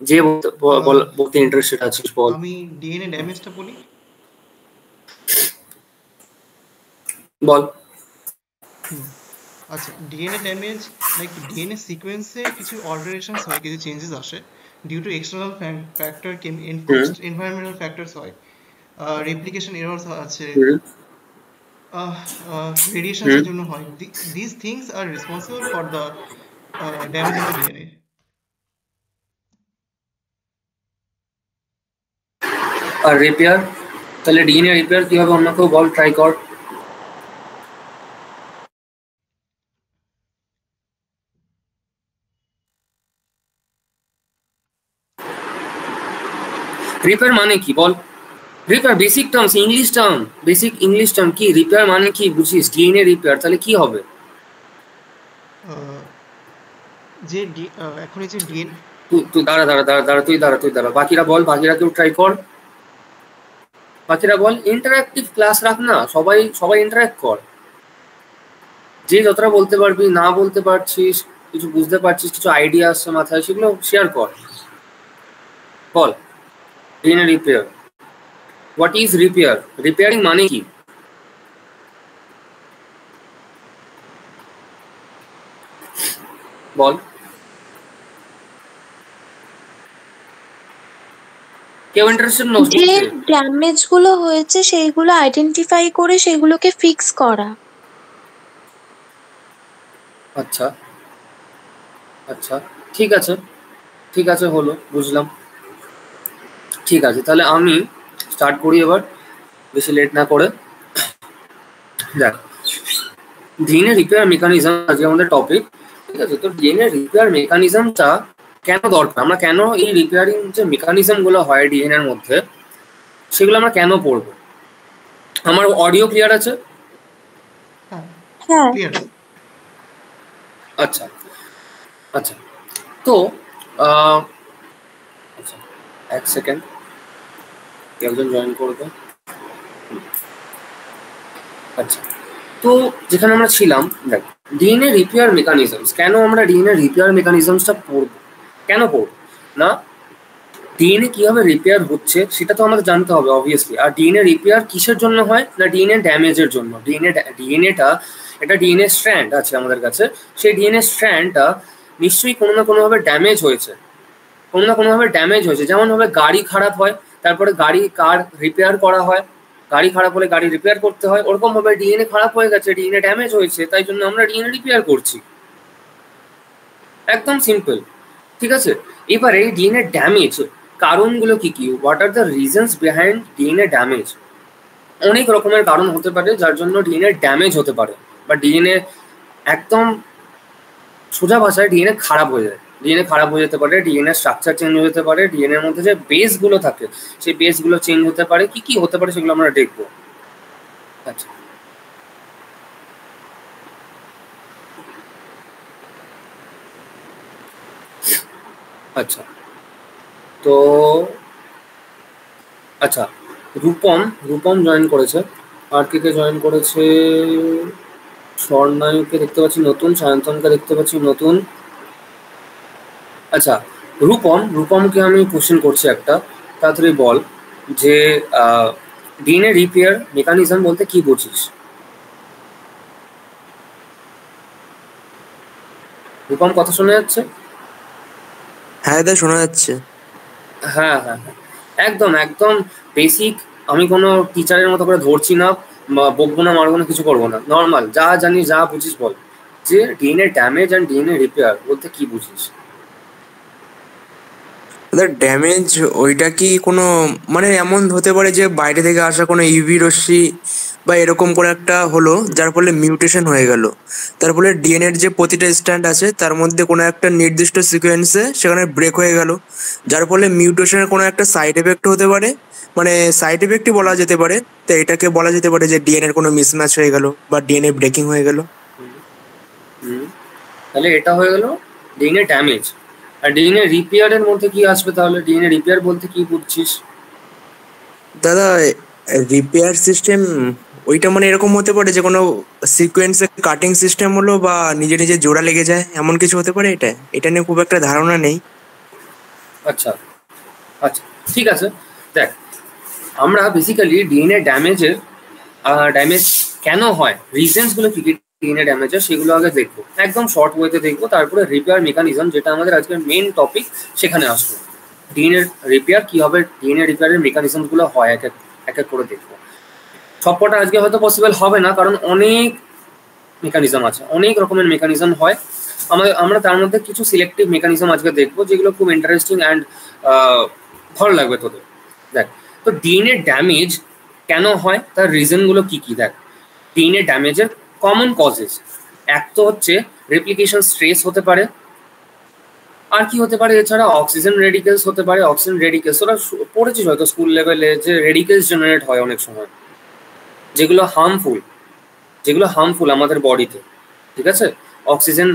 যে বলতে ইন্টারেস্টেড আছিস বল। আমি ডিএনএ ড্যামেজটা বলি। বল। আচ্ছা, ডিএনএ ড্যামেজ লাইক ডিএনএ সিকোয়েন্সে কিছু অল্টারেশনস হয়, কিছু চেঞ্জেস আসে due to external factor, environmental factors হয়, রেপ্লিকেশন এরর্স আছে, রেডিয়েশনসের জন্য হয়। This things are responsible for the damage in the DNA. আর রিপেয়ার, তাহলে ডিএনএ রিপেয়ার কি হবে অন্য কেউ বল, ট্রাই কর। রিপেয়ার মানে কি বল? Repair basic terms, basic English term কি রিপেয়ার মানে কি বুঝিস? ডিএনএ রিপেয়ার তাহলে কি হবে? যে এখন এই যে ডিএনএ, তুই দাঁড়া, বাকিরা বল, বাকিরা কেউ ট্রাই কর, বাকিরা বল। ইন্টারঅ্যাক্টিভ ক্লাস রাখ না, সবাই ইন্টারঅ্যাক্ট কর। যে যতটা বলতে পারবি, না বলতে পারছিস, কিছু বুঝতে পারছিস, কিছু আইডিয়া আসছে মাথায়, সেগুলো শেয়ার কর। বল DNA repair, what is repair? Repairing মানে কি বল। কেউ ইন্টারেস্টেড নয় যে ড্যামেজ গুলো হয়েছে সেইগুলো আইডেন্টিফাই করে সেগুলোকে ফিক্স করা। আচ্ছা আচ্ছা, ঠিক আছে ঠিক আছে, হলো, বুঝলাম। ঠিক আছে, তাহলে আমি স্টার্ট করি এবার, বেশি লেট না করে। দেখ, ডিএনএ রিপেয়ার মেকানিজম আজকে আমাদের টপিক, ঠিক আছে? তো ডিএনএ রিপেয়ার মেকানিজমটা কেন দরকার, আমরা কেন এই রিপেয়ারিং যে মেকানিজমগুলো হয় ডিএনএর মধ্যে, সেগুলো আমরা কেন পড়বো? আমার অডিও ক্লিয়ার আছে? হ্যাঁ, ক্লিয়ার। আচ্ছা আচ্ছা, তো আচ্ছা, এক সেকেন্ড, একজন জয়েন করবে। আচ্ছা, তো যেখানে আমরা ছিলাম, দেখ, ডিএনএ রিপেয়ার মেকানিজমস, কেন আমরা ডিএনএ রিপেয়ার মেকানিজমসটা পড়বো? কেন পড়বো না, ডিএনএ কিভাবে রিপেয়ার হচ্ছে সেটা তো আমাদের জানতে হবে অবভিয়াসলি। আর ডিএনএ রিপেয়ার কিসের জন্য হয় না, ডিএনএ ড্যামেজের জন্য। ডিএনএটা একটা ডিএনএ স্ট্র্যান্ড আছে আমাদের কাছে, সেই ডিএনএ স্ট্র্যান্ডটা নিশ্চয়ই কোনো না কোনোভাবে ড্যামেজ হয়েছে, যেমন ভাবে গাড়ি খারাপ হয়, তারপরে কার রিপেয়ার করা হয়, গাড়ি খারাপ হলে গাড়ি রিপেয়ার করতে হয়, ওরকম ভাবে ডিএনএ খারাপ হয়ে গেছে, ডিএনএ ড্যামেজ হয়েছে, তাই জন্য আমরা ডিএনএ রিপেয়ার করছি। একদম সিম্পল, ঠিক আছে? এবারে ডিএনএ ড্যামেজ কারণগুলো কি কি, what are the reasons behind DNA damage? অনেক রকমের কারণ হতে পারে যার জন্য ডিএনএ ড্যামেজ হতে পারে, বা ডিএনএ একদম সোজা ভাষায় ডিএনএ খারাপ হয়ে যায়। ডিএনএ খারাপ হয়ে যেতে পারে, ডিএনএ স্ট্রাকচার চেঞ্জ হয়ে যেতে পারে, ডিএনএ এর মধ্যে যে বেসগুলো থাকে সেই বেসগুলো চেঞ্জ হতে পারে, কি কি হতে পারে সেগুলো আমরা দেখবো। আচ্ছা, আচ্ছা, তো আচ্ছা, রূপম জয়েন করেছে, আর কে কে জয়েন করেছে? স্বর্ণায়ুকে দেখতে পাচ্ছি নতুন, সায়ন্তনকে দেখতে পাচ্ছি নতুন। আচ্ছা, রূপমকে আমি কোশ্চেন করছি একটা, তাড়াতাড়ি বল যে ডিএনএ রিপেয়ার মেকানিজম বলতে কি বুঝিস? রূপম, কথা শোনা যাচ্ছে? হ্যাঁ দাদা, শোনা যাচ্ছে। হ্যাঁ হ্যাঁ হ্যাঁ, একদম একদম বেসিক। আমি কোনো টিচারের মতো করে ধরছি না, বকবো না, মারবো না, কিছু করবো না, নর্মাল যা জানি যা বুঝিস বল, যে DNA damage and DNA repair বলতে কি বুঝিস? দাদা, ড্যামেজ ওইটা কি কোনো মানে এমন হতে পারে যে বাইরে থেকে আসা কোনো ইউভি রশ্মি বা এরকম করে একটা হলো, যার ফলে মিউটেশন হয়ে গেল, তার ফলে ডিএনএর যে প্রতিটা স্ট্র্যান্ড আছে তার মধ্যে কোনো একটা নির্দিষ্ট সিকোয়েন্সে সেখানে ব্রেক হয়ে গেল, যার ফলে মিউটেশনের কোনো একটা সাইড এফেক্ট হতে পারে, মানে সাইড এফেক্টই বলা যেতে পারে। তো এটাকে বলা যেতে পারে যে ডিএনএর কোনো মিসম্যাচ হয়ে গেল বা ডিএনএ ব্রেকিং হয়ে গেল। তাহলে এটা হয়ে গেল ডিএনএ ড্যামেজ। আর ডিএনএ রিপেয়ারের মধ্যে কি আসবে তাহলে? ডিএনএ রিপেয়ার বলতে কি বুঝছিস? দাদা, রিপেয়ার সিস্টেম ওইটা মানে এরকম হতে পারে যে কোনো সিকোয়েন্সে কাটিং সিস্টেম হলো বা নিজে নিজে জোড়া লেগে যায়, এমন কিছু হতে পারে। এটা নিয়ে খুব একটা ধারণা নেই। আচ্ছা আচ্ছা, ঠিক আছে। দেখ, আমরা বেসিক্যালি ডিএনএ ড্যামেজ কেন হয়, রিজনসগুলো কি কি ডিএনএ ড্যামেজের, সেগুলো আগে দেখবো, একদম শর্ট ওয়েতে দেখবো। তারপরে রিপেয়ার মেকানিজম, যেটা আমাদের আজকের মেন টপিক, সেখানে আসবো। ডিএনএ রিপেয়ার কি হবে, ডিএনএ রিপেয়ারের মেকানিজমগুলো হয় এক এক করে দেখবো। সবকটা আজকে হয়তো পসিবল হবে না, কারণ অনেক মেকানিজম আছে, অনেক রকমের মেকানিজম হয়। আমরা তার মধ্যে কিছু সিলেক্টিভ মেকানিজম আজকে দেখবো, যেগুলো খুব ইন্টারেস্টিং অ্যান্ড ভালো লাগবে তোদের। দেখ, তো ডিএনএ ড্যামেজ কেন হয়, তার রিজনগুলো কি কি। দেখ, ডিএনএ ড্যামেজের কমন কজেস এক তো হচ্ছে রেপ্লিকেশন স্ট্রেস হতে পারে, আর কি হতে পারে এছাড়া অক্সিজেন রেডিকেলস হতে পারে। অক্সিজেন রেডিকেলস ওরা পড়েছিস হয়তো স্কুল লেভেলে, যে রেডিকেলস জেনারেট হয় অনেক সময়, যেগুলো হার্মফুল আমাদের বডিতে, ঠিক আছে। অক্সিজেন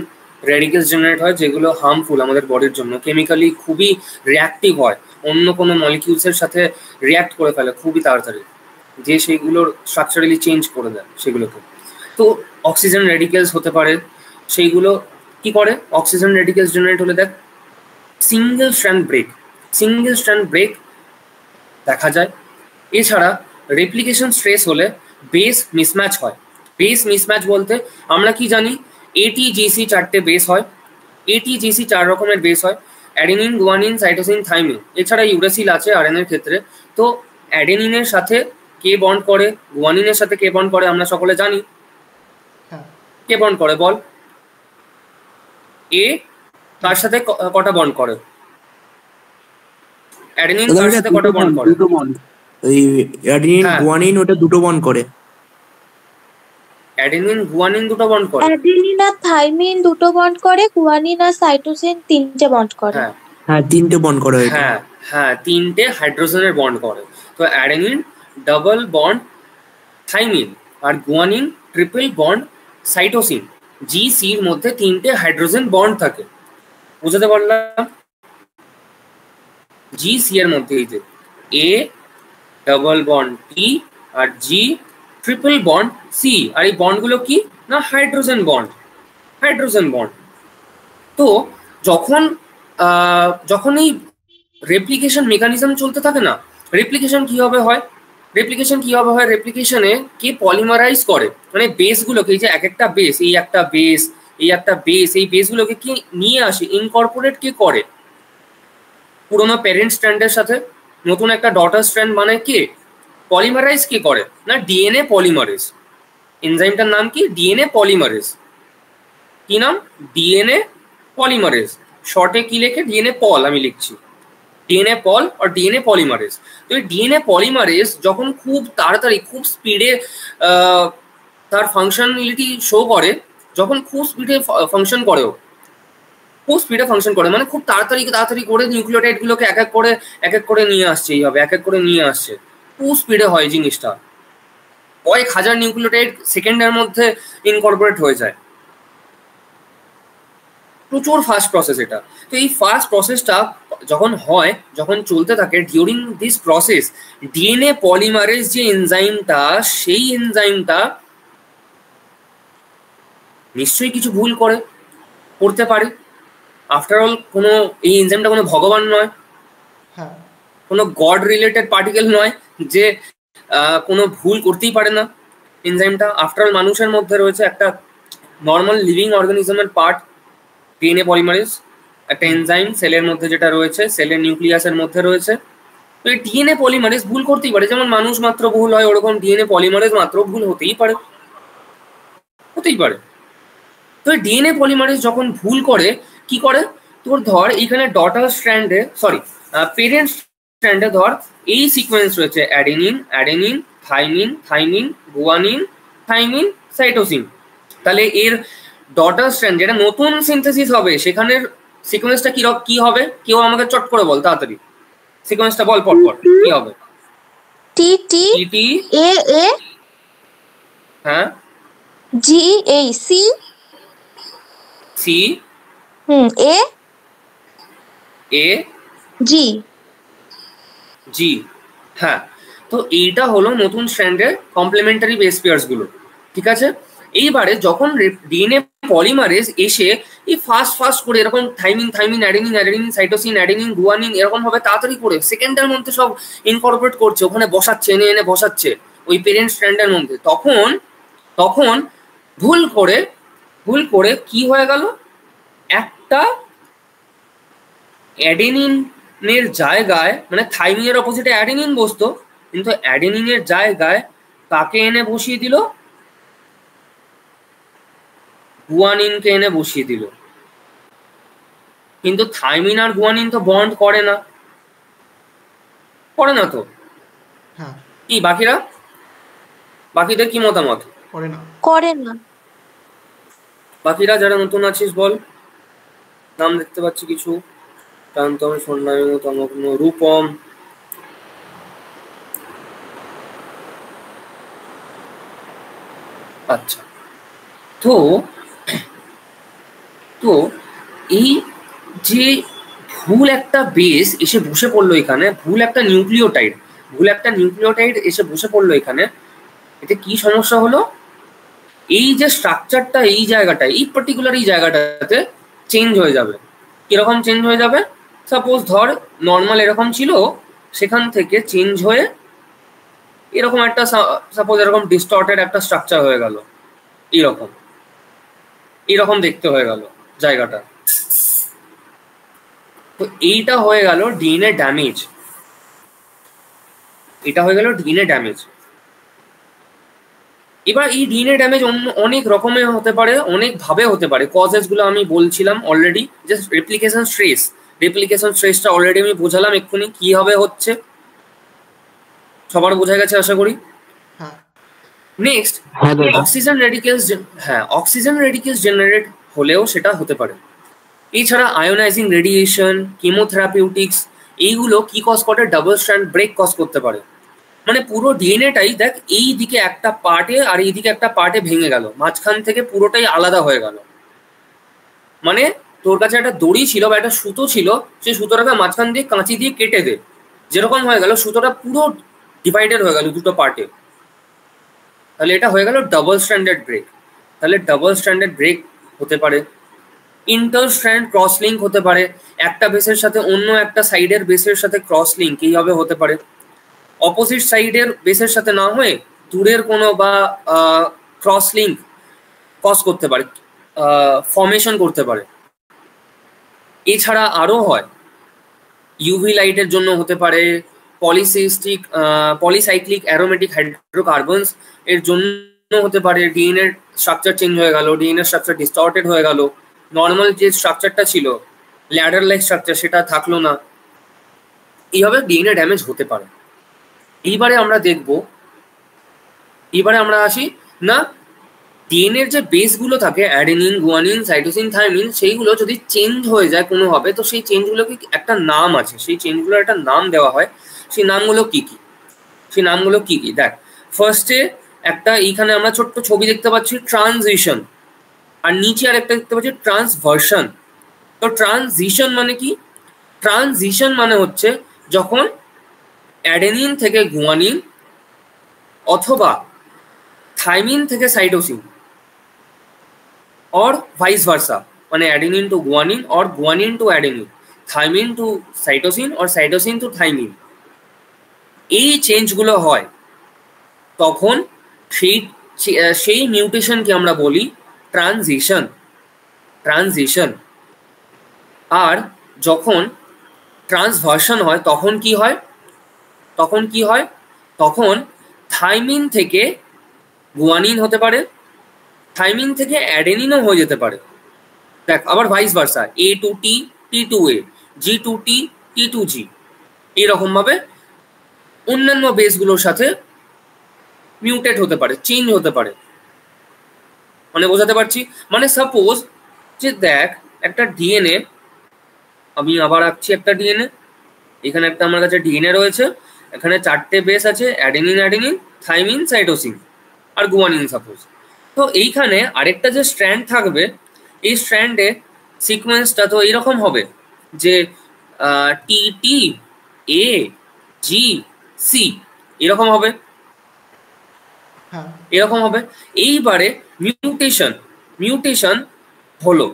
রেডিকেলস জেনারেট হয় যেগুলো হার্মফুল আমাদের বডির জন্য, কেমিক্যালি খুবই রিয়াক্টিভ হয়, অন্য কোনো মলিকিউলসের সাথে রিয়াক্ট করে ফেলে খুবই তাড়াতাড়ি, যে সেইগুলোর স্ট্রাকচারালি চেঞ্জ করে দেয় সেগুলোকে। তো অক্সিজেন রেডিকেলস হতে পারে, সেইগুলো কি করে, অক্সিজেন রেডিকেলস জেনারেট হলে দেখ সিঙ্গেল স্ট্র্যান্ড ব্রেক দেখা যায়। এছাড়া রেপ্লিকেশন স্ট্রেস হলে বেস মিসম্যাচ হয়। বেস মিসম্যাচ বলতে আমরা কি জানি, এটিজিসি 4টে বেস হয়, এটিজিসি 4 রকমের বেস হয়, অ্যাডেনিন, গুয়ানিন, সাইটোসিন, থাইমিন। এছাড়া ইউরেসিল আছে আরএনএর ক্ষেত্রে। তো অ্যাডেনিনের সাথে কে বন্ড করে, গুয়ানিনের সাথে কে বন্ড করে, আমরা সকলে জানি। হ্যাঁ, কে বন্ড করে বল, এ তার সাথে কটা বন্ড করে, অ্যাডেনিন তার সাথে কটা বন্ড করে, দুটো বন্ড। ওই অ্যাডেনিন হ্যাঁ। গুয়ানিন ওটা দুটো বন্ড করে। অ্যাডেনিন গুয়ানিন দুটো বন্ড করে, অ্যাডেনিন আর থাইমিন দুটো বন্ড করে, গুয়ানিন আর সাইটোসিন 3টে বন্ড করে। হ্যাঁ হ্যাঁ, 3টে বন্ড করে ওইটা। হ্যাঁ হ্যাঁ, 3টে হাইড্রোজেনের বন্ড করে। তো অ্যাডেনিন ডাবল বন্ড থাইমিন, আর গুয়ানিন ট্রিপল বন্ড সাইটোসিন। জিসির মধ্যে 3টে হাইড্রোজেন বন্ড থাকে, বুঝতে পারলাম। জি সি এর মধ্যে এই যে এ ডাবল বন্ড টি আর জি ট্রিপল বন্ড সি, আর এই বন্ডগুলো কি না হাইড্রোজেন বন্ড। তো যখন যখন এই রেপ্লিকেশন মেকানিজম চলতে থাকে না, রেপ্লিকেশন কিভাবে হয়, রেপ্লিকেশনে কে পলিমারাইজ করে, মানে বেসগুলোকে, এই যে এক একটা বেস, এই বেসগুলোকে কি নিয়ে আসে, ইনকর্পোরেট কে করে, পুরোনো প্যারেন্ট স্ট্র্যান্ডের সাথে নতুন একটা ডটার স্ট্র্যান্ড মানে কে পলিমারাইজ কে করে না, ডিএনএ পলিমারেজ। এনজাইমটার নাম কি, ডিএনএ পলিমারেজ। কি নাম, ডিএনএ পলিমারেজ। শর্টে কি লেখে, ডিএনএ পল আমি লিখছি, ডিএনএ পল আর ডিএনএ পলিমারেজ। তো এই ডিএনএ পলিমারেজ যখন খুব তাড়াতাড়ি খুব স্পিডে তার ফাংশনালিটি শো করে, যখন খুব স্পিডে ফাংশন করে, মানে খুব তাড়াতাড়ি করে নিউক্লিওটাইডগুলোকে এক এক করে নিয়ে আসছে, এইভাবে এক এক করে নিয়ে আসছে, খুব স্পিডে হয় জিনিসটা, কয়েক হাজার নিউক্লিওটাইড সেকেন্ডের মধ্যে ইনকর্পোরেট হয়ে যায়, প্রচুর ফাস্ট প্রসেস এটা। তো এই ফাস্ট প্রসেসটা যখন চলতে থাকে, during this process DNA polymerase যে এনজাইমটা, সেই এনজাইমটা নিশ্চয়ই কিছু ভুল করতে পারে। আফটার অল এই এনজাইমটা কোনো ভগবান নয়, হ্যাঁ, কোনো গড রিলেটেড পার্টিকেল নয় যে কোনো ভুল করতেই পারে না। এনজাইমটা আফটার অল মানুষের মধ্যে রয়েছে, একটা নর্মাল লিভিং অর্গানিজমের পার্ট ডিএনএ পলিমারেজ, একটা এনজাইম সেলের মধ্যে যেটা রয়েছে, সেলের নিউক্লিয়াসের মধ্যে রয়েছে। তো এই ডিএনএ পলিমারেজ ভুল করতেই পারে, যেমন মানুষ মাত্র ভুল হয়, ওরকম ডিএনএ পলিমারেজ মাত্র ভুল হতেই পারে। তো এই ডিএনএ পলিমারেজ যখন ভুল করে, কি করে, তোর ধর এইখানে ডটার স্ট্র্যান্ডে, পেরেন্ট স্ট্র্যান্ডে ধর এই সিকোয়েন্স রয়েছে, adenine, thymine, guanine, thymine, cytosine. তাহলে এর ডটার স্ট্র্যান্ড যেটা নতুন সিনথেসিস হবে, সেখানের সিকোয়েন্সটা কি হবে, কেউ আমাকে চট করে বল তাড়াতাড়ি, সিকোয়েন্সটা বল পরপর কি হবে। টি টি টি এ এ হ্যাঁ, জি এই সি সি এ এ জি জি, হ্যাঁ। তো এইটা হলো নতুন স্ট্র্যান্ডের কমপ্লিমেন্টারি বেস পেয়ার্স গুলো, ঠিক আছে। এইবারে যখন ডিএনএ পলিমারেজ এসে এই ফাস্ট করে এরকম thymine adenine cytosine adenine guanine এরকম ভাবে তাড়াতাড়ি করে সেকেন্ডের মধ্যে সব ইনকর্পোরেট করছে, ওখানে বসাচ্ছে, এনে বসাচ্ছে ওই পেরেন্ট স্ট্র্যান্ডের মধ্যে, তখন ভুল করে কি হয়ে গেল, একটা অ্যাডেনিনের জায়গায়, মানে থাইমিনের অপোজিটে অ্যাডেনিন বসতো, কিন্তু অ্যাডেনিনের জায়গায় কাকে এনে বসিয়ে দিল, গুয়ানিনকে এনে বসিয়ে দিল। কিন্তু থাইমিন আর গুয়ানিন তো বন্ড করে না তো। হ্যাঁ, কি বাকিদের কি মতামত? করে না। বাকিরা যারা নতুন আছিস বল, নাম দেখতে পাচ্ছি কিছু, প্রান্তম, স্বর্ণায়ু, তমগ্ন, রূপম, আচ্ছা। তো এই যে ভুল একটা বেস এসে বসে পড়লো এখানে, ভুল একটা নিউক্লিওটাইড এসে বসে পড়লো এখানে, এতে কি সমস্যা হলো, এই যে স্ট্রাকচারটা এই জায়গাটায়, এই পার্টিকুলার এই জায়গাটাতে চেঞ্জ হয়ে যাবে। কিরকম চেঞ্জ হয়ে যাবে? সাপোজ ধর নর্মাল এরকম ছিল, সেখান থেকে চেঞ্জ হয়ে এরকম একটা, সাপোজ এরকম ডিস্টর্টেড একটা স্ট্রাকচার হয়ে গেল, এরকম দেখতে হয়ে গেল জায়গাটা। তো এইটা হয়ে গেল ডিএনএ ড্যামেজ, এবার এই ডিএনএ ড্যামেজ অনেক রকমের হতে পারে, অনেক ভাবে হতে পারে। কজেস গুলো আমি বলছিলাম অলরেডি, জাস্ট রেপ্লিকেশন স্ট্রেসটা অলরেডি আমি বোঝালাম এক্ষুনি কিভাবে হচ্ছে, সবার বোঝা গেছে আশা করি। নেক্সট, অক্সিজেন রেডিকেলস জেনারেট হলেও সেটা হতে পারে। এছাড়া আয়োনাইজিং রেডিয়েশন, কেমোথেরাপিউটিক্স, এইগুলো কি কজ করে, ডাবল স্ট্র্যান্ড ব্রেক কজ করতে পারে। মানে পুরো ডিএনএটাই দেখ, এই দিকে একটা পার্টে আর এইদিকে একটা পার্টে ভেঙে গেল, মাঝখান থেকে পুরোটাই আলাদা হয়ে গেল। মানে তোর কাছে একটা দড়ি ছিল বা একটা সুতো ছিল, সেই সুতোটাকে মাঝখান দিয়ে কাঁচি দিয়ে কেটে দে, যেরকম হয়ে গেল সুতোটা পুরো ডিভাইডেড হয়ে গেল দুটো পার্টে, তাহলে এটা হয়ে গেল ডাবল স্ট্র্যান্ডেড ব্রেক। তাহলে ডাবল স্ট্র্যান্ডেড ব্রেক হতে পারে। ইন্টার স্ট্র্যান্ড ক্রস লিঙ্ক হতে পারে, একটা বেসের সাথে অন্য একটা সাইডের বেসের সাথে ক্রস লিঙ্ক এইভাবে হতে পারে। অপোজিট সাইডের বেসের সাথে না হয়ে দূরের কোনো বা ক্রস লিঙ্ক কজ করতে পারে, ফর্মেশন করতে পারে। এছাড়া আরও হয়, ইউভি লাইটের জন্য হতে পারে, পলিসাইক্লিক অ্যারোমেটিক হাইড্রোকার্বনস এর জন্য হতে পারে। ডিএনএর স্ট্রাকচার চেঞ্জ হয়ে গেল, ডিএনএর স্ট্রাকচার ডিস্টর্টেড হয়ে গেল, নর্মাল যে স্ট্রাকচারটা ছিল ল্যাডার লাইক স্ট্রাকচার সেটা থাকলো না, এইভাবে ডিএনএ ড্যামেজ হতে পারে। এইবারে আমরা আসি না, ডিএনএর যে বেসগুলো থাকে অ্যাডেনিন, গুয়ানিন, সাইটোসিন, থাইমিন, সেইগুলো যদি চেঞ্জ হয়ে যায় কোনোভাবে, তো সেই চেঞ্জগুলোকে একটা নাম আছে, সেই চেঞ্জগুলোর একটা নাম দেওয়া হয়। সেই নামগুলো কি কি দেখ, ফার্স্টে একটা এইখানে আমরা ছোট্ট ছবি দেখতে পাচ্ছি ট্রানজিশন, আর নিচে আর একটা দেখতে পাচ্ছি ট্রান্সভার্সন। তো ট্রানজিশন মানে কি? ট্রানজিশন মানে হচ্ছে যখন অ্যাডেনিন থেকে গুয়ানিন অথবা থাইমিন থেকে সাইটোসিন, और वाइस वर्सा, মানে অ্যাডেনিন টু গুয়ানিন और guanine to adenine, thymine to cytosine और সাইটোসিন টু থাইমিন, এই চেঞ্জগুলো হয়, তখন সেই মিউটেশনকে আমরা বলি ট্রানজিশন। আর যখন ট্রান্সভার্সন হয় তখন কি হয়, তখন থাইমিন থেকে গুয়ানিন হতে পারে, থাইমিন থেকে অ্যাডেনিনও হয়ে যেতে পারে। দেখ আবার ভাইস ভার্সা, এ টু টি, টি টু এ, জি টু টি, টি টু জি, এরকম ভাবে অন্যান্য বেসগুলোর সাথে মিউটেট হতে পারে, চেঞ্জ হতে পারে। মানে বোঝাতে পারছি? মানে সাপোজ যে দেখ একটা ডিএনএ, আমি আবার আঁকছি একটা ডিএনএ, এখানে একটা আমার কাছে ডিএনএ রয়েছে, এখানে 4টে বেস আছে, অ্যাডেনিন, থাইমিন, সাইটোসিন আর গুয়ানিন সাপোজ। তো এইখানে আরেকটা যে স্ট্র্যান্ড থাকবে, এই স্ট্র্যান্ডে সিকোয়েন্সটা তো এইরকম হবে যে টি টি, এ, জি, সি, এরকম হবে। এইবারে মিউটেশন মিউটেশন হলো,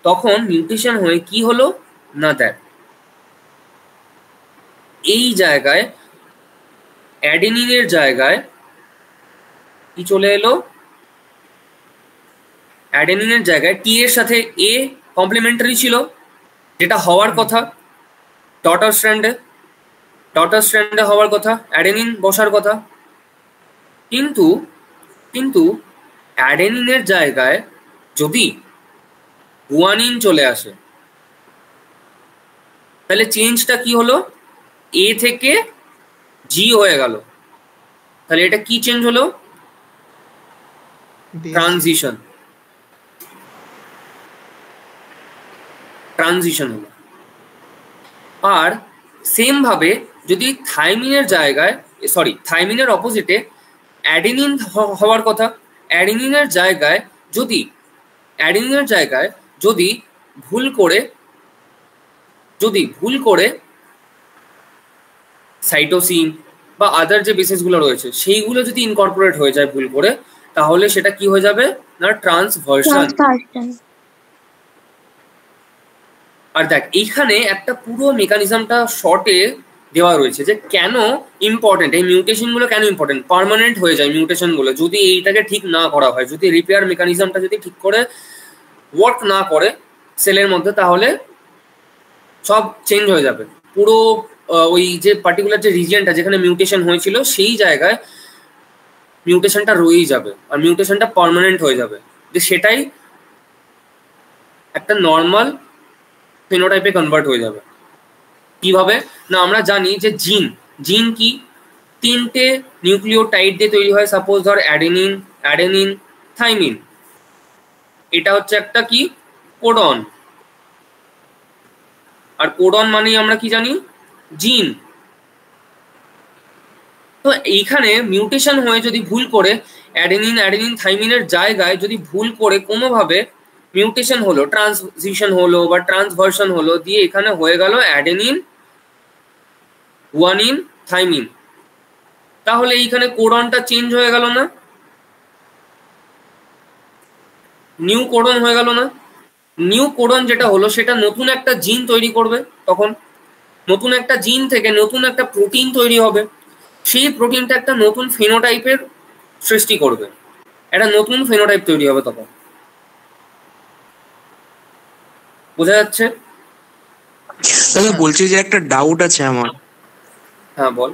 তখন মিউটেশন হয়ে কি হলো না, দেখ এই জায়গায় অ্যাডেনিনের জায়গায় কি চলে এলো, অ্যাডেনিনের জায়গায় টি এর সাথে এ কমপ্লিমেন্টারি ছিল, যেটা হওয়ার কথা ডটার স্ট্র্যান্ডে হওয়ার কথা, অ্যাডেনিন বসার কথা। কিন্তু কিন্তু অ্যাডেনিনের জায়গায় যদি গুয়ানিন চলে আসে, তাহলে চেঞ্জটা কি হলো, এ থেকে জি হয়ে গেল। তাহলে এটা কি চেঞ্জ হলো, ট্রানজিশন হলো। আর সেম ভাবে যদি থাইমিনের জায়গায়, সরি থাইমিনের অপোজিটে অ্যাডেনিন হওয়ার কথা, অ্যাডেনিনের জায়গায় যদি ভুল করে সাইটোসিন বা আদার যে বেসিসগুলো রয়েছে সেইগুলো যদি ইনকর্পোরেট হয়ে যায় ভুল করে, তাহলে সেটা কি হয়ে যাবে না, ট্রান্সভার্সন। আর দেখ এইখানে একটা পুরো মেকানিজমটা শর্টে দেওয়া রয়েছে যে কেন ইম্পর্টেন্ট, এই মিউটেশন গুলো কেন ইম্পর্টেন্ট, পার্মানেন্ট হয়ে যায় মিউটেশন গুলো যদি এইটাকে ঠিক না করা হয়, যদি রিপেয়ার মেকানিজমটা যদি ঠিক করে ওয়ার্ক না করে সেলের মধ্যে, তাহলে সব চেঞ্জ হয়ে যাবে। পুরো ওই যে পার্টিকুলার যে রিজিয়নটা যেখানে মিউটেশন হয়েছিল সেই জায়গায় মিউটেশনটা রয়েই যাবে, আর মিউটেশনটা পার্মানেন্ট হয়ে যাবে, যে সেটাই একটা নর্মাল ফিনোটাইপে কনভার্ট হয়ে যাবে। কিভাবে না, আমরা জানি যে জিন কি, তিনটে নিউক্লিওটাইড দিয়ে তৈরি হয়। সাপোজ ধর অ্যাডেনিন থাইমিন, এটা হচ্ছে একটা কি কোডন, আর কোডন মানেই আমরা কি জানি, জিন। তো এইখানে মিউটেশন হয়ে যদি ভুল করে অ্যাডেনিন থাইমিনের জায়গায় যদি ভুল করে কোনোভাবে মিউটেশন হলো, ট্রান্সজিশন হলো বা ট্রান্সভার্সন হলো, দিয়ে এখানে হয়ে গেল অ্যাডেনিন গুয়ানিন থাইমিন, তাহলে এইখানে কোডনটা চেঞ্জ হয়ে গেল না, নিউ কোডন হয়ে গেল না। নিউ কোডন যেটা হলো সেটা নতুন একটা জিন তৈরি করবে, তখন নতুন একটা জিন থেকে নতুন একটা প্রোটিন তৈরি হবে, সেই প্রোটিনটা একটা নতুন ফেনোটাইপের সৃষ্টি করবে, একটা নতুন ফেনোটাইপ তৈরি হবে তখন। বোঝা যাচ্ছে? দাদা বলছি যে একটা ডাউট আছে আমার। হ্যাঁ বল।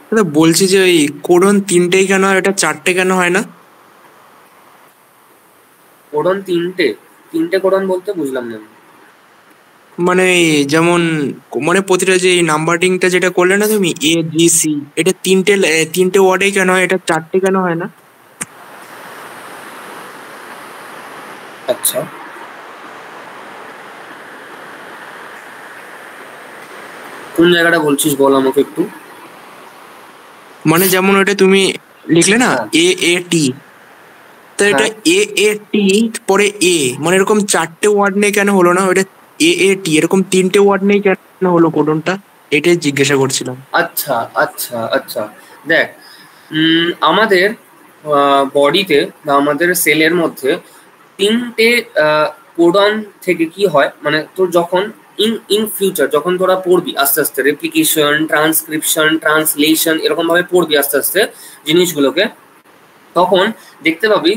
দাদা বলছি যে ওই কোডন 3টেই কেন হয়, এটা 4টে কেন হয় না? কোডন তিনটে কোডন বলতে বুঝলাম না। মানে যেমন মানে প্রতিটা যে নাম্বারিংটা যেটা করলে না তুমি, এ বি সি, এটা তিনটে ওয়ার্ডেই কেন হয়, এটা 4টে কেন হয় না? আচ্ছা, কোন জায়গাটা বলছিস বল আমাকে একটু। মানে যেমন ওটা তুমি লিখলে না এ এ টি, তো এটা এ এ টি পরে এ, মানে এরকম 4টে ওয়ার্ড নেই কেন হলো না? ওটা এ এ টি এরকম 3টে ওয়ার্ড নেই কেন হলো কোডনটা, এটাই জিজ্ঞাসা করছিলাম। আচ্ছা আচ্ছা আচ্ছা, দেখ আমাদের বডিতে বা আমাদের সেলের মধ্যে তিনটে কোডন থেকে কি হয়, মানে তোর যখন ইন ফিউচার যখন তোরা পড়বি আস্তে আস্তে রেপ্লিকেশন, ট্রান্সক্রিপশন, ট্রান্সলেশন এরকম ভাবে পড়বি আস্তে আস্তে জিনিসগুলোকে, তখন দেখতে পাবি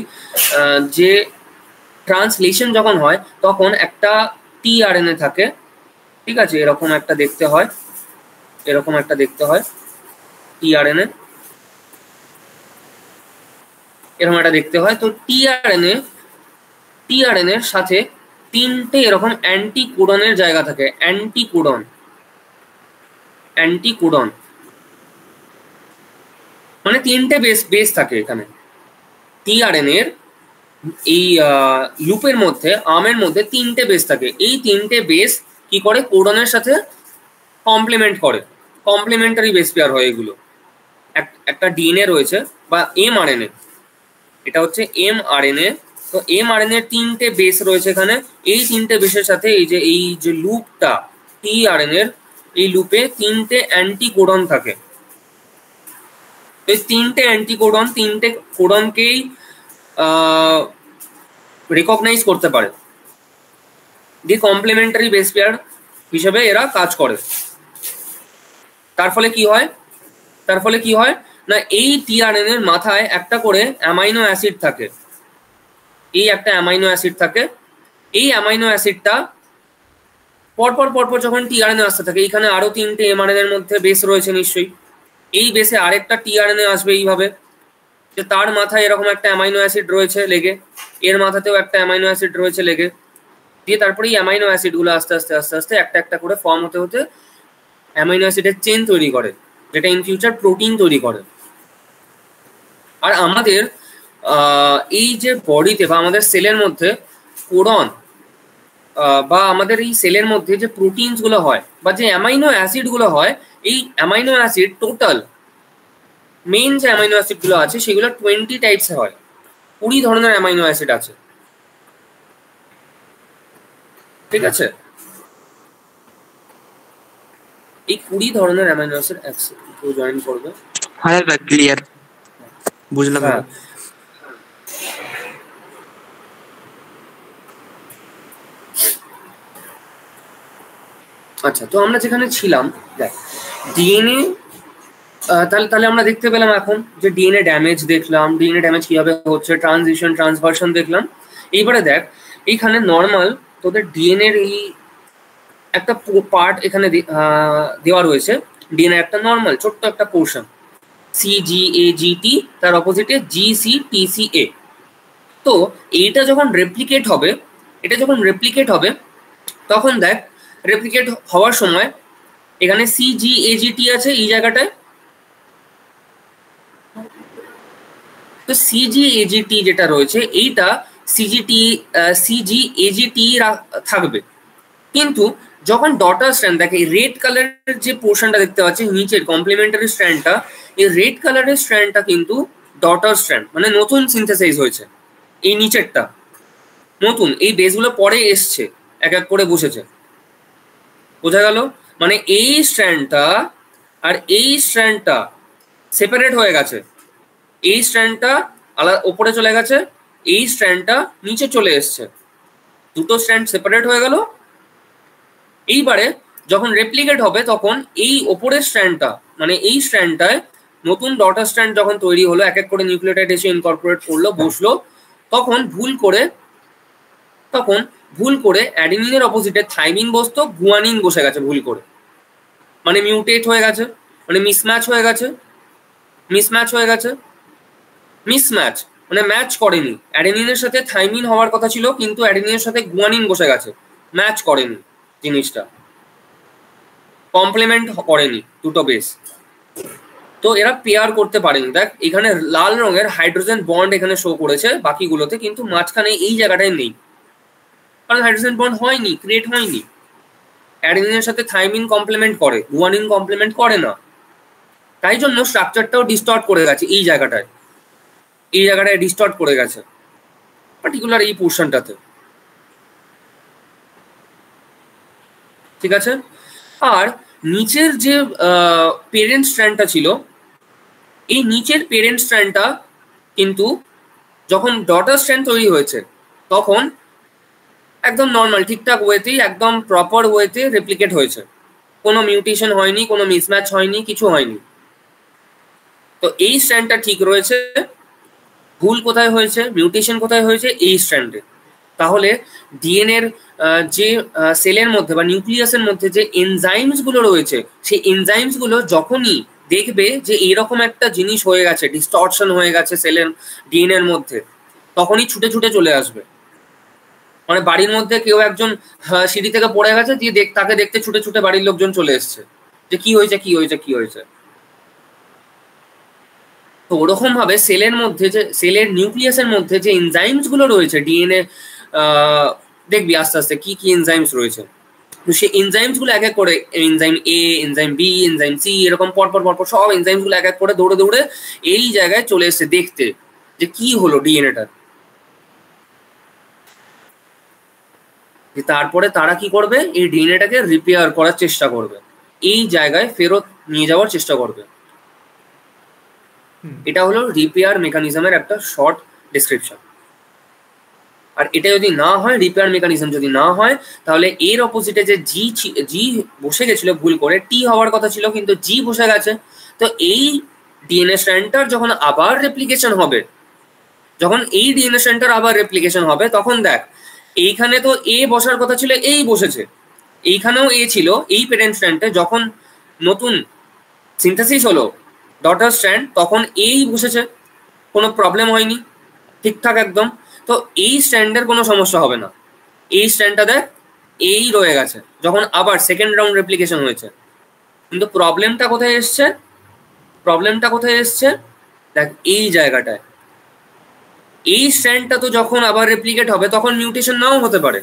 যে ট্রান্সলেশন যখন হয় তখন একটা টিআরএনএ থাকে, ঠিক আছে, এরকম একটা দেখতে হয় টিআরএনএ, এরকম একটা দেখতে হয়। তো টিআরএনএ এর সাথে তিনটে এরকম অ্যান্টি কোডনের জায়গা থাকে, অ্যান্টি কোডন মানে তিনটে বেস থাকে এখানে টিআরএনএ এর এই লুপের মধ্যে, আর্মের মধ্যে তিনটে বেস থাকে। এই তিনটে বেস কি করে কোডনের সাথে কমপ্লিমেন্ট করে, কমপ্লিমেন্টারি বেস পেয়ার হয় এগুলো। একটা ডিএনএ রয়েছে বা এমআরএনএ, এটা হচ্ছে এমআরএনএ। তো এমআরএনএ এর তিনটে বেস রয়েছে এখানে, এই তিনটে বেসের সাথে এই যে লুপটা টিআরএনএ এর, এই লুপে তিনটে অ্যান্টি কোডন থাকে। এই তিনটে কোডনকেই রিকগনাইজ করতে পারে। দি কমপ্লিমেন্টারি বেস পেয়ার হিসেবে এরা কাজ করে। তার ফলে কি হয় না, এই টিআরএনএ এর মাথায় একটা করে অ্যামাইনো অ্যাসিড থাকে। এই একটা অ্যামাইনো অ্যাসিড থাকে। এই অ্যামাইনো অ্যাসিডটা পরপর যখন টিআরএনএ আসতে থাকে, এইখানে আরো 3টে এমআরএনএ এর মধ্যে বেস রয়েছে নিশ্চয়ই, এই বেসে আরেকটা টিআরএনএ আসবে এইভাবে, যে তার মাথায় এরকম একটা অ্যামাইনো অ্যাসিড রয়েছে লেগে, এর মাথাতেও একটা অ্যামাইনো অ্যাসিড রয়েছে লেগে, দিয়ে তারপরে এই অ্যামাইনো অ্যাসিড গুলো আস্তে আস্তে একটা করে ফর্ম হতে অ্যামাইনো অ্যাসিডের চেন তৈরি করে, যেটা ইন ফিউচার প্রোটিন তৈরি করে। আর আমাদের এই যে বডিতে বা আমাদের সেলের মধ্যে কোডন বা আমাদের এই সেলের মধ্যে যে প্রোটিনস গুলো হয় বা যে অ্যামাইনো অ্যাসিড গুলো হয়, এই অ্যামাইনো অ্যাসিড টোটাল মেইন যে অ্যামাইনো অ্যাসিড গুলো আছে সেগুলো 20 টাইপস হয়। 20 ধরনের অ্যামাইনো অ্যাসিড আছে, ঠিক আছে? এই 20 ধরনের অ্যামাইনো অ্যাসিড কেউ জয়েন করবে? হ্যাঁ দাদা, ক্লিয়ার, বুঝলাম। হ্যাঁ, আচ্ছা, তো আমরা যেখানে ছিলাম, দেখ ডিএনএ, তাহলে আমরা দেখতে পেলাম এখন যে ডিএনএ ড্যামেজ দেখলাম, ডিএনএ ড্যামেজ কিভাবে হচ্ছে, ট্রানজিশন ট্রান্সভার্সন দেখলাম। এইবারে দেখ এইখানে নর্মাল তোদের ডিএনএ এর এই একটা পার্ট এখানে দেওয়া রয়েছে, ডিএনএ একটা নর্মাল ছোট্ট একটা পোর্শন CGAGT, তার অপোজিটে GCTCA। তো এইটা যখন রেপ্লিকেট হবে তখন দেখ রেপ্লিকেট হওয়ার সময় এখানে CGAGT আছে এই জায়গাটায়, তো CGAGT যেটা রয়েছে এইটা CGAGT থাকবে। কিন্তু যখন ডটার স্ট্র্যান্ড, দেখে রেড কালারের যে পোর্শনটা দেখতে পাচ্ছি নিচের কমপ্লিমেন্টারি স্ট্র্যান্ডটা, এই রেড কালারের স্ট্র্যান্ডটা কিন্তু ডটার স্ট্র্যান্ড, মানে নতুন সিনথেসাইজ হয়েছে। এই নিচেরটা নতুন, এই বেসগুলো পরে এসছে, এক এক করে বসেছে, বোঝা গেল? মানে এই স্ট্র্যান্ডটা আর এই স্ট্র্যান্ডটা সেপারেট হয়ে গেছে, এই স্ট্র্যান্ডটা আলাদা ওপরে চলে গেছে, এই স্ট্র্যান্ডটা নিচে চলে এসছে, দুটো স্ট্র্যান্ড সেপারেট হয়ে গেল। এইবারে যখন রেপ্লিকেট হবে তখন এই ওপরের স্ট্র্যান্ডটা, মানে এই স্ট্র্যান্ডটায় নতুন ডটার স্ট্র্যান্ড যখন তৈরি হলো, এক এক করে নিউক্লিওটাইড এসে ইনকর্পোরেট করলো, বসলো, তখন ভুল করে অ্যাডেনিনের অপোজিটে থাইমিন বসতো, গুয়ানিন বসে গেছে ভুল করে, মানে মিউটেট হয়ে গেছে, মানে মিসম্যাচ মানে ম্যাচ করেনি। অ্যাডেনিনের সাথে থাইমিন হওয়ার কথা ছিল, কিন্তু অ্যাডেনিনের সাথে গুয়ানিন বসে গেছে, ম্যাচ করেনি জিনিসটা, কমপ্লিমেন্ট করেনি দুটো বেস, তো এরা পেয়ার করতে পারেনি। দেখ এখানে লাল রঙের হাইড্রোজেন বন্ড এখানে শো করেছে বাকিগুলোতে, কিন্তু মাঝখানে এই জায়গাটায় নেই, কারণ হাইড্রোজেন বন্ড হয়নি, ক্রিয়েট হয়নি। অ্যাডেনিনের সাথে থাইমিন কমপ্লিমেন্ট করে, গুয়ানিন কমপ্লিমেন্ট করে না, তাই জন্য স্ট্রাকচারটাও ডিস্টর্ট করে গেছে, এই জায়গাটায় ডিস্টর্ট করে গেছে পার্টিকুলার এই পোর্শনটাতে, ঠিক আছে? আর নিচের যে পেরেন্ট স্ট্র্যান্ডটা ছিল, এই নিচের পেরেন্ট স্ট্র্যান্ডটা কিন্তু যখন ডটার স্ট্র্যান্ড তৈরি হয়েছে তখন একদম নর্মাল ঠিকঠাক ওয়েতেই, একদম প্রপার ওয়েতে রেপ্লিকেট হয়েছে, কোনো মিউটেশন হয়নি, কোনো মিসম্যাচ হয়নি, কিছু হয়নি। তো এই স্ট্র্যান্ডটা ঠিক রয়েছে, ভুল কোথায় হয়েছে, মিউটেশন কোথায় হয়েছে, এই স্ট্র্যান্ডে। তাহলে ডিএনএর যে সেলের মধ্যে বা নিউক্লিয়াসের মধ্যে যে এনজাইমস গুলো রয়েছে, সেই এনজাইমস গুলো যখনই দেখবে যে এরকম একটা জিনিস হয়ে গেছে, ডিস্টরশন হয়ে গেছে সেলের ডিএনএর মধ্যে, তখনই ছুটে চলে আসবে। মানে বাড়ির মধ্যে কেউ একজন সিঁড়ি থেকে পড়ে গেছে, দিয়ে তাকে দেখতে ছুটে বাড়ির লোকজন চলে এসছে, যে কি হয়েছে। তো ওরকম ভাবে সেলের নিউক্লিয়াসের মধ্যে যে এনজাইমস গুলো রয়েছে ডিএনএ, দেখবি আস্তে আস্তে কি এনজাইমস রয়েছে, তো সেই এনজাইমস গুলো এক এক করে, এনজাইম এ, এনজাইম বি, এনজাইম সি, এরকম পরপর সব এনজাইমস গুলো এক এক করে দৌড়ে এই জায়গায় চলে এসছে দেখতে যে কি হলো ডিএনএটার। তারপরে তারা কি করবে, এই ডিএনএটাকে রিপেয়ার করার চেষ্টা করবে, এই জায়গায় ফেরত নিয়ে যাওয়ার চেষ্টা করবে। এটা হলো রিপেয়ার মেকানিজমের একটা শর্ট ডেসক্রিপশন। আর এটা যদি না হয়, রিপেয়ার মেকানিজম যদি না হয়, তাহলে এর অপোজিটে যে জি বসে গেছিল ভুল করে, টি হওয়ার কথা ছিল কিন্তু জি বসে গেছে। তো এই ডিএনএ স্ট্র্যান্ডটার যখন আবার রেপ্লিকেশন হবে, তখন দেখ এইখানে তো এ বসার কথা ছিল, এই বসেছে, এইখানেও এ ছিল এই প্যারেন্ট স্ট্র্যান্ডে। যখন নতুন সিনথেসিস হলো ডটার স্ট্র্যান্ড, তখন এই বসেছে, কোনো প্রবলেম হয়নি, ঠিকঠাক একদম। তো এই স্ট্র্যান্ডের কোনো সমস্যা হবে না। এই স্ট্র্যান্ডটা দেখ এই রয়ে গেছে যখন আবার সেকেন্ড রাউন্ড রেপ্লিকেশন হয়েছে। কিন্তু প্রবলেমটা কোথায় এসছে দেখ এই জায়গাটায়। এই স্ট্র্যান্ডটা তো যখন আবার রেপ্লিকেট হবে তখন মিউটেশন নাও হতে পারে।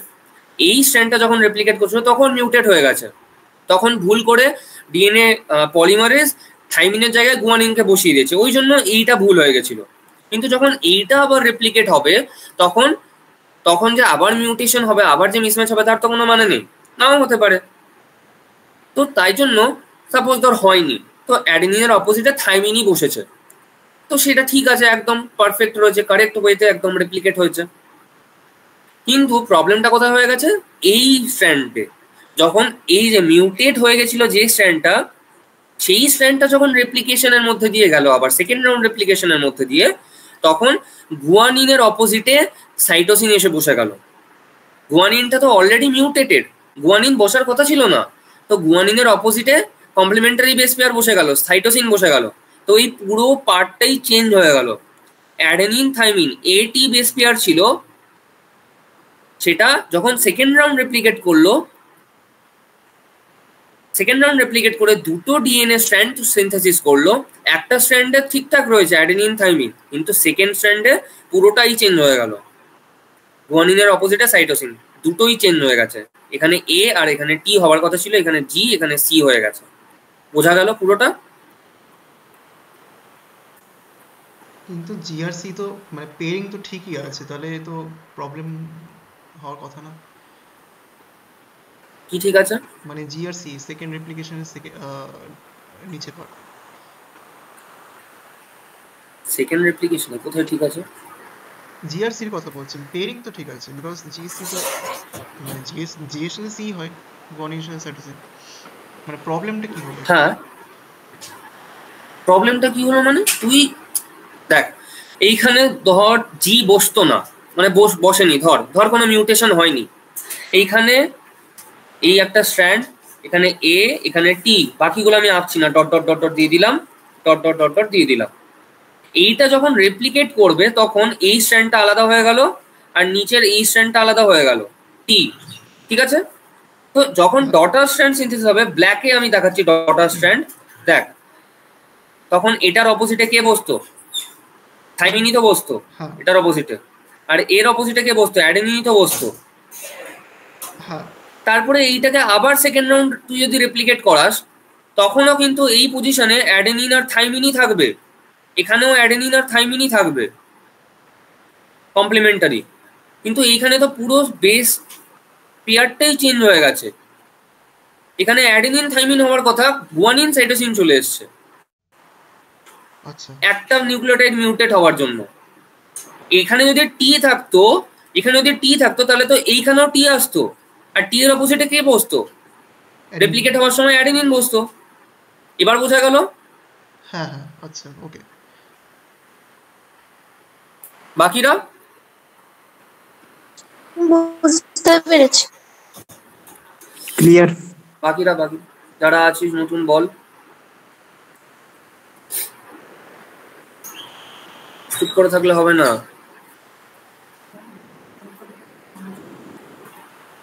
এই স্ট্র্যান্ডটা যখন রেপ্লিকেট করছিল তখন মিউটেট হয়ে গেছে, তখন ভুল করে ডিএনএ পলিমারেজ থাইমিনের জায়গায় গুয়ানিনকে বসিয়ে দিয়েছে, ওই জন্য এইটা ভুল হয়ে গেছিল। কিন্তু যখন এইটা আবার রেপ্লিকেট হবে তখন যে আবার মিউটেশন হবে, আবার যে মিসম্যাচ হবে, তার তো কোনো মানে নেই, নাও হতে পারে। তো তাই জন্য সাপোজ ধর হয়নি, তো অ্যাডেনিনের অপোজিটে থাইমিনই বসেছে, তো সেটা ঠিক আছে, একদম পারফেক্ট রয়েছে, কারেক্ট ওয়েতে একদম রেপ্লিকেট হয়েছে। কিন্তু প্রবলেমটা কোথায় হয়ে গেছে? এই স্ট্র্যান্ডে যখন এই যে মিউটেট হয়ে গেছিল যে স্ট্র্যান্ডটা, সেই স্ট্র্যান্ডটা যখন রেপ্লিকেশনের মধ্যে দিয়ে গেল, আবার সেকেন্ড রাউন্ড রেপ্লিকেশনের মধ্যে দিয়ে, তখন গুয়ানিনের অপোজিটে সাইটোসিন এসে বসে গেল। গুয়ানিনটা তো অলরেডি মিউটেটেড, গুয়ানিন বসার কথা ছিল না, তো গুয়ানিনের অপোজিটে কমপ্লিমেন্টারি বেস পেয়ার বসে গেল, সাইটোসিন বসে গেল। তো এই পুরো পার্টটাই চেঞ্জ হয়ে গেল। অ্যাডেনিন থাইমিন এটি বেস পেয়ার ছিল, সেটা যখন সেকেন্ড রাউন্ড রেপ্লিকেট করে দুটো ডিএনএ স্ট্র্যান্ড সিনথেসিস করলো। একটা স্ট্র্যান্ডে ঠিকঠাক রয়েছে অ্যাডেনিন থাইমিন, কিন্তু সেকেন্ড স্ট্র্যান্ডে পুরোটাই চেঞ্জ হয়ে গেল। গুয়ানিনের অপোজিটে সাইটোসিন, দুটোই চেঞ্জ হয়ে গেছে। এখানে এ আর এখানে টি হওয়ার কথা ছিল, এখানে জি এখানে সি হয়ে গেছে। বোঝা গেল পুরোটা? কিন্তু জিআরসি তো মানে পেয়ারিং তো ঠিকই আছে, তাহলে তো প্রবলেম হওয়ার কথা না। কি ঠিক আছে? মানে জিআরসি সেকেন্ড রেপ্লিকেশনের নিচে পড়ে। সেকেন্ড রেপ্লিকেশনে কোথায় ঠিক আছে? জিআরসির কথা বলছেন, পেয়ারিং তো ঠিক আছে, বিকজ জিএসসি তো মানে জিএসসি সি হয়, গুয়ানিনের সাথে সাইটোসিন। মানে প্রবলেমটা কি হলো? হ্যাঁ, প্রবলেমটা কি হলো মানে তুই দেখ, এইখানে ধর জি বসতো না, মানে বসেনি, ধর কোনো মিউটেশন হয়নি। এইখানে এই একটা স্ট্র্যান্ড, এখানে এ এখানে টি, বাকিগুলো আমি আঁকছি না, ডট ডট ডট ডট দিয়ে দিলাম, ডট ডট ডট ডট দিয়ে দিলাম। এইটা যখন রেপ্লিকেট করবে তখন এই স্ট্র্যান্ডটা আলাদা হয়ে গেল আর নিচের এই স্ট্র্যান্ডটা আলাদা হয়ে গেল, টি, ঠিক আছে? তো যখন ডটার স্ট্র্যান্ড সিনথেসিস হবে, ব্ল্যাকে আমি দেখাচ্ছি ডটার স্ট্র্যান্ড, দেখ তখন এটার অপোজিটে কে বসতো? থাইমিনই তো বসতো এটার অপোজিটে, আর এর অপোজিটে কে বসতো? অ্যাডেনিনই তো বসতো। তারপরে এইটাকে আবার সেকেন্ড রাউন্ড তুই যদি রেপ্লিকেট করাস, তখনও কিন্তু এই পজিশনে অ্যাডেনিন আর থাইমিনই থাকবে, এখানেও অ্যাডেনিন আর থাইমিনই থাকবে কমপ্লিমেন্টারি। কিন্তু এইখানে তো পুরো বেস পেয়ারটাই চেঞ্জ হয়ে গেছে। এখানে অ্যাডেনিন থাইমিন হওয়ার কথা, গুয়ানিন সাইটোসিন চলে এসছে একটা নিউক্লিওটাইড মিউটেট হওয়ার জন্য। এখানে যদি টি থাকতো, তাহলে তো এইখানেও টি আসতো, আর টি এর অপোজিটে কে বসতো? রেপ্লিকেট হওয়ার সময় অ্যাডেনিন বসতো। এবার বোঝা গেল? হ্যাঁ হ্যাঁ, আচ্ছা, ওকে। বাকিরা বুঝতে পেরেছি। ক্লিয়ার? বাকি যারা আছিস নতুন বল। চুপ করে থাকলে হবে না।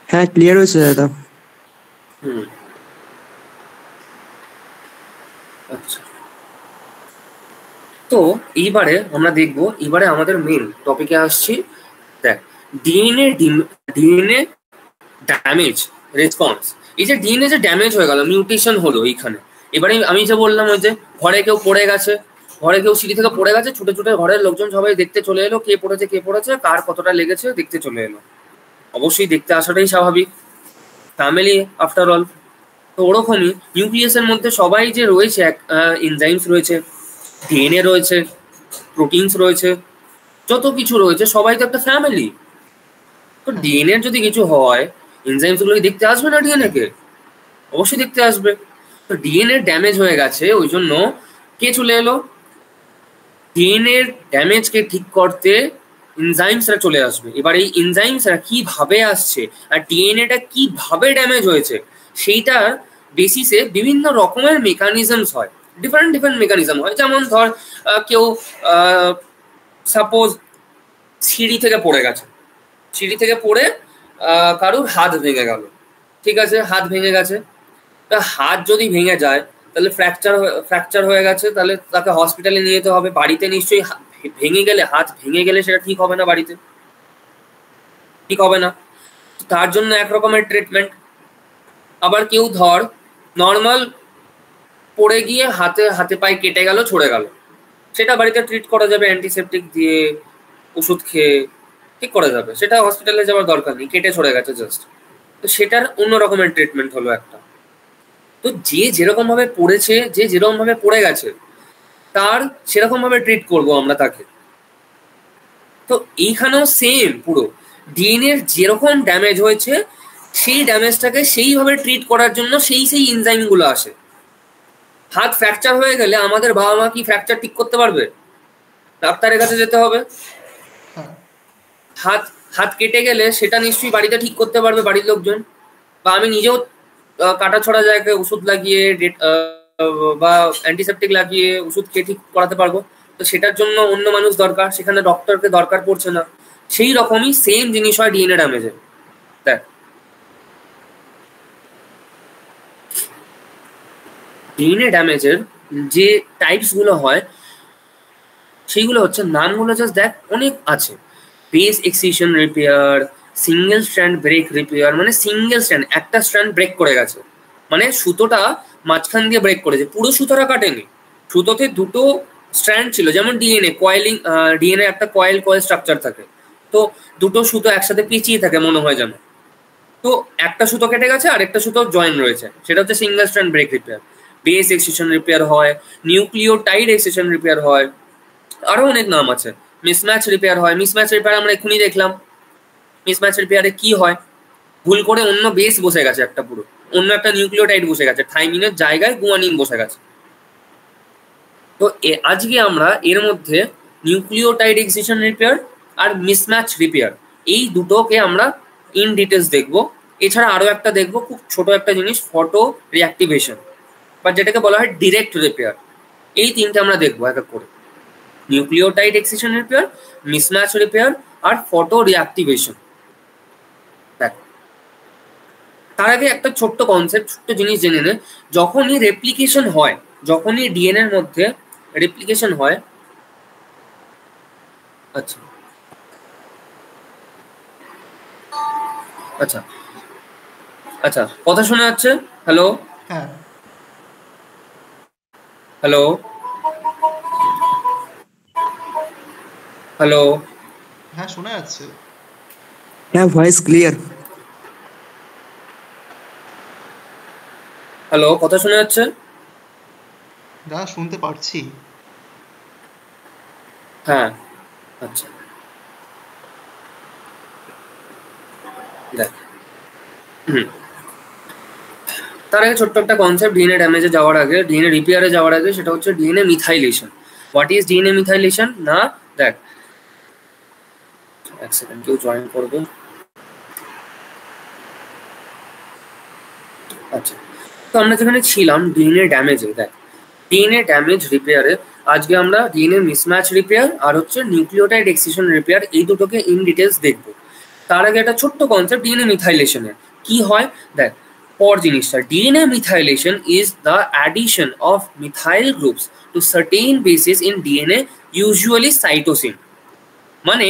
হ্যাঁ, ক্লিয়ার হয়েছে দাদা। আচ্ছা, তো এইবারে আমরা দেখবো, এবারে আমাদের মেন টপিকে আসছি। দেখ, ডিএনএ ড্যামেজ রেসপন্স। এই যে ডিএনএ যে ড্যামেজ হয়ে গেল, মিউটেশন হলো এইখানে, এবারে আমি যে বললাম ওই যে ঘরে কেউ পড়ে গেছে, ঘরে কেউ সিঁড়ি থেকে পড়ে গেছে, ছুটে ছুটে ঘরের লোকজন সবাই দেখতে চলে এলো, কে পড়েছে, কার কতটা লেগেছে দেখতে চলে এলো। অবশ্যই দেখতে আসাটাই স্বাভাবিক, ফ্যামিলি আফটার অল। তো ওরকমই নিউক্লিয়াসের মধ্যে সবাই যে রয়েছে, এনজাইমস রয়েছে, ডিএনএ রয়েছে, প্রোটিনস রয়েছে, যত কিছু রয়েছে, সবাই তো একটা ফ্যামিলি। তো ডিএনএ যদি কিছু হয়, এনজাইমস গুলো দেখতে আসবে না ডিএনএ কে? অবশ্যই দেখতে আসবে। তো ডিএনএ ড্যামেজ হয়ে গেছে, ওই জন্য কে চলে এলো? ডিএনএ ড্যামেজকে ঠিক করতে এনজাইমসরা চলে আসবে। এবার এই এনজাইমসরা কিভাবে আসছে আর ডিএনএটা কিভাবে ড্যামেজ হয়েছে সেইটার বেসিসে বিভিন্ন রকমের মেকানিজমস হয়, ডিফারেন্ট মেকানিজম হয়। যেমন ধর কেউ সাপোজ সিঁড়ি থেকে পড়ে গেছে, সিঁড়ি থেকে পড়ে কারুর হাত ভেঙে গেল, ঠিক আছে, হাত ভেঙে গেছে। তা হাত যদি ভেঙে যায় তাহলে ফ্র্যাকচার হয়ে গেছে, তাহলে তাকে হসপিটালে নিয়ে যেতে হবে। বাড়িতে নিশ্চয়ই ভেঙে গেলে, হাত ভেঙে গেলে সেটা ঠিক হবে না, বাড়িতে ঠিক হবে না, তার জন্য এক রকমের ট্রিটমেন্ট। আবার কেউ ধর নর্মাল পড়ে গিয়ে হাতে পায়ে কেটে গেল, ছড়ে গেল, সেটা বাড়িতে ট্রিট করা যাবে অ্যান্টিসেপটিক দিয়ে, ওষুধ খেয়ে ঠিক করা যাবে, সেটা হসপিটালে যাওয়ার দরকার নেই, কেটে ছড়ে গেছে জাস্ট। তো সেটার অন্য রকমের ট্রিটমেন্ট হলো একটা। তো যে যেরকম ভাবে পড়েছে, যে যেরকম ভাবে পড়ে গেছে, তার সেরকম ভাবে ট্রিট করব আমরা তাকে। তো এইখানেও সেম, পুরো ডিএনএ যেরকম ড্যামেজ হয়েছে সেই ড্যামেজটাকে সেইভাবে ট্রিট করার জন্য সেই এনজাইম গুলো আসে। হাত ফ্র্যাকচার হয়ে গেলে আমাদের বাবা মা কি ফ্র্যাকচার ঠিক করতে পারবে? ডাক্তারের কাছে যেতে হবে। হাত কেটে গেলে সেটা নিশ্চয়ই বাড়িতে ঠিক করতে পারবে বাড়ির লোকজন, বা আমি নিজেও কাটা ছড়া জায়গায় ওষুধ লাগিয়ে বা অ্যান্টিসেপটিক লাগিয়ে ওষুধ খেয়ে ঠিক করাতে পারবো। তো সেটার জন্য অন্য মানুষ দরকার, সেখানে ডক্টরকে দরকার পড়ছে না। সেই রকমই সেম জিনিস হয় ডিএনএ ড্যামেজে। দেখ, ডিএনএ ড্যামেজের যে টাইপস গুলো হয় সেইগুলো হচ্ছে, নামগুলো জাস্ট দেখ, অনেক আছে। Base excision repair, single strand break repair, মানে সিঙ্গেল স্ট্র্যান্ড, একটা স্ট্র্যান্ড ব্রেক করে গেছে, মানে সুতোটা মাঝখান দিয়ে ব্রেক করেছে, পুরো সুতোটা কাটেনি, সুতোতে দুটো স্ট্র্যান্ড ছিল। যেমন ডিএনএ কয়েলিং, ডিএনএ একটা কয়েল স্ট্রাকচার থাকে, তো দুটো সুতো একসাথে পেঁচিয়ে থাকে মনে হয় যেন, তো একটা সুতো কেটে গেছে আর একটা সুতো জয়েন রয়েছে, সেটা হচ্ছে single strand break repair. Base excision repair হয়, নিউক্লিওটাইড এক্সিশন রিপেয়ার হয়, আরো অনেক নাম আছে। মিসম্যাচ রিপেয়ার হয়। মিসম্যাচ রিপেয়ার আমরা এখনই দেখলাম। মিসম্যাচ রিপেয়ারে কি হয়, ভুল করে অন্য বেস বসে গেছে, একটা পুরো অন্য একটা নিউক্লিওটাইড বসে গেছে, থাইমিনের জায়গায় গুয়ানিন বসে গেছে। তো আজকে আমরা এর মধ্যে নিউক্লিওটাইড এক্সিশন রিপেয়ার আর মিসম্যাচ রিপেয়ার, এই দুটোকে আমরা ইন ডিটেলস দেখবো। এছাড়া আরো একটা দেখবো, খুব ছোট একটা জিনিস, ফটো রিঅ্যাক্টিভেশন, বা যেটাকে বলা হয় ডিরেক্ট রিপেয়ার। এই তিনটে আমরা দেখবো এক এক করে, nucleotide excision repair, mismatch repair আর ফটো রিঅ্যাক্টিভেশন। দেখ, তার আগে একটা ছোট্ট কনসেপ্ট, ছোট্ট জিনিস জেনে নে। যখনই রেপ্লিকেশন হয়, যখনই ডিএনএ এর মধ্যে রেপ্লিকেশন হয়, আচ্ছা আচ্ছা আচ্ছা, কথা শোনা যাচ্ছে? হ্যালো হ্যাঁ হ্যালো হ্যালো হ্যাঁ শোনা যাচ্ছে। হ্যাঁ, ভয়েস ক্লিয়ার। হ্যালো, কথা শোনা যাচ্ছে? দাদা শুনতে পারছি। হ্যাঁ, আচ্ছা, দেখ, তার আগে ছোট্ট একটা কনসেপ্ট, ডিএনএ ড্যামেজে যাওয়ার আগে, ডিএনএ রিপেয়ারে যাওয়ার আগে, সেটা হচ্ছে DNA methylation. What is DNA methylation? না, দেখ, এক সেকেন্ড, কেউ জয়েন করবে। আচ্ছা, তো আমরা যেখানে ছিলাম ডিএনএ ড্যামেজে, দেখ, ডিএনএ ড্যামেজ রিপেয়ারে আজকে আমরা ডিএনএ মিসম্যাচ রিপেয়ার আর হচ্ছে নিউক্লিওটাইড এক্সিশন রিপেয়ার, এই দুটোকে ইন ডিটেলস দেখবো। তার আগে একটা ছোট্ট কনসেপ্ট ডিএনএ মিথাইলেশনের কি হয়, দেখ, পর জিনিসটা, DNA methylation is the addition of methyl groups to certain basis in DNA, usually cytosine. মানে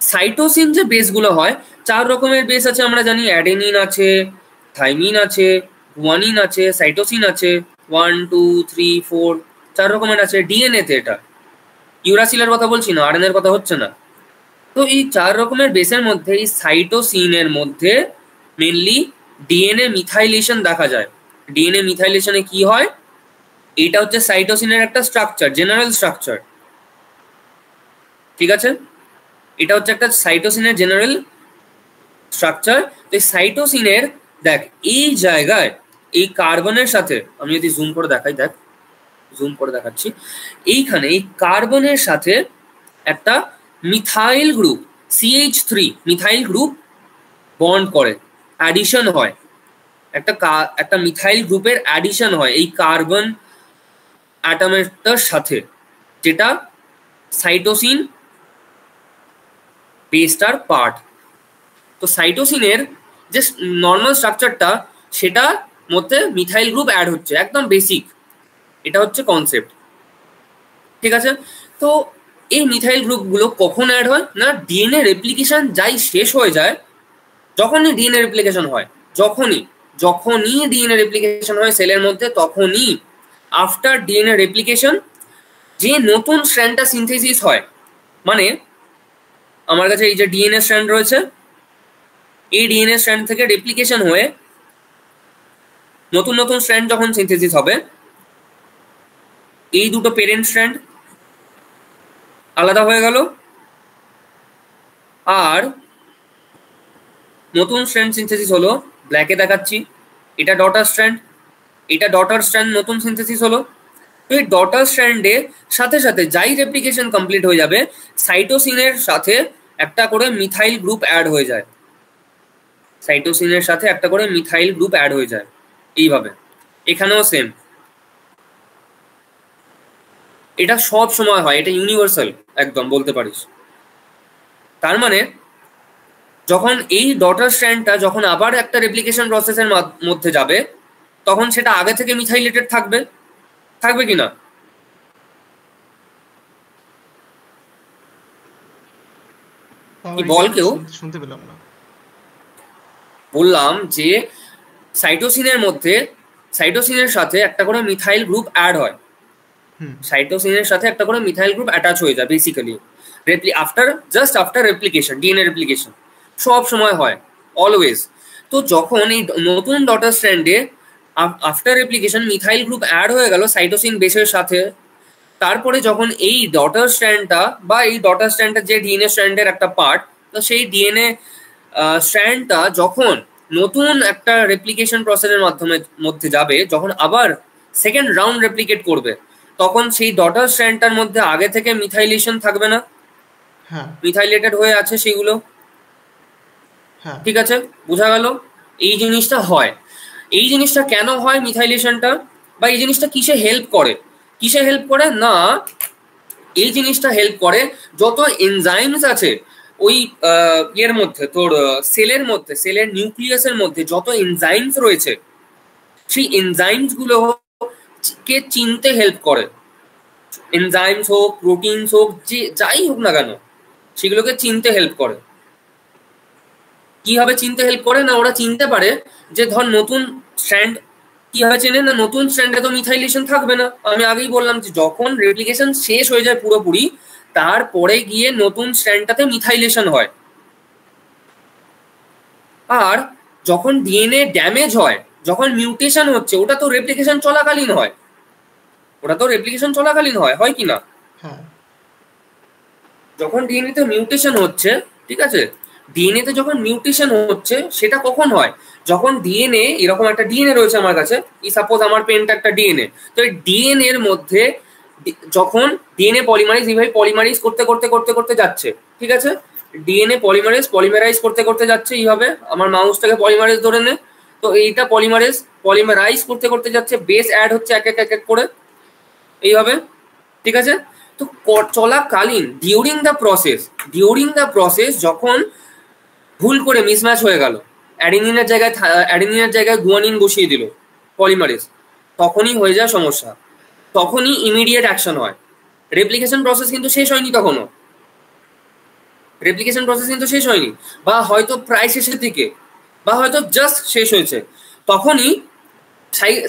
সাইটোসিন যে বেসগুলো হয়, 4 রকমের বেস আছে আমরা জানি, অ্যাডেনিন আছে, থাইমিন আছে, গুয়ানিন আছে, সাইটোসিন আছে, 1 2 3 4, 4 রকমের আছে ডিএনএ তে। এটা ইউরাসিলের কথা বলছি না, আরএনএর কথা হচ্ছে না। তো এই 4 রকমের বেসের মধ্যে এই সাইটোসিনের মধ্যে মেনলি ডিএনএ মিথাইলেশন দেখা যায়। ডিএনএ মিথাইলেশনে কি হয়, এটা হচ্ছে সাইটোসিনের একটা স্ট্রাকচার, জেনারেল স্ট্রাকচার, ঠিক আছে? এটা হচ্ছে একটা সাইটোসিনের জেনারেল স্ট্রাকচার। তো সাইটোসিনের দেখ এই জায়গায় এই কার্বনের সাথে আমি যদি জুম করে দেখাই, দেখ জুম করে দেখাচ্ছি, এইখানে এই কার্বনের সাথে একটা methyl group CH3 methyl group bond করে, অ্যাডিশন হয়, একটা মিথাইল গ্রুপের অ্যাডিশন হয় এই কার্বন অ্যাটমের সাথে, যেটা সাইটোসিন বেসটার পার্ট। তো সাইটোসিনের যে নর্মাল স্ট্রাকচারটা সেটার মধ্যে মিথাইল গ্রুপ অ্যাড হচ্ছে, একদম বেসিক, এটা হচ্ছে কনসেপ্ট, ঠিক আছে। তো এই মিথাইল গ্রুপগুলো কখন অ্যাড হয় না, ডিএনএ রেপ্লিকেশন যাই শেষ হয়ে যায়, যখনই ডিএনএ রেপ্লিকেশন হয়, যখনই ডিএনএ রেপ্লিকেশন হয় সেলের মধ্যে, তখনই আফটার ডিএনএ রেপ্লিকেশন যে নতুন স্ট্র্যান্ডটা সিনথেসিস হয়, মানে আমার কাছে এই যে ডিএনএ স্ট্র্যান্ড রয়েছে, এই ডিএনএ স্ট্র্যান্ড থেকে রেপ্লিকেশন হয়ে নতুন নতুন স্ট্র্যান্ড যখন সিনথেসিস হবে, এই দুটো পেরেন্ট স্ট্র্যান্ড আলাদা হয়ে গেল, আর নতুন স্ট্র্যান্ড সিনথেসিস হলো, ব্ল্যাকে দেখাচ্ছি, এটা ডটার স্ট্র্যান্ড, এটা ডটার স্ট্র্যান্ড নতুন সিনথেসিস হলো। তো এই ডটার স্ট্র্যান্ডে সাথে সাথে যাই রেপ্লিকেশন কমপ্লিট হয়ে যাবে, সাইটোসিনের সাথে একটা করে মিথাইল গ্রুপ অ্যাড হয়ে যায়, সাইটোসিনের সাথে একটা করে মিথাইল গ্রুপ অ্যাড হয়ে যায়। এইভাবে এখানেও সেম, এটা সব সময় হয়, এটা ইউনিভার্সাল একদম বলতে পারিস। তার মানে যখন এই ডটার স্ট্র্যান্ডটা যখন আবার একটা রেপ্লিকেশন প্রসেসের মধ্যে যাবে, তখন সেটা আগে থেকে মিথাইলেটেড থাকবে কিনা? কি বল কেউ? শুনতে পেলাম না। বললাম যে সাইটোসিনের সাথে একটা করে মিথাইল গ্রুপ অ্যাড হয়, সাইটোসিনের সাথে একটা করে মিথাইল গ্রুপ অ্যাটাচ হয়ে যায় basically after replication, DNA replication সব সময় হয়, অলওয়েজ। তো যখন এই নতুন ডটার স্ট্র্যান্ডে after replication methyl group add হয়ে গেল সাইটোসিন বেসের সাথে, তারপরে যখন এই ডটার স্ট্র্যান্ডটা বা এই ডটার স্ট্র্যান্ডটা যে ডিএনএ স্ট্র্যান্ডের একটা পার্ট, তো সেই ডিএনএ স্ট্র্যান্ডটা যখন নতুন একটা রেপ্লিকেশন প্রসেসের মধ্যে যাবে, যখন আবার সেকেন্ড রাউন্ড রেপ্লিকেট করবে, তখন সেই ডটার স্ট্র্যান্ডটার মধ্যে আগে থেকে মিথাইলেশন থাকবে না, মিথাইলেটেড হয়ে আছে সেগুলো, ঠিক আছে, বোঝা গেল? এই জিনিসটা হয়। এই জিনিসটা কেন হয় মিথাইলেশনটা, বা এই জিনিসটা কিসে হেল্প করে না, এই জিনিসটা হেল্প করে যত এনজাইমস আছে ওই এর মধ্যে, তোর সেলের নিউক্লিয়াসের মধ্যে যত এনজাইমস রয়েছে, সেই এনজাইমস গুলো কে চিনতে হেল্প করে, এনজাইমস হোক, প্রোটিনস হোক, যে যাই হোক না কেন, সেগুলোকে চিনতে হেল্প করে। কিভাবে চিনতে হেল্প করে না, ওরা চিনতে পারে যে ধর নতুন স্ট্র্যান্ড, কিভাবে চেনে না, নতুন স্ট্র্যান্ডে তো মিথাইলেশন থাকবে না, আমি আগেই বললাম যে যখন রেপ্লিকেশন শেষ হয়ে যায় পুরোপুরি, তারপরে গিয়ে নতুন স্ট্র্যান্ডটাতে মিথাইলেশন হয়। আর যখন ডিএনএ ড্যামেজ হয়, যখন মিউটেশন হচ্ছে, ওটা তো রেপ্লিকেশন চলাকালীন হয়, হয় কি না? যখন ডিএনএ তে মিউটেশন হচ্ছে, ঠিক আছে, ডিএনএ তে যখন মিউটেশন হচ্ছে, সেটা কখন হয়, যখন ডিএনএ, এরকম একটা ডিএনএ রয়েছে আমার কাছে, সাপোজ আমার পেনটা একটা ডিএনএ, তো এই ডিএনএ এর মধ্যে যখন ডিএনএ পলিমারাইজ করতে যাচ্ছে, ঠিক আছে, ডিএনএ পলিমারাইজ করতে যাচ্ছে, এইভাবে আমার মাউসটাকে পলিমারাইজ ধরে নে, তো এইটা পলিমারাইজ করতে যাচ্ছে, বেস অ্যাড হচ্ছে এক এক করে এইভাবে, ঠিক আছে। তো চলাকালীন ডিউরিং দ্য প্রসেস যখন ভুল করে মিসম্যাচ হয়ে গেল, অ্যাডেনিনের জায়গায় গুয়ানিন বসিয়ে দিল পলিমারেজ, তখনই হয়ে যায় সমস্যা, তখনই ইমিডিয়েট অ্যাকশন হয়। রেপ্লিকেশন প্রসেস কিন্তু শেষ হয়নি তখনও, বা হয়তো প্রায় শেষের দিকে, বা হয়তো জাস্ট শেষ হয়েছে, তখনই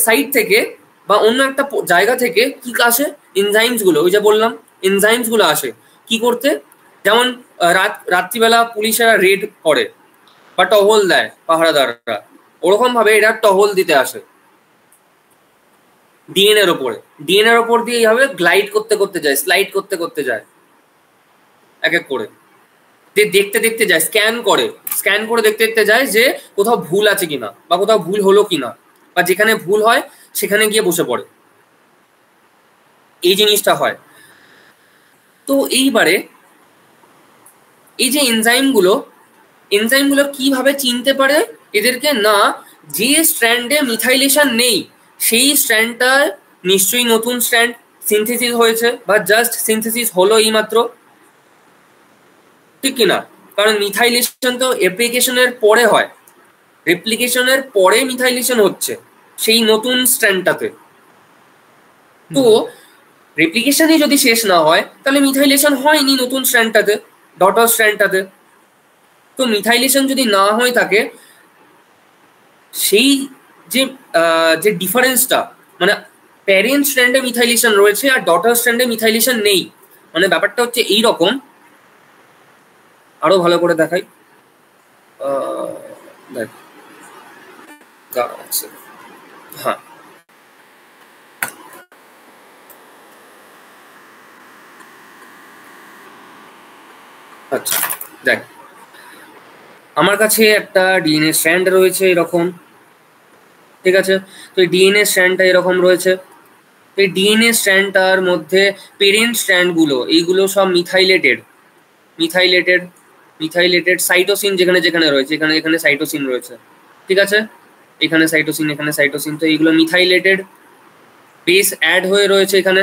সাইড থেকে বা অন্য একটা জায়গা থেকে কি আসে, এনজাইমস গুলো, ওই যে বললাম এনজাইমস গুলো আসে কি করতে, যেমন রাত্রিবেলা পুলিশেরা রেড করে বা টহল দেয় পাহারাদাররা, ওরকম ভাবে এরা টহল দিতে আসে ডিএনএর ওপর দিয়ে এইভাবে স্লাইড করতে যায় এক এক করে, দেখতে দেখতে যায়, স্ক্যান করে দেখতে দেখতে যায় যে কোথাও ভুল আছে কিনা বা কোথাও ভুল হলো কিনা, বা যেখানে ভুল হয় সেখানে গিয়ে বসে পড়ে, এই জিনিসটা হয়। তো এইবারে এই যে এনজাইমগুলো কিভাবে চিনতে পারে এদেরকে, না যে স্ট্র্যান্ডে মিথাইলেশন নেই সেই স্ট্র্যান্ডটার নিশ্চয়ই নতুন স্ট্র্যান্ড সিনথেসিস হয়েছে, বা জাস্ট সিনথেসিস হলো এইমাত্র, ঠিক কিনা? কারণ মিথাইলেশন তো অ্যাপ্লিকেশনের পরে হয়, রেপ্লিকেশনের পরে মিথাইলেশন হচ্ছে সেই নতুন স্ট্র্যান্ডটাতে। তো রেপ্লিকেশনই যদি শেষ না হয় তাহলে মিথাইলেশন হয়নি নতুন স্ট্র্যান্ডটাতে, ডটার স্ট্র্যান্ডটাতে। তো মিথাইলেশন যদি না হয়ে থাকে, সেই যে যে ডিফারেন্সটা, মানে প্যারেন্ট স্ট্র্যান্ডে মিথাইলেশন রয়েছে আর ডটার স্ট্র্যান্ডে মিথাইলেশন নেই, মানে ব্যাপারটা হচ্ছে এই রকম। আরো ভালো করে দেখাই, দেখ হ্যাঁ, আচ্ছা দেখ, আমার কাছে একটা ডিএনএ স্ট্র্যান্ড রয়েছে এরকম, ঠিক আছে? তো এই ডিএনএ স্ট্র্যান্ডটা এরকম রয়েছে। এই ডিএনএ স্ট্র্যান্ডটার মধ্যে পেরেন্ট স্ট্র্যান্ডগুলো এইগুলো সব মিথাইলেটেড সাইটোসিন যেখানে যেখানে রয়েছে, এখানে এখানে সাইটোসিন রয়েছে, ঠিক আছে? এখানে সাইটোসিন, এখানে সাইটোসিন, তো এইগুলো মিথাইলেটেড বেস অ্যাড হয়ে রয়েছে এখানে।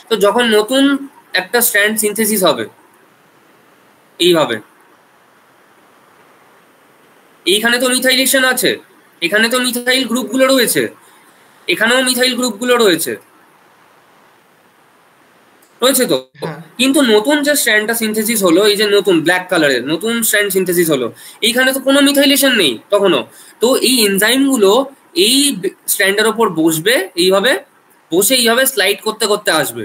তো যখন নতুন একটা স্ট্র্যান্ড সিনথেসিস হবে এইভাবে, এইখানে তো মিথাইলেশন আছে, এখানে তো মিথাইল গ্রুপগুলো রয়েছে, এখানেও মিথাইল গ্রুপগুলো রয়েছে তো, কিন্তু নতুন যে স্ট্র্যান্ডটা সিনথেসিস হলো, এই যে নতুন ব্ল্যাক কালারের নতুন স্ট্র্যান্ড সিনথেসিস হলো, এইখানে তো কোনো মিথাইলেশন নেই তখনও। তো এই এনজাইমগুলো এই স্ট্র্যান্ডের ওপর বসবে, এইভাবে বসে এইভাবে স্লাইড করতে করতে আসবে।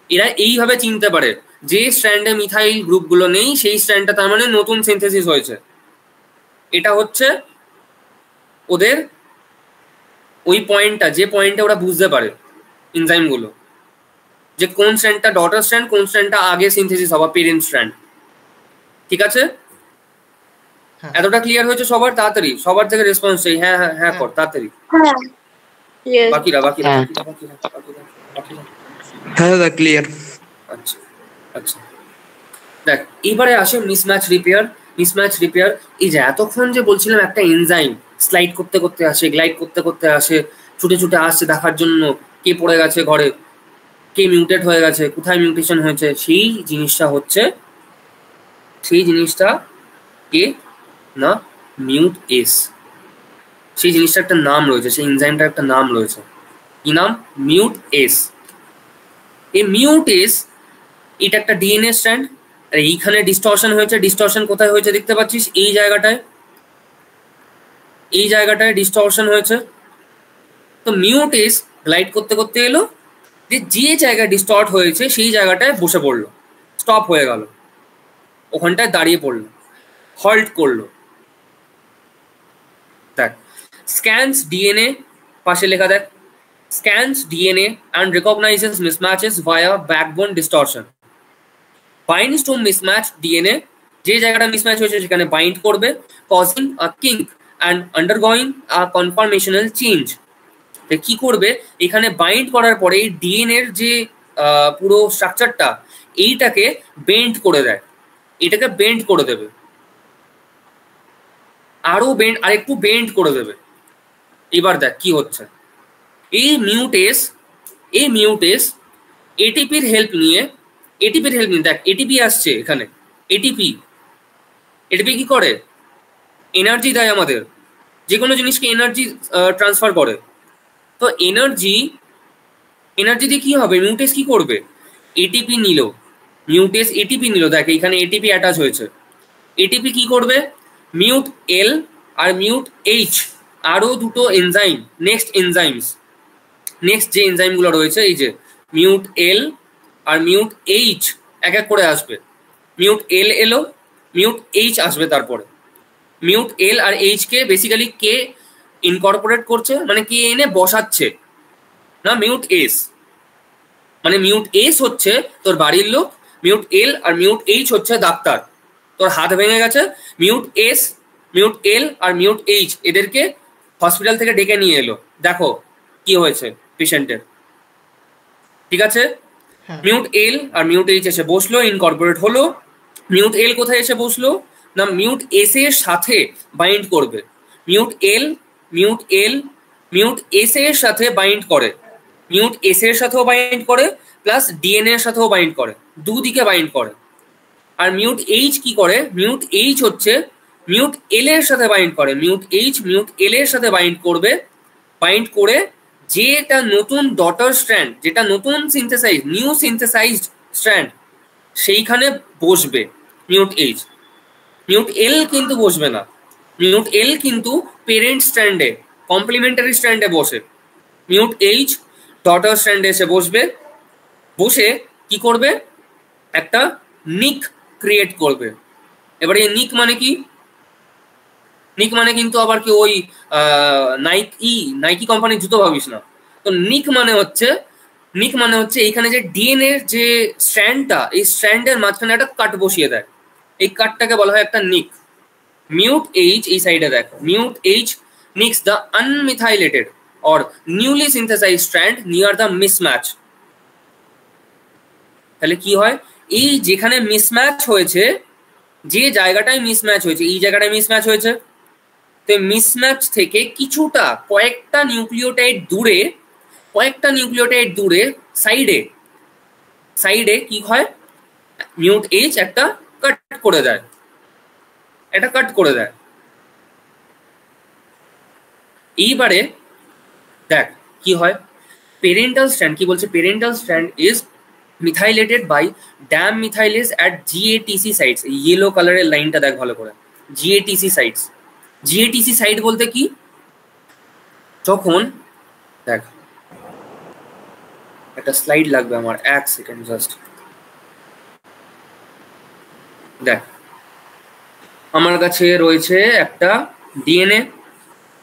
এরা এইভাবে চিনতে পারে যে স্ট্র্যান্ডে মিথাইল গ্রুপগুলো নেই সেই স্ট্র্যান্ডটা তার মানে নতুন সিনথেসিস হয়েছে। এটা হচ্ছে ওদের ওই পয়েন্টটা, যে পয়েন্টে ওরা বুঝতে পারে এনজাইমগুলো যে কোন স্ট্র্যান্ডটা ডটার স্ট্র্যান্ড, কোন স্ট্র্যান্ডটা আগে সিনথেসিস হওয়া পেরেন্ট স্ট্র্যান্ড। ঠিক আছে? এতটা ক্লিয়ার হয়েছে সবার? তাড়াতাড়ি সবার থেকে রেসপন্স চাই। হ্যাঁ হ্যাঁ হ্যাঁ কর তাড়াতাড়ি। বাকিরা হ্যাঁ দাদা ক্লিয়ার। আচ্ছা আচ্ছা, দেখ এবারে আসে মিসম্যাচ রিপেয়ার। এই যে এতক্ষণ যে বলছিলাম একটা এনজাইম স্লাইড করতে করতে আসে, গ্লাইড করতে করতে আসে, ছুটে ছুটে আসছে দেখার জন্য কে পড়ে গেছে ঘরে, কে মিউটেট হয়ে গেছে, কোথায় মিউটেশন হয়েছে, সেই জিনিসটা কে না মিউট এস। সেই জিনিসটা একটা নাম রয়েছে, সেই এনজাইমটার একটা নাম রয়েছে। কি নাম? Mute S. এই মিউট এস এটা একটা ডিএনএ স্ট্র্যান্ড, আর এইখানে ডিস্টরশন হয়েছে। ডিস্টরশন কোথায় হয়েছে দেখতে পাচ্ছিস? এই জায়গাটায় ডিস্টরশন হয়েছে। তো মিউট এস গ্লাইড করতে করতে এলো, যে জায়গায় ডিস্টর্ট হয়েছে সেই জায়গাটায় বসে পড়লো, স্টপ হয়ে গেল, ওখানটায় দাঁড়িয়ে পড়লো, হল্ট করলো। দেখ স্ক্যানস ডিএনএ, পাশে লেখা দেখ, scans DNA and recognizes mismatches via backbone distortion. Binds to mismatched DNA, যে জায়গাটা মিসম্যাচ হয়েছে সেখানে বাইন্ড করবে, causing a kink and undergoing a conformational change. কি করবে? এখানে বাইন্ড করার পরে এই ডিএনএ এর যে পুরো স্ট্রাকচারটা এইটাকে বেন্ড করে দেয়, এটাকে বেন্ড করে দেবে, আরেকটু বেন্ড করে দেবে। এবার দেখ কি হচ্ছে। এই মিউটেস এটিপির হেল্প নিয়ে দেখ এটিপি আসছে এখানে। এটিপি কি করে? এনার্জি দেয় আমাদের, যে কোনো জিনিসকে এনার্জি ট্রান্সফার করে। তো এনার্জি দিয়ে কি হবে? মিউটেস কি করবে? এটিপি নিল, দেখ এখানে এটিপি অ্যাটাচ হয়েছে। এটিপি কি করবে? মিউট এল আর মিউট এইচ, আরো দুটো এনজাইম, নেক্সট যে এনজাইমগুলো রয়েছে, এই যে মিউট এল আর মিউট এইচ এক এক করে আসবে। মিউট এল এলো, মিউট এইচ আসবে তারপরে। মিউট এল আর এইচ কে বেসিক্যালি কে ইনকর্পোরেট করছে, মানে কে এনে বসাচ্ছে না মিউট এস। মানে মিউট এস হচ্ছে তোর বাড়ির লোক, মিউট এল আর মিউট এইচ হচ্ছে ডাক্তার, তোর হাত ভেঙে গেছে, মিউট এস, মিউট এল আর মিউট এইচ এদেরকে হসপিটাল থেকে ডেকে নিয়ে এলো, দেখো কি হয়েছে পেশেন্টের, ঠিক আছে। হ্যাঁ মিউট এল আর মিউট এইচ এসে বসলো, ইনকর্পোরেট হলো। মিউট এল কোথায় এসে বসলো না মিউট এস এর সাথে বাইন্ড করবে, মিউট এল, মিউট এল, মিউট এস এর সাথে বাইন্ড করে, মিউট এস এর সাথেও বাইন্ড করে প্লাস ডিএনএ এর সাথেও বাইন্ড করে, দুদিকে বাইন্ড করে। আর মিউট এইচ কি করে, মিউট এইচ হচ্ছে মিউট এল এর সাথে বাইন্ড করে, মিউট এইচ মিউট এল এর সাথে বাইন্ড করবে, বাইন্ড করে যেটা নতুন ডটার স্ট্র্যান্ড, যেটা নতুন সিনথেসাইজ নিউ সিনথেসাইজড স্ট্র্যান্ড সেইখানে বসবে মিউট এইচ। মিউট এল কিন্তু বসবে না, মিউট এল কিন্তু পেরেন্ট স্ট্র্যান্ডে কমপ্লিমেন্টারি স্ট্র্যান্ডে বসে, মিউট এইচ ডটার স্ট্র্যান্ডে এসে বসবে, বসে কি করবে একটা নিক ক্রিয়েট করবে। এবারে এই নিক মানে কি, নিক মানে কিন্তু আবার কি ওই নাইকি কোম্পানির জুতো ভাবিস না, তো নিক মানে হচ্ছে, নিক মানে হচ্ছে এইখানে যে ডিএনএ যে স্ট্র্যান্ডটা, এই স্ট্র্যান্ডের মাঝখানে একটা কাট বসিয়ে দেয়, এই কাটটাকে বলা হয় একটা নিক। মিউট এইচ এই সাইডে দেখ, Mut H nicks the unmethylated or newly synthesize strand near the mismatch. তাহলে কি হয়, এই যেখানে মিসম্যাচ হয়েছে, যে জায়গাটায় মিসম্যাচ হয়েছে, এই জায়গাটায় মিসম্যাচ হয়েছে, তো মিসম্যাচ থেকে কিছুটা কয়েকটা নিউক্লিওটাইড দূরে, কয়েকটা নিউক্লিওটাইড দূরে সাইডে, সাইডে কি হয় মিউট এইচ একটা কাট করে দেয়, এটা কাট করে দেয়। এইবারে দেখ কি হয়, পেরেন্টাল স্ট্র্যান্ড কি বলছে, parental strand is methylated by Dam methylase at GATC sites. Yellow কালারের লাইনটা দেখ ভালো করে, জিএটিসি সাইটস। জিএটিসি সাইট বলতে কি, যখন দেখ একটা স্লাইড লাগবে আমার, এক সেকেন্ড জাস্ট দেখ, আমার কাছে রয়েছে একটা ডিএনএ,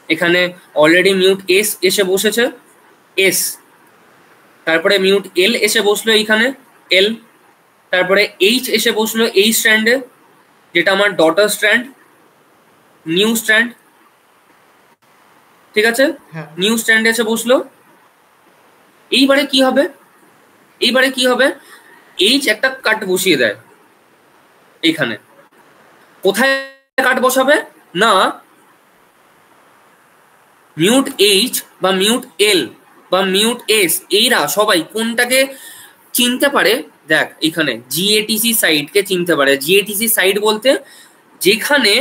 এখানে অলরেডি মিউট এস এসে বসেছে, এস, তারপরে মিউট এল এসে বসলো এইখানে, এল, তারপরে এইচ এসে বসলো এই স্ট্র্যান্ডে, যেটা আমার ডটার স্ট্র্যান্ড, নিউ স্ট্র্যান্ড, ঠিক আছে, হ্যাঁ নিউ স্ট্র্যান্ড এসে বসলো। এইবারে কি হবে, এইবারে কি হবে, এইচ একটা কাট বসিয়ে দেয় এইখানে, কোথায় কাট বসাবে না মিউট এইচ বা মিউট এল বা মিউট এস, এইরা সবাই কোনটাকে চিনতে পারে, দেখ এখানে জিএটিসি সাইটকে চিনতে পারে। জিএটিসি সাইট বলতে যেখানে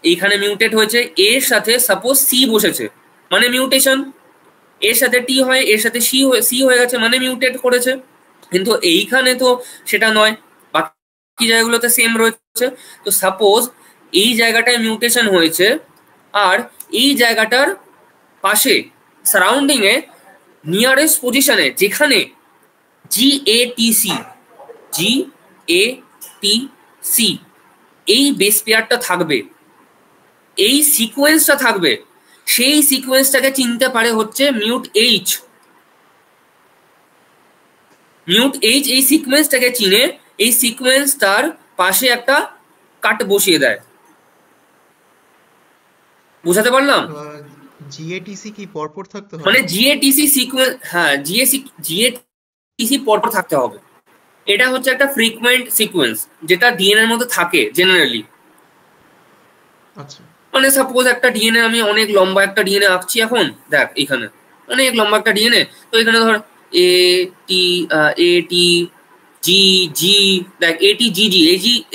এইখানে মিউটেট হয়েছে, এর সাথে সাপোজ সি বসেছে মানে মিউটেশন, এর সাথে টি হয়, এর সাথে সি হয়ে গেছে মানে মিউটেট করেছে, কিন্তু এইখানে তো সেটা নয়, বাকি জায়গাগুলোতে সেম রয়েছে। তো সাপোজ এই জায়গাটায় মিউটেশন হয়েছে আর এই জায়গাটার পাশে সারাউন্ডিং এ নিয়ারেস্ট পজিশনে যেখানে জিএটিসি, জিএটিসি এই বেস পেয়ারটা থাকবে, এই সিকোয়েন্সটা থাকবে, সেই সিকোয়েন্সটাকে চিনতে পারে হচ্ছে মিউট এইচ। মিউট এইচ এই সিকোয়েন্সটাকে চিনে, এই সিকোয়েন্সটার পাশে একটা কাট বসিয়ে দেয়। বুঝাতে পারলাম? জিএটিসি কি পরপর থাকতে হবে? মানে জিএটিসি সিকোয়েন্স, হ্যাঁ জিএটিসি পরপর থাকতে হবে। এটা হচ্ছে একটা ফ্রিকুয়েন্ট সিকোয়েন্স যেটা ডিএনএ এর মধ্যে থাকে জেনারেলি। আচ্ছা মানে সাপোজ একটা ডিএনএ, আমি অনেক লম্বা একটা ডিএনএ আঁকছি এখন, দেখ এখানে অনেক লম্বা একটা ডিএনএ, তো এখানে ধর এটি জি জি, দেখ এটি জি জি,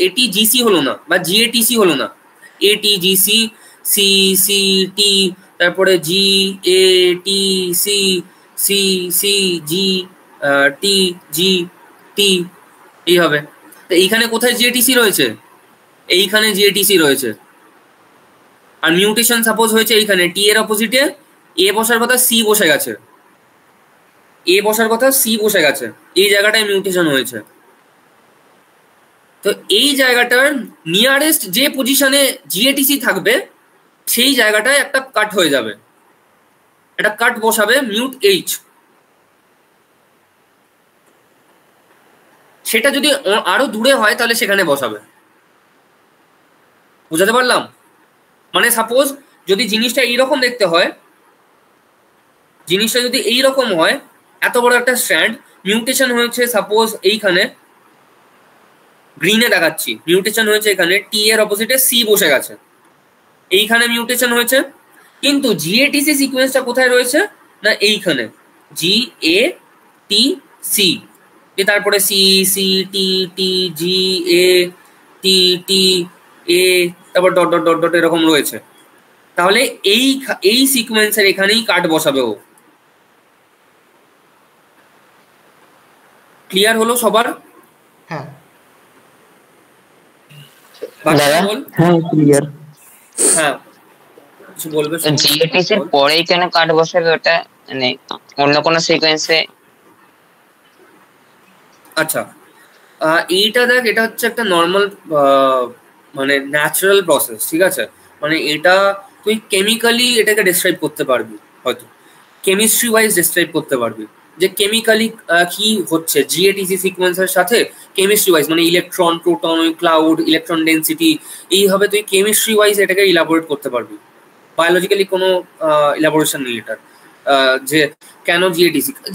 এটি জিসি হলো না বা জিএটিসি হলো না, এটি জিসি, সি সি টি, তারপরে জি এ টি সি, সি সি জি টি জি টি, এই হবে। তো এইখানে কোথায় জিএটিসি রয়েছে, এইখানে জিএটিসি রয়েছে। আর মিউটেশন সাপোজ হয়েছে এইখানে, টি এর অপোজিটে এ বসার কথা সি বসে গেছে, এ বসার কথা সি বসে গেছে, এই জায়গাটায় মিউটেশন হয়েছে। তো এই জায়গাটার নিয়ারেস্ট যে পজিশনে জিএটিসি থাকবে সেই জায়গাটায় একটা কাট হয়ে যাবে, একটা কাট বসাবে মিউট এইচ। সেটা যদি আরো দূরে হয় তাহলে সেখানে বসাবে। বুঝাতে পারলাম? মানে সাপোজ যদি জিনিসটা এইরকম দেখতে হয়, জিনিসটা যদি এইরকম হয়, এত বড় একটা স্ট্র্যান্ড মিউটেশন হয়েছে সাপোজ এইখানে গ্রিনে দেখাচ্ছি, মিউটেশন হয়েছে এখানে, টি এর অপোজিটে সি বসে গেছে, এইখানে মিউটেশন হয়েছে, কিন্তু জিএটিসি সিকোয়েন্সটা কোথায় রয়েছে না এইখানে, জি এ টি সি, তারপরে সি সি টি টি জি এ টি টি এ, তারপর ডট ডট ডট ডট এরকম রয়েছে। তাহলে এই সিকোয়েন্সের এখানেই কাট বসাবে ও। ক্লিয়ার হলো সবার? হ্যাঁ দাদা হ্যাঁ ক্লিয়ার। হ্যাঁ কিছু বলবে? জিএটিসি এর পরেই কেন কাট বসাবে ওটা, মানে অন্য কোনো সিকোয়েন্সে? আচ্ছা এইটা দেখ, এটা হচ্ছে একটা নর্মাল মানে ন্যাচারাল প্রসেস, ঠিক আছে? মানে এটা তুই কেমিক্যালি এটাকে ডিসক্রাইব করতে পারবি, হয়তো কেমিস্ট্রি ওয়াইজ ডিসক্রাইব করতে পারবি যে কেমিক্যালি কি হচ্ছে জিএটিসি সিকোয়েন্সের সাথে, কেমিস্ট্রি ওয়াইজ মানে electron, proton, cloud, electron density, এইভাবে তুই কেমিস্ট্রি ওয়াইজ এটাকে ইলাবোরেট করতে পারবি। বায়োলজিক্যালি কোনো ইলাবোরেশন নেই এটার, যে কেন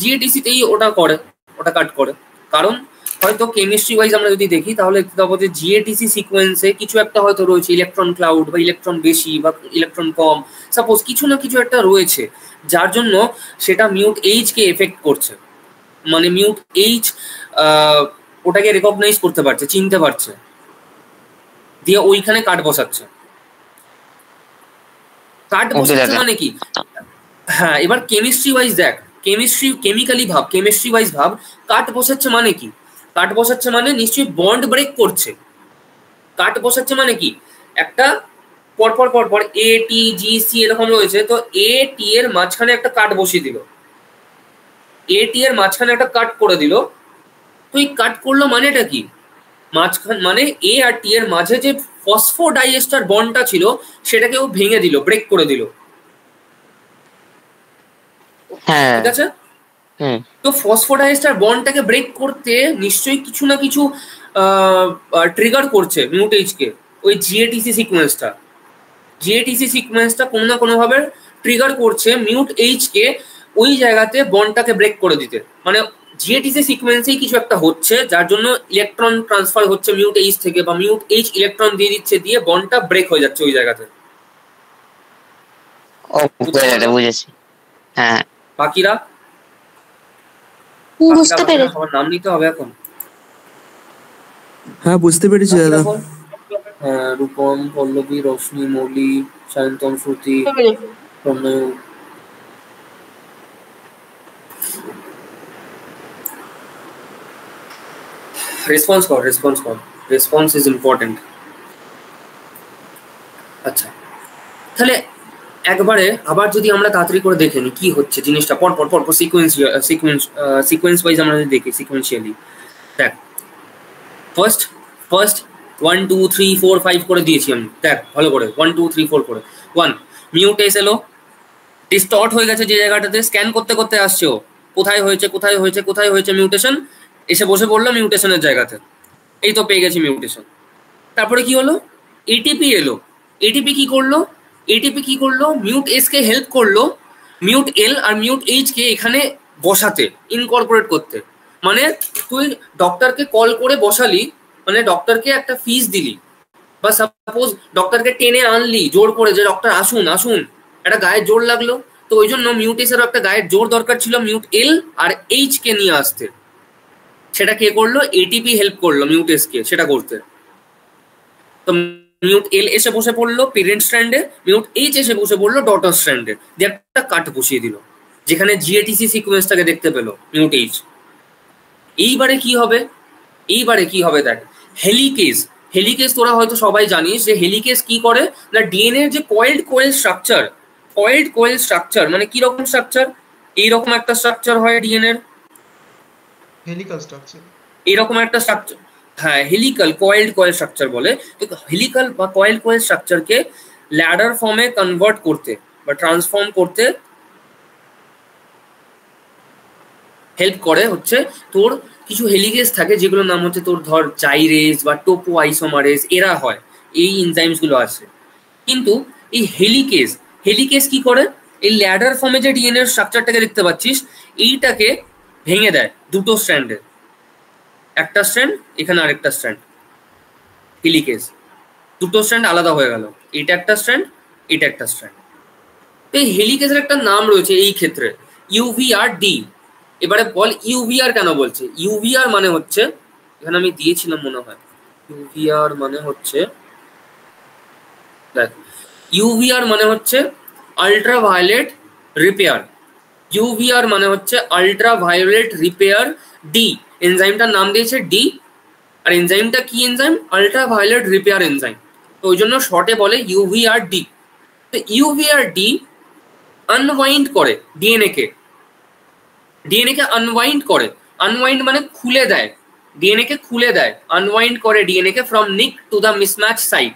জিএটিসিতেই ওটা করে, ওটা কাট করে। কারণ হয়তো কেমিস্ট্রি ওয়াইজ আমরা যদি দেখি তাহলে দেখতে পাবো যে জিএটিসি সিকোয়েন্সে কিছু একটা হয়তো রয়েছে, ইলেকট্রন ক্লাউড বা ইলেকট্রন বেশি বা ইলেকট্রন কম, সাপোজ কিছু না কিছু একটা রয়েছে যার জন্য সেটা মিউট এইচকে এফেক্ট করছে, মানে মিউট এইচ ওটাকে রেকগনাইজ করতে পারছে, চিনতে পারছে, দিয়ে ওইখানে কাট বসাচ্ছে। কাট বসাচ্ছে মানে কি? হ্যাঁ, এবার কেমিস্ট্রি ওয়াইজ দেখ, কেমিক্যালি ভাব, কেমিস্ট্রি ওয়াইজ ভাব, কাট বসাচ্ছে মানে কি? কাট বসাচ্ছে মানে নিশ্চয়ই বন্ড ব্রেক করছে। কাট বসাচ্ছে মানে কি? একটা পরপর পরপর এ টি জি সি এরকম রয়েছে, তো এ টি এর মাঝখানে একটা কাট বসিয়ে দিল, এ টি এর মাঝখানে একটা কাট করে দিল। তো এই কাট করলো মানেটা কি? মাঝখান মানে এ আর টি এর মাঝে যে ফসফোডাইএস্টার বন্ডটা ছিল সেটাকে ও ভেঙে দিল, ব্রেক করে দিল, হ্যাঁ ঠিক আছে? তো ফসফোডাইএস্টার বন্ডটাকে ব্রেক করতে নিশ্চয়ই কিছু না কিছু ট্রিগার করছে মিউট এইচকে, ওই জিএটিসি সিকোয়েন্সটা কোনো না কোনোভাবে ট্রিগার করছে মিউট এইচকে ওই জায়গাতে বন্ডটাকে ব্রেক করে দিতে। মানে জিএটিসি সিকোয়েন্সেই কিছু একটা হচ্ছে যার জন্য ইলেকট্রন ট্রান্সফার হচ্ছে মিউট এইচ থেকে, বা মিউট এইচ ইলেকট্রন দিয়ে দিচ্ছে, দিয়ে বন্ডটা ব্রেক হয়ে যাচ্ছে ওই জায়গাতে। বুঝেছি। হ্যাঁ বাকিরা বুঝতে পেরেছি। সবার নাম নিতে হবে এখন। হ্যাঁ বুঝতে পেরেছি দাদা। রূপম, পল্লবী, রশ্মি, মৌলি, সায়ন্তন, শ্রুতি, প্রণয়। রেসপন্স কর, রেসপন্স ইজ ইম্পর্টেন্ট। আচ্ছা তাহলে একবারে আবার যদি আমরা তাড়াতাড়ি করে দেখে নিই কি হচ্ছে জিনিসটা, পর পর সিকোয়েন্স ওয়াইজ আমরা যদি দেখি, সিকোয়েন্সিয়ালি দেখ। ফার্স্ট 1 2 3 4 5 করে দিয়েছি আমি, দেখ ভালো করে 1 2 3 4 করে। 1 মিউটেস এলো, ডিস্টর্ট হয়ে গেছে যে জায়গাটাতে, স্ক্যান করতে করতে আসছে ও কোথায় হয়েছে মিউটেশন, এসে বসে পড়লো মিউটেশনের জায়গাতে, এই তো পেয়ে গেছি মিউটেশন। তারপরে কি হলো? এটিপি এলো, এটিপি কি করলো মিউট এস কে হেল্প করলো মিউট এল আর মিউট এইচ কে এখানে বসাতে, ইনকর্পোরেট করতে। মানে তুই ডক্টরকে কল করে বসালি, মানে ডক্টরকে একটা ফিস দিলি, বা সাপোজ ডক্টরকে টেনে আনলি জোর করে যে ডক্টর আসুন, একটা গায়ের জোর লাগলো, তো ওই জন্য মিউটেসেরও একটা গায়ের জোর দরকার ছিল মিউট এল আর এইচ কে নিয়ে আসতে। সেটা কে করলো? এটিপি হেল্প করলো মিউটেস কে সেটা করতে। তো মিউট এল এসে বসে পড়লো পেরেন্ট স্ট্র্যান্ডে, মিউট এইচ এসে বসে পড়লো ডটার স্ট্র্যান্ডে, দিয়ে একটা কাট বসিয়ে দিল যেখানে জিএটিসি সিকোয়েন্সটাকে দেখতে পেলো মিউট এইচ। এইবারে কি হবে দেখ, হেলিকেজ তোরা হয়তো সবাই জানিস যে হেলিকেজ কি করে না, ডিএনএ এর যে কয়েলড কোয়েল স্ট্রাকচার মানে কি রকম স্ট্রাকচার, এইরকম একটা স্ট্রাকচার হয় ডিএনএ এর, হেলিক্যাল স্ট্রাকচার, এরকম একটা স্ট্রাকচার। হ্যাঁ, হেলিক্যাল কয়েলড কোয়েল স্ট্রাকচার বলে। তো হেলিক্যাল বা কয়েলড কোয়েল স্ট্রাকচারকে ল্যাডার ফর্মে কনভার্ট করতে বা ট্রান্সফর্ম করতে হেল্প করে হচ্ছে তোর কিছু হেলিকেজ থাকে যেগুলোর নাম হচ্ছে তোর ধর জাইরেজ বা টোপো আইসোমারেজ, এরা হয়, এই এনজাইমস গুলো আছে। কিন্তু এই হেলিকেজ, হেলিকেজ কি করে, এই ল্যাডার ফর্মে যে ডিএনএ এর স্ট্রাকচারটাকে দেখতে পাচ্ছিস, এইটাকে ভেঙে দেয় দুটো স্ট্র্যান্ডে, একটা স্ট্র্যান্ড এখানে আরেকটা স্ট্র্যান্ড, হেলিকেজ দুটো স্ট্র্যান্ড আলাদা হয়ে গেল, এটা একটা স্ট্র্যান্ড এটা একটা স্ট্র্যান্ড। তো এই হেলিকেজের একটা নাম রয়েছে এই ক্ষেত্রে, ইউভিআর ডি। এবারে বল ইউভিআর কেন বলছে? ইউভিআর মানে হচ্ছে, এখানে আমি দিয়েছিলাম মনে হয়, ইউভিআর মানে হচ্ছে, দেখ ইউভিআর মানে হচ্ছে আল্ট্রাভায়োলেট রিপেয়ার, ইউভিআর মানে হচ্ছে আল্ট্রাভায়োলেট রিপেয়ার ডি, এনজাইমটার নাম দিয়েছে ডি। আর এনজাইমটা কি এনজাইম? আল্ট্রাভায়োলেট রিপেয়ার এনজাইম, তো ওই জন্য শর্টে বলে ইউভিআর ডি। তো ইউভিআর ডি আনওয়াইন্ড করে ডিএনএ কে, ডিএনএ কে আনওয়াইন্ড করে, আনওয়াইন্ড মানে খুলে দেয়, ডিএনএ কে খুলে দেয়, আনওয়াইন্ড করে ডিএনএ কে from nick to the mismatch site.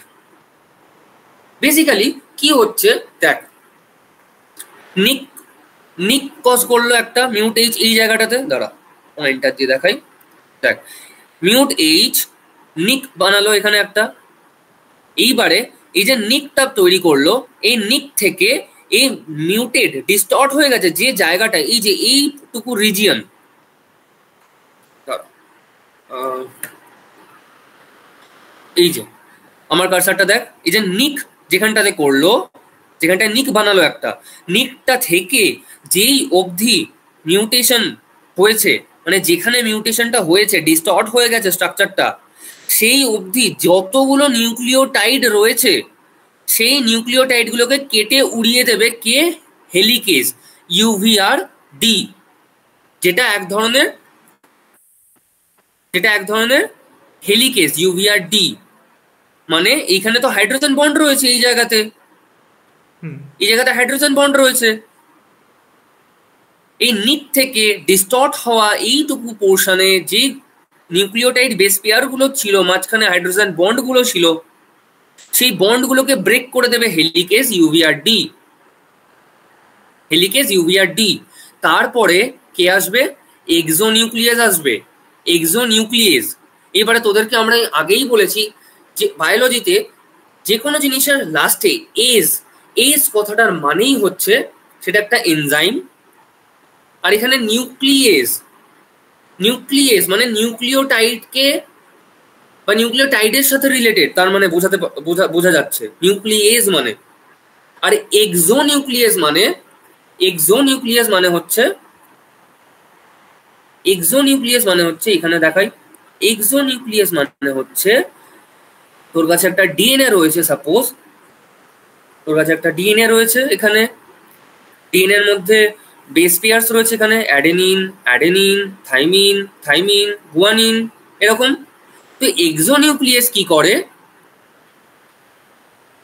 Basically কি হচ্ছে দেখ, নিক নিক কজ করলো একটা মিউট এইচ এই জায়গাটাতে, দাঁড়া পয়েন্টার দিয়ে দেখাই, দেখ মিউট এইচ নিক বানালো এখানে একটা, এইবারে এই যে নিকটা তৈরি করলো, এই নিক থেকে এই মিউটেড ডিস্টর্ট হয়ে গেছে যে জায়গাটা, এই যে এইটুকু রিজিয়ন, এই যে আমার কারসারটা দেখ, এই যে নিক যেখানটাতে করলো, যেখানটায় নিক বানালো একটা, নিকটা থেকে যেই অবধি মিউটেশন হয়েছে, মানে যেখানে মিউটেশনটা হয়েছে ডিস্টর্ট হয়ে গেছে স্ট্রাকচারটা, সেই অবধি যতগুলো নিউক্লিওটাইড রয়েছে সেই নিউক্লিওটাইড গুলোকে কেটে উড়িয়ে দেবে কে? হেলিকেজ, ইউভিআর ডি, যেটা এক ধরনের হেলিকেজ ইউভিআর ডি। মানে এইখানে তো হাইড্রোজেন বন্ড রয়েছে, এই জায়গাতে হাইড্রোজেন বন্ড রয়েছে, এই নিক থেকে ডিস্টর্ট হওয়া এইটুকু পোর্শনে যে নিউক্লিওটাইড বেস পেয়ার গুলো ছিল, মাঝখানে হাইড্রোজেন বন্ড গুলো ছিল, সেই বন্ড গুলোকে ব্রেক করে দেবে helicase UVR D, helicase UVR D. তারপরে কে আসবে? এক্সোনিউক্লিয়াস আসবে, এক্সোনিউক্লিয়াস। এবারে তোদেরকে আমরা আগেই বলেছি যে বায়োলজিতে যে কোনো জিনিসের লাস্টে এজ, এজ কথাটার মানেই হচ্ছে সেটা একটা এনজাইম। আর এখানে নিউক্লিয়েস, নিউক্লিয়েস মানে নিউক্লিওটাইডকে বা নিউক্লিওটাইডের সাথে রিলেটেড, তার মানে বোঝা যাচ্ছে নিউক্লিয়েস মানে। আর এক্সোনিউক্লিয়াস মানে, এক্সোনিউক্লিয়াস মানে হচ্ছে, এক্সোনিউক্লিয়াস মানে হচ্ছে এখানে দেখাই, এক্সোনিউক্লিয়াস মানে হচ্ছে তোর কাছে একটা ডিএনএ রয়েছে, সাপোজ তোর কাছে একটা ডিএনএ রয়েছে, এখানে ডিএনএ এর মধ্যে বেস পেয়ার্স রয়েছে, এখানে adenine, adenine, thymine, thymine, guanine, এরকম। তো এক্সোনিউক্লিয়াস কি করে,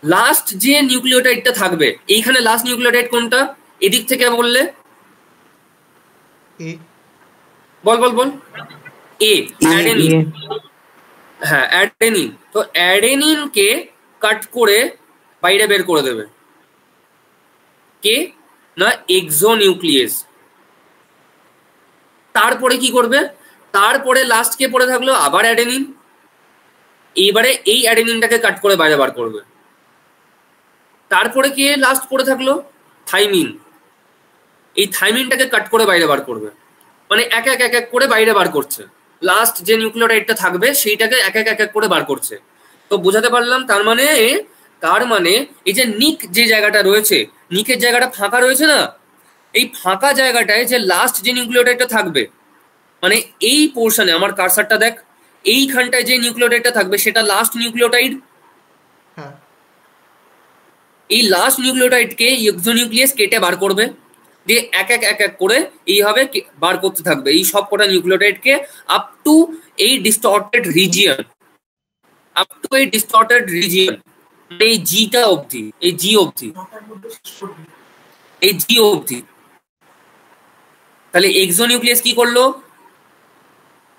লাস্ট যে নিউক্লিওটাইডটা থাকবে, এইখানে লাস্ট নিউক্লিওটাইড কোনটা এদিক থেকে বললে? বল বল বল। এ, অ্যাডেনিন। হ্যাঁ অ্যাডেনিন, তো অ্যাডেনিনকে কাট করে বাইরে বের করে দেবে কে? না এক্সোনিউক্লিয়াস। তারপরে কি করবে? তারপরে লাস্ট কে পড়ে থাকলো? আবার অ্যাডেনিন। এইবারে এই অ্যাডেনিনটাকে কাট করে বাইরে বার করবে। তারপরে কে লাস্ট পড়ে থাকলো? থাইমিন। এই থাইমিনটাকে কাট করে বাইরে বার করবে, মানে এক এক এক এক করে বাইরে বার করছে, লাস্ট যে নিউক্লিওটাইডটা থাকবে সেইটাকে এক এক এক এক করে বার করছে। তো বোঝাতে পারলাম? তার মানে এই যে নিক যে জায়গাটা রয়েছে, নিকের জায়গাটা ফাঁকা রয়েছে না, এই ফাঁকা জায়গাটায় যে লাস্ট যে নিউক্লিওটাইডটা থাকবে, মানে এই পোর্শনে আমার কারসারটা দেখ, এইখানটায় যে নিউক্লিওটাইডটা থাকবে সেটা লাস্ট নিউক্লিওটাইড। এই লাস্ট নিউক্লিওটাইডকে এক্সোনিউক্লিয়াস কেটে বার করবে, দিয়ে এক এক এক এক করে এইভাবে বার করতে থাকবে এই সব কটা নিউক্লিওটাইডকে আপ টু এই ডিস্টর্টেড রিজিয়ন, আপ টু এই ডিস্টর্টেড রিজিয়ন, এই জিটা অবধি, এই জি অবধি, এই জি অবধি। তাহলে এক্সোনিউক্লিয়াস কি করলো?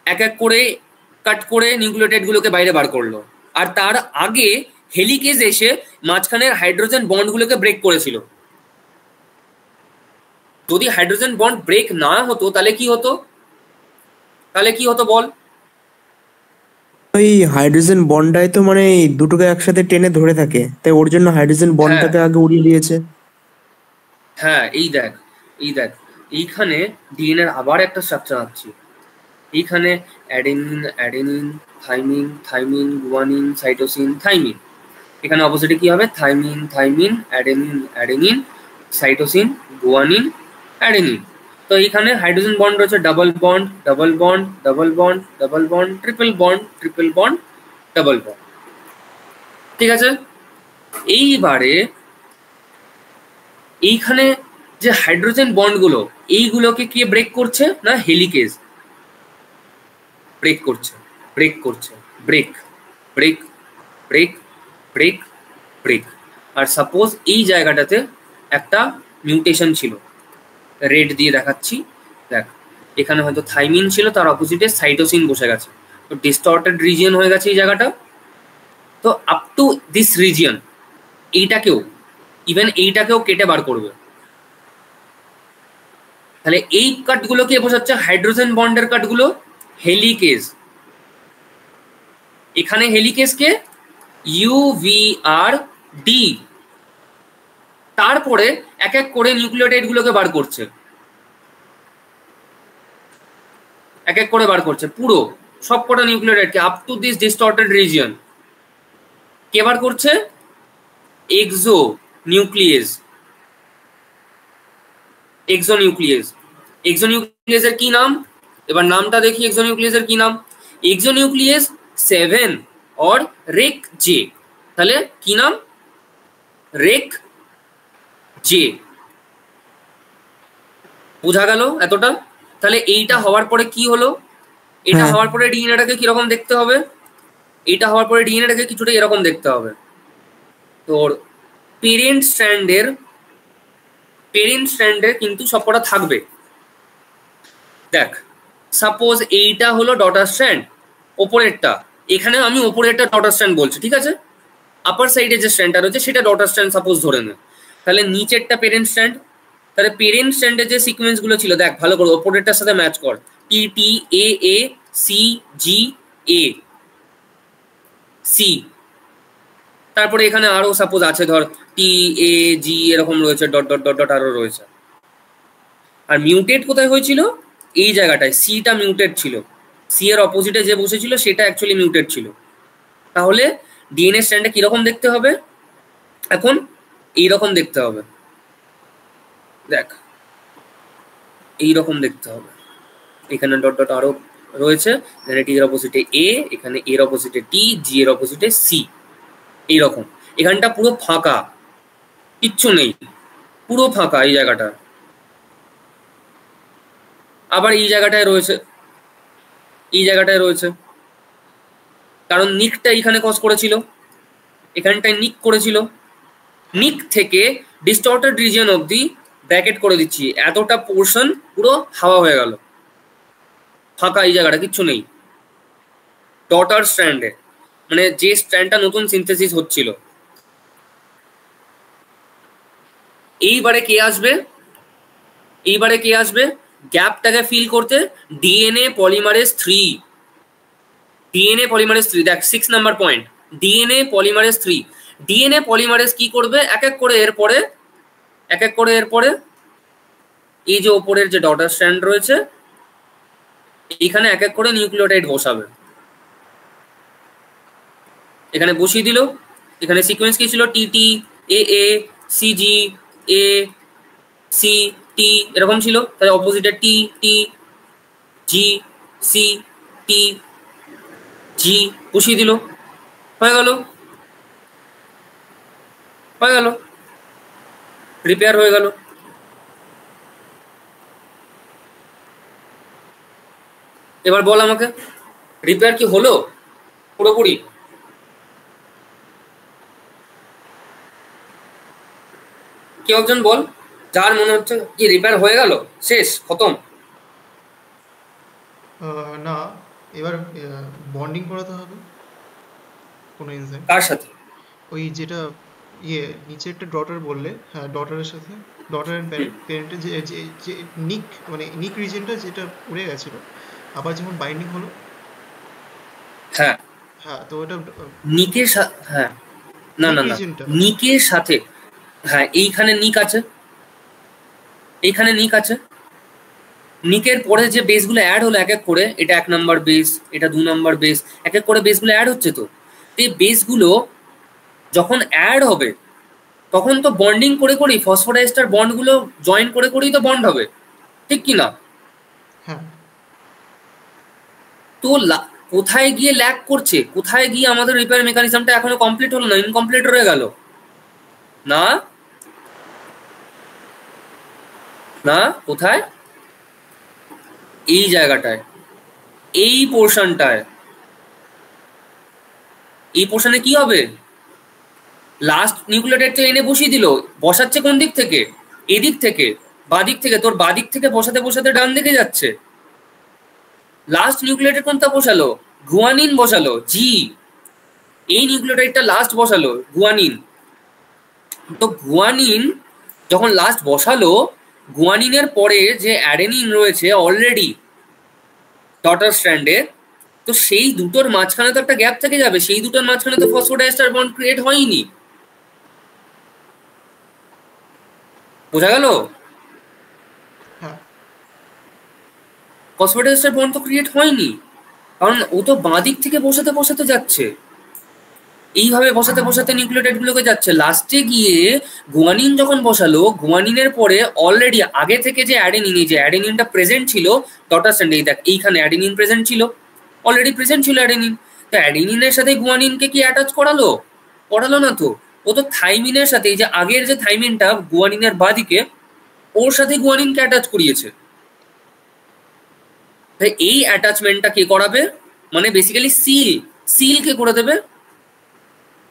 এক এক করে কাট করে নিউক্লিওটাইড গুলোকে বাইরে বার করলো। আর তার আগে হেলিকেজ এসে মাঝখানের হাইড্রোজেন বন্ড গুলোকে ব্রেক করেছিল। যদি হাইড্রোজেন বন্ড ব্রেক না হতো তাহলে কি হতো? তাহলে কি হতো বল? ওই হাইড্রোজেন বন্ডটাই তো মানে এই দুটোকে একসাথে টেনে ধরে থাকে, তাই ওর জন্য হাইড্রোজেন হ্যাঁ বন্ডটাকে আগে উড়িয়ে দিয়েছে। হ্যাঁ, এই দেখ এইখানে ডিএনএর আবার একটা স্ট্রাকচার আছে। এইখানে adenine adenine, thymine thymine, guanine, cytosine, thymine. এখানে অপোজিটে কি হবে? Thymine thymine, adenine adenine, cytosine, guanine, adenine. তো এইখানে হাইড্রোজেন বন্ড রয়েছে double bond, double bond, double bond, double bond, triple bond, triple bond, double bond. ঠিক আছে, এইবারে এইখানে যে হাইড্রোজেন বন্ডগুলো, এইগুলোকে কে ব্রেক করছে? না হেলিকেজ ব্রেক করছে, ব্রেক করছে, break break break break break. আর সাপোজ এই জায়গাটাতে একটা মিউটেশন ছিল, রেড দিয়ে দেখাচ্ছি, দেখ এখানে হয়তো থাইমিন ছিল, তার অপোজিটে সাইটোসিন বসে গেছে, তো ডিস্টর্টেড রিজিয়ন হয়ে গেছে এই জায়গাটা। তো আপ টু দিস রিজিয়ন এইটাকেও, ইভেন এইটাকেও কেটে বার করবে। তাহলে এই কাটগুলো কে বোঝাচ্ছে? হাইড্রোজেন বন্ডের কাটগুলো হেলিকেজ। এখানে হেলিকেজকে UVRD। তারপরে এক এক করে নিউক্লিওটাইড গুলোকে বার করছে, এক এক করে বার করছে পুরো সবকটা নিউক্লিওটাইডকে up to this distorted region. কে বার করছে? এক্সো নিউক্লিয়েস। এক্সোনিউক্লিয়েস। এক্সোনিউক্লিয়াসের কি নাম? এবার নামটা দেখি এক্সোনিউক্লিয়াসের কি নাম। এক্সোনিউক্লিয়াস 7 और रेक जे। তাহলে কি নাম? Rake J. বোঝা গেল এতটা? তাহলে এইটা হওয়ার পরে কি হলো? এটা হ্যাঁ হওয়ার পরে ডিএনএটাকে কিরকম দেখতে হবে? এইটা হওয়ার পরে ডিএনএটাকে কিছুটা এরকম দেখতে হবে। তোর পেরেন্ট স্ট্র্যান্ডে কিন্তু সবকটা থাকবে। দেখ সাপোজ এইটা হলো ডটার স্ট্র্যান্ড, ওপরেরটা, এখানে আমি ওপরেরটা ডটার স্ট্র্যান্ড বলছি, ঠিক আছে? আপার সাইডে যে স্ট্র্যান্ডটা রয়েছে সেটা ডটার স্ট্র্যান্ড সাপোজ ধরে নে। তাহলে নিচেরটা পেরেন্ট স্ট্র্যান্ড। তাহলে পেরেন্ট স্ট্র্যান্ডের যে সিকোয়েন্স গুলো ছিল দেখ ভালো করে, ওপরেরটার সাথে ম্যাচ কর। T T A A C G A C. তারপরে এখানে আরো সাপোজ আছে, ধর টি এ জি এরকম রয়েছে, ডট ডট ডট ডট আরো রয়েছে। আর মিউটেট কোথায় হয়েছিল? এই জায়গাটায় সিটা মিউটেট ছিল, সি এর অপোজিটে যে বসেছিল সেটা অ্যাকচুয়ালি মিউটেট ছিল। তাহলে ডিএনএ স্ট্র্যান্ডটা কিরকম দেখতে হবে? এখন এইরকম দেখতে হবে, দেখ এইরকম দেখতে হবে। এখানে ডট ডট আরো রয়েছে, এখানে টি এর অপোজিটে এ, এখানে এর অপোজিটে টি, জি এর অপোজিটে সি, এইরকম। এখানটা পুরো ফাঁকা, কিচ্ছু নেই, পুরো ফাঁকা এই জায়গাটা। আবার এই জায়গাটায় রয়েছে, এই জায়গাটায় রয়েছে, কারণ নিকটা এখানে কজ করেছিল, এখানটায় নিক করেছিল। নিক থেকে ডিস্টর্টেড রিজিয়ন অবধি ব্র্যাকেট করে দিচ্ছি, এতটা পোর্শন পুরো হাওয়া হয়ে গেল, ফাঁকা এই জায়গাটা, কিচ্ছু নেই। ডটার স্ট্র্যান্ডে মানে যে স্ট্র্যান্ডটা নতুন সিনথেসিস হচ্ছিল। এইবারে কে আসবে? এইবারে কে আসবে গ্যাপটাকে ফিল করতে? DNA polymerase 3। ডিএনএ পলিমারেজ 3, দেখ 6 number point, DNA polymerase 3। DNA polymerase কি করবে? এক এক করে এরপরে, এক এক করে এরপরে এই যে ওপরের যে ডটার স্ট্র্যান্ড রয়েছে এইখানে এক এক করে নিউক্লিওটাইড বসাবে। এখানে বসিয়ে দিল। এখানে সিকোয়েন্স কি ছিল? টি T A A C G A C T এরকম ছিল। তাহলে অপোজিটে টি টি জি সি টি জি বসিয়ে দিল, হয়ে গেল, হয়ে গেল, রিপেয়ার হয়ে গেল। এবার বল আমাকে, রিপেয়ার কি হলো পুরোপুরি? কেউ একজন বল, যার মনে হচ্ছে কি রিপেয়ার হয়ে গেল, শেষ, খতম। না, এবার বন্ডিং করাতে হবে কোনো এনজাইম। কার সাথে? ওই যেটা নিচে একটা ডটার বললে, হ্যাঁ ডটারের সাথে, ডটার অ্যান্ড প্যারেন্টের যে যে যে নিক মানে নিক রিজনটা যেটা উড়ে গেছিলো আবার যখন বাইন্ডিং হলো, হ্যাঁ হ্যাঁ, তো ওটা নিকের সাথে, হ্যাঁ না নিক না না, রিজিয়নটা, নিকের সাথে, হ্যাঁ এইখানে নিক আছে, এইখানে নিক আছে, নিকের পরে যে বেসগুলো অ্যাড হলো এক এক করে, এটা 1 নাম্বার বেস, এটা 2 নাম্বার বেস, এক এক করে বেসগুলো অ্যাড হচ্ছে। তো এই বেসগুলো যখন অ্যাড হবে তখন তো বন্ডিং করে করেই ফসফোডাইস্টার বন্ডগুলো জয়েন করে করেই তো বন্ড হবে, ঠিক কি না? হ্যাঁ তো কোথায় গিয়ে ল্যাক করছে, কোথায় গিয়ে আমাদের রিপেয়ার মেকানিজমটা এখনো কমপ্লিট হলো না, ইনকমপ্লিট রয়ে গেল না? না কোথায়? এই জায়গাটায়, এই পোর্শনটায়। এই পোর্শনে কি হবে? লাস্ট নিউক্লিওটাইড তো এনে বসিয়ে দিল, বসাচ্ছে কোন দিক থেকে? এদিক থেকে, বাদিক থেকে। তোর বাদিক থেকে বসাতে বসাতে ডান দিকে যাচ্ছে। লাস্ট নিউক্লিওটাইড কোনটা বসালো? গুয়ানিন বসালো, জি। এই নিউক্লিওটাইডটা লাস্ট বসালো গুয়ানিন। তো গুয়ানিন যখন লাস্ট বসালো, গুয়ানিনের পরে যে অ্যাডেনিন রয়েছে অলরেডি ডটার স্ট্র্যান্ডে, তো সেই দুটোর মাঝখানে তো একটা গ্যাপ থেকে যাবে, সেই দুটোর মাঝখানে তো ফসফোডাইস্টার বন্ড ক্রিয়েট হয়নি। বোঝা গেল? হ্যাঁ ফসফোডাইস্টার বন্ড তো ক্রিয়েট হয়নি, কারণ ও তো বাঁ দিক থেকে বসাতে বসাতে যাচ্ছে, এইভাবে বসাতে বসাতে নিউক্লিওটাইড গুলোকে যাচ্ছে। লাস্টে গিয়ে গুয়ানিন যখন বসালো, গুয়ানিনের পরে অলরেডি আগে থেকে যে অ্যাডেনিন, এই যে অ্যাডেনিনটা প্রেজেন্ট ছিল ডটার স্ট্র্যান্ডে, এই দেখ এইখানে অ্যাডেনিন প্রেজেন্ট ছিল, অলরেডি প্রেজেন্ট ছিল অ্যাডেনিন। তো অ্যাডেনিনের সাথে গুয়ানিনকে কি অ্যাটাচ করালো? করালো না তো। ও তো থাইমিনের সাথে, এই যে আগের যে থাইমিনটা গুয়ানিনের বাদিকে, ওর সাথে গুয়ানিনকে অ্যাটাচ করিয়েছে। তাই এই অ্যাটাচমেন্টটা কে করাবে? মানে বেসিক্যালি সিল কে করে দেবে?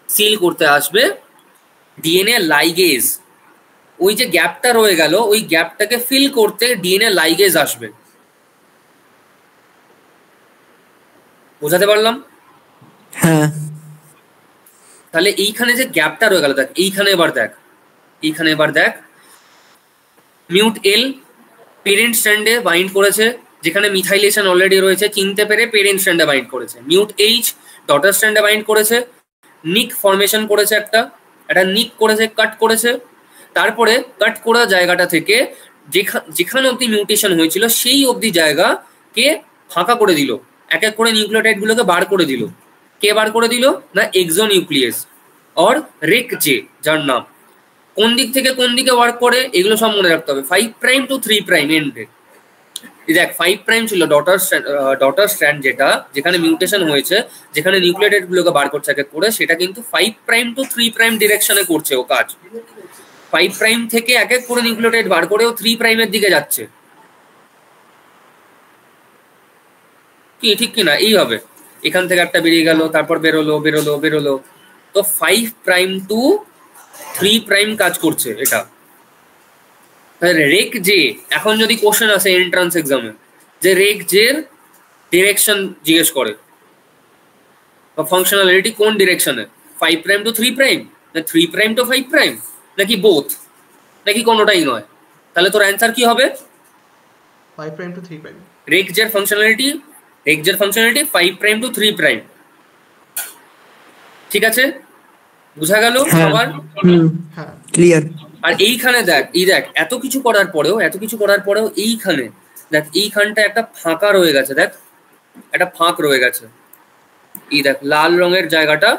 সিল করতে আসবে ডিএনএ লাইগেজ। ওই যে গ্যাপটা রয়ে গেল, ওই গ্যাপটাকে ফিল করতে ডিএনএ লাইগেজ আসবে। বোঝাতে পারলাম? হ্যাঁ তাহলে এইখানে যে গ্যাপটা রয়ে গেল, দেখ এইখানে এবার দেখ, এইখানে এবার দেখ মিউট এল পেরেন্ট স্ট্র্যান্ডে বাইন্ড করেছে, যেখানে মিথাইলেশন অলরেডি রয়েছে, চিনতে পেরে পেরেন্ট স্ট্র্যান্ডে বাইন্ড করেছে। মিউট এইচ ডটার স্ট্র্যান্ডে বাইন্ড করেছে, নিক ফরমেশন করেছে, একটা নিক করেছে, কাট করেছে। তারপরে কাট করা জায়গাটা থেকে যেখানে অব্দি মিউটেশন হয়েছিল সেই অব্দি জায়গাকে ফাঁকা করে দিল, এক এক করে নিউক্লিওটাইড গুলোকে বার করে দিল। কে বার করে দিল? না এক্সোনিউক্লিয়াস অর রেক জে, যার নাম। কোন দিক থেকে কোন দিকে ওয়ার্ক করে এগুলো সব মনে রাখতে হবে। 5 প্রাইম টু 3 প্রাইম এন্ডে দেখ 5 প্রাইম ছিল ডটার স্ট্র্যান্ড, যেটা যেখানে মিউটেশন হয়েছে, যেখানে নিউক্লিওটাইড গুলোকে বার করছে এক এক করে, সেটা কিন্তু 5 প্রাইম টু 3 প্রাইম ডিরেকশনে করছে ও কাজ। 5 প্রাইম থেকে এক এক করে নিউক্লিওটাইড বার করে ও 3 প্রাইমের দিকে যাচ্ছে। কি ঠিক কিনা? এইভাবে এখান থেকে একটা বেরিয়ে গেল, তারপর বেরোলো বেরোলো বেরোলো। তো 5 প্রাইম টু 3 প্রাইম কাজ করছে এটা। রেক জে, এখন যদি কোশ্চেন আসে এন্ট্রান্স এক্সামে যে রেক জের ডিরেকশন জিজ্ঞেস করে বা ফাংশনালিটি কোন ডিরেকশনে, 5 প্রাইম টু 3 প্রাইম, না 3 প্রাইম টু 5 প্রাইম, নাকি বোথ, নাকি কোনোটাই নয়, তাহলে তোর অ্যান্সার কি হবে? 5 প্রাইম টু 3 প্রাইম। রেক জের ফাংশনালিটি 5 প্রাইম টু 3 প্রাইম। ঠিক আছে, বোঝা গেল হ্যাঁ সবার? হ্যাঁ ক্লিয়ার। আর এইখানে দেখ, দেখ এত কিছু করার পরেও এইখানে দেখ, এইখানটা একটা ফাঁকা রয়ে গেছে, দেখ একটা ফাঁক রয়ে গেছে। এই দেখ লাল রঙের জায়গাটা,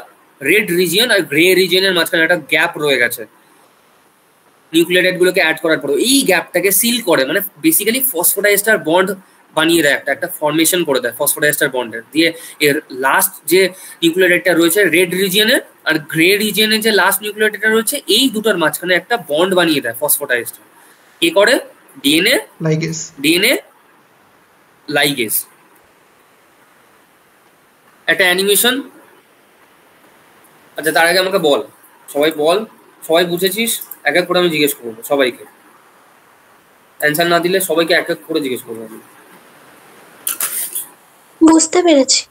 রেড রিজিয়ন আর গ্রে রিজিয়নের মাঝখানে একটা গ্যাপ রয়ে গেছে নিউক্লিওটাইড গুলোকে অ্যাড করার পরে। এই গ্যাপটাকে সিল করে, মানে বেসিক্যালি ফসফোডাইস্টার বন্ড বানিয়ে দেয়, একটা ফরমেশন করে দেয় ফসফোডাইস্টার বন্ডের দিয়ে। এর লাস্ট যে নিউক্লিওটাইডটা রয়েছে রেড রিজিয়নের আর গ্রে রিজিয়নের যে লাস্ট নিউক্লিওটাইডটা রয়েছে, এই দুটোর মাঝখানে একটা বন্ড বানিয়ে দেয় ফসফোডাইস্টার। কে করে? DNA ligase. একটা অ্যানিমেশন। আচ্ছা তার আগে আমাকে বল, সবাই বুঝেছিস? এক এক করে আমি জিজ্ঞেস করবো সবাইকে, অ্যান্সার না দিলে সবাইকে এক এক করে জিজ্ঞেস করবো আমি। বুঝতে পেরেছি।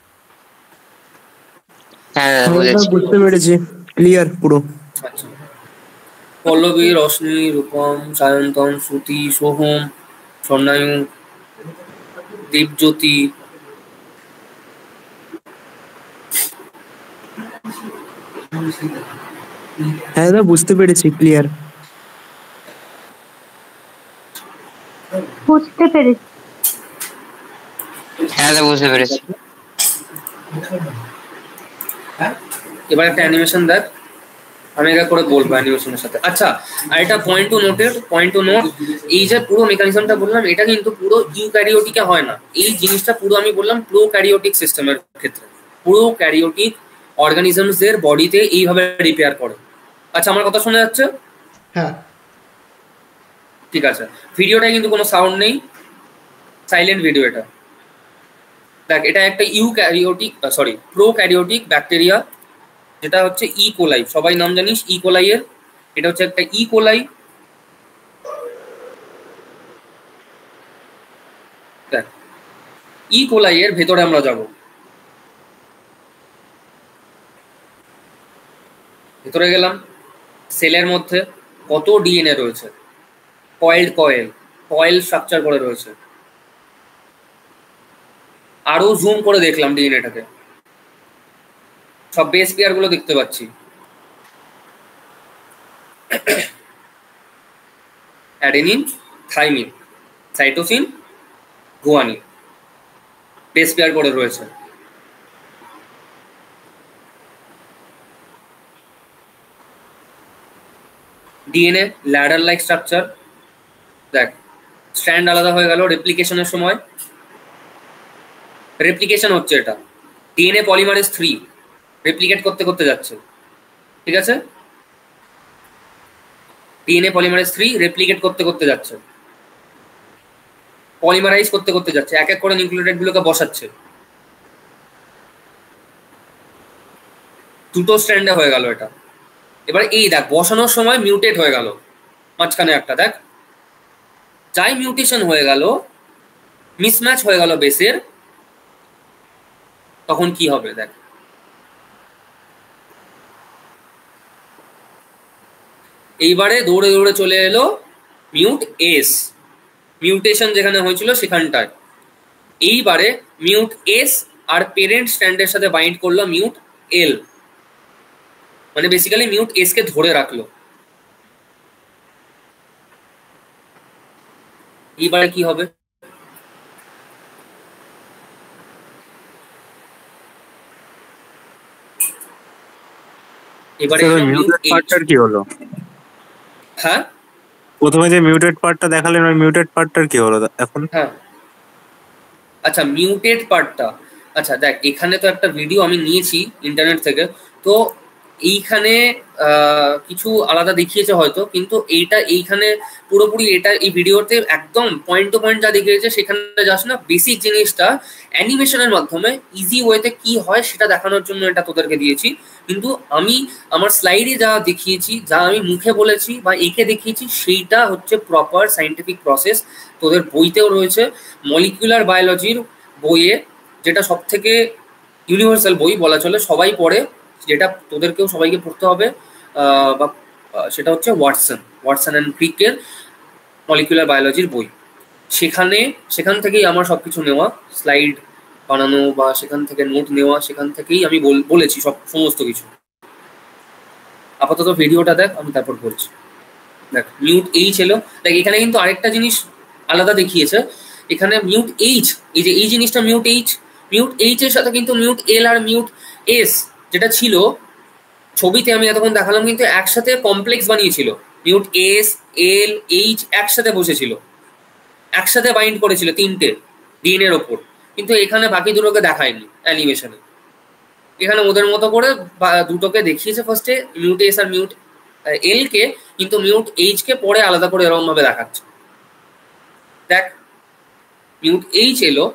হ্যাঁ বুঝতে পেরেছি, ক্লিয়ার পুরো। আচ্ছা, পল্লবী, রশ্মি, রূপম, সায়ন্তন, শ্রুতি, সোহম, স্বর্ণায়ু, দীপজ্যোতি, হ্যাঁ দাদা, বুঝতে পেরেছি, ক্লিয়ার। বুঝতে পেরেছি। হ্যাঁ দাদা, বুঝতে পেরেছি। এবার একটা অ্যানিমেশন দেখ, আমি এটা করে বলবো অ্যানিমেশনের সাথে। আচ্ছা, আর এটা পয়েন্ট টু নোট, এই যে পুরো মেকানিজমটা বললাম, এটা কিন্তু পুরো ইউক্যারিওটিকে হয় না। এই জিনিসটা পুরো আমি বললাম প্রোক্যারিওটিক সিস্টেমের ক্ষেত্রে, প্রোক্যারিওটিক অর্গানিজমসদের বডিতে এইভাবে রিপেয়ার করে। আচ্ছা, আমার কথা শোনা যাচ্ছে? হ্যাঁ, ঠিক আছে। ভিডিওটায় কিন্তু কোনো সাউন্ড নেই, সাইলেন্ট ভিডিও এটা। দেখ, এটা একটা প্রোক্যারিওটিক ব্যাকটেরিয়া, যেটা হচ্ছে ইকোলাই। সবাই নাম জানিস ইকোলাই এর? এটা হচ্ছে একটা ইকোলাই। দেখ, ইকোলাই এর ভেতরে আমরা যাব। ভেতরে গেলাম, সেলের মধ্যে কত ডিএনএ রয়েছে, কয়েল স্ট্রাকচার করে রয়েছে। আরো জুম করে দেখলাম ডিএনএটাকে, সব বেস পেয়ার গুলো দেখতে পাচ্ছি। Adenine, thymine, cytosine, guanine base pair করে রয়েছে। DNA ladder like structure. দেখ, স্ট্র্যান্ড আলাদা হয়ে গেল রেপ্লিকেশনের সময়। রেপ্লিকেশন হচ্ছে এটা, ডিএনএ পলিমারেজ 3 রেপ্লিকেট করতে করতে যাচ্ছে। ঠিক আছে, ডিএনএ পলিমারেজ 3 রেপ্লিকেট করতে করতে যাচ্ছে, পলিমারাইজ করতে করতে যাচ্ছে, এক এক করে নিউক্লিওটাইড গুলোকে বসাচ্ছে। দুটো স্ট্র্যান্ডে হয়ে গেল এটা। এবার এই দেখ, বসানোর সময় মিউটেট হয়ে গেল মাঝখানে একটা। দেখ, যাই মিউটেশন হয়ে গেল, মিসম্যাচ হয়ে গেল বেসের, তখন কি হবে দেখ। এইবারে দৌড়ে দৌড়ে চলে এলো মিউট এস, মিউটেশন যেখানে হয়েছিল সেখানটায়। এইবারে মিউট এস আর পেরেন্ট স্ট্র্যান্ডের সাথে বাইন্ড করলো মিউট এল, মানে বেসিক্যালি মিউট এস কে ধরে রাখলো। এইবারে কি হবে? এবারে মিউটেড পার্টটার কি হলো? হ্যাঁ, প্রথমে যে মিউটেড পার্টটা দেখালেন, ওই মিউটেড পার্টটার কি হলো এখন? হ্যাঁ, আচ্ছা, মিউটেড পার্টটা, আচ্ছা দেখ, এখানে তো একটা ভিডিও আমি নিয়েছি ইন্টারনেট থেকে, তো এইখানে কিছু আলাদা দেখিয়েছে হয়তো, কিন্তু এইখানে পুরোপুরি এটা এই ভিডিওতে একদম পয়েন্ট টু পয়েন্ট যা দেখিয়েছে, সেখানে যাস না, বেসিক জিনিসটা অ্যানিমেশনের মাধ্যমে ইজি ওয়েতে কি হয় সেটা দেখানোর জন্য এটা তোদেরকে দিয়েছি। কিন্তু আমি আমার স্লাইডে যা দেখিয়েছি, যা আমি মুখে বলেছি বা এঁকে দেখিয়েছি, সেইটা হচ্ছে প্রপার সায়েন্টিফিক প্রসেস। তোদের বইতেও রয়েছে, মলিকুলার বায়োলজির বইয়ে, যেটা সব থেকে ইউনিভার্সাল বই বলা চলে, সবাই পড়ে, যেটা তোদেরকেও সবাইকে পড়তে হবে, বা সেটা হচ্ছে ওয়াটসন অ্যান্ড ক্রিকের মলিকুলার বায়োলজির বই। সেখান থেকেই আমার সবকিছু নেওয়া, স্লাইড বানানো বা সেখান থেকে নোট নেওয়া, সেখান থেকেই আমি বলেছি সমস্ত কিছু। আপাতত ভিডিওটা দেখ, আমি তারপর বলছি। দেখ, মিউট এইচ এলো। দেখ, এখানে কিন্তু আরেকটা জিনিস আলাদা দেখিয়েছে। এখানে মিউট এইচ, এই জিনিসটা মিউট এইচ এর সাথে কিন্তু মিউট এল আর মিউট এস যেটা ছিল ছবিতে আমি এতক্ষণ দেখালাম, কিন্তু একসাথে কমপ্লেক্স বানিয়েছিল। মিউট এস, এল, এইচ একসাথে বসেছিল, একসাথে বাইন্ড করেছিল তিনটে ডিএনএর ওপর। কিন্তু এখানে বাকি দুটোকে দেখায়নি অ্যানিমেশনে। এখানে ওদের মতো করে দুটোকে দেখিয়েছে ফার্স্টে, মিউট এস আর মিউট এল কে, কিন্তু মিউট এইচ কে পরে আলাদা করে এরকম ভাবে দেখাচ্ছে। দেখ, মিউট এইচ এলো,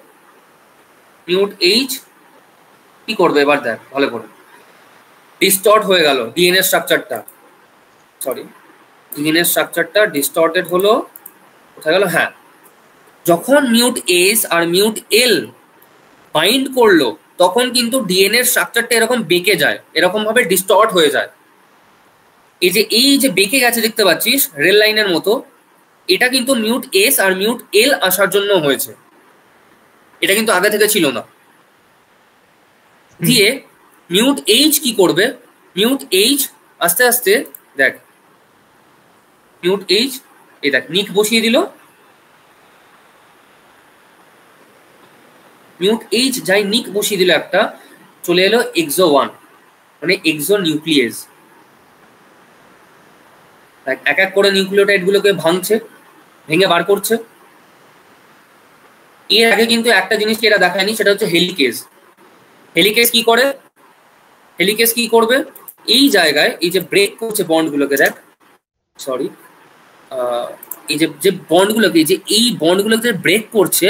মিউট এইচ কি করবে এবার দেখ ভালো করে। ডিস্টর্ট হয়ে গেল ডিএনএ স্ট্রাকচারটা, ডিস্টর্টেড হলো। কোথায় গেল? হ্যাঁ, যখন মিউট এস আর মিউট এল বাইন্ড করলো, তখন কিন্তু ডিএনএ স্ট্রাকচারটা এরকম বেঁকে যায়, এরকম ভাবে ডিস্টর্ট হয়ে যায়। এই যে বেঁকে গেছে দেখতে পাচ্ছিস রেল লাইনের মতো, এটা কিন্তু মিউট এস আর মিউট এল আসার জন্য হয়েছে, এটা কিন্তু আগে থেকে ছিল না। দিয়ে মিউট এইচ কি করবে? মিউট এইচ আস্তে আস্তে দেখ, মিউট এইচ এই দেখ নিক বসিয়ে দিল, মিউট এইচ যাই নিক বসিয়ে দিল একটা, চলে এলো এক্সো 1 মানে এক্সো নিউক্লিয়েস। এক এক করে নিউক্লিওটাইড গুলোকে ভাঙছে, ভেঙে বার করছে। এর আগে কিন্তু একটা জিনিসকে এরা দেখায়নি, সেটা হচ্ছে হেলিকেজ। হেলিকেজ কি করে? হেলিকেজ কি করবে? এই জায়গায় এই যে ব্রেক করছে বন্ডগুলোকে, দেখ সরি এই যে যে বন্ডগুলোকে, যে এই বন্ডগুলোকে যে ব্রেক করছে,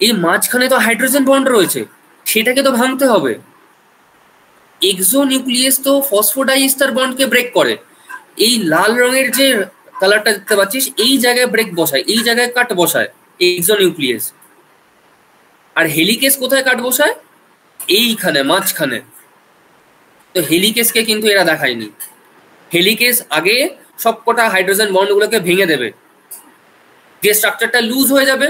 এই মাঝখানে তো হাইড্রোজেন বন্ড রয়েছে, সেটাকে তো ভাঙতে হবে। এক্সো নিউক্লিয়াস তো ফসফোডাইএস্টার বন্ডকে ব্রেক করে। এই লাল রঙের যে কালারটা দেখতে পাচ্ছিস, এই জায়গায় ব্রেক বসায়, এই জায়গায় কাট বসায় এক্সো নিউক্লিয়াস। আর হেলিকেজ কোথায় কাট বসায়? এইখানে মাঝখানে। তো হেলিকেজকে কিন্তু এরা দেখায়নি। হেলিকেজ আগে সবকটা হাইড্রোজেন বন্ডগুলোকে ভেঙে দেবে, যে স্ট্রাকচারটা লুজ হয়ে যাবে,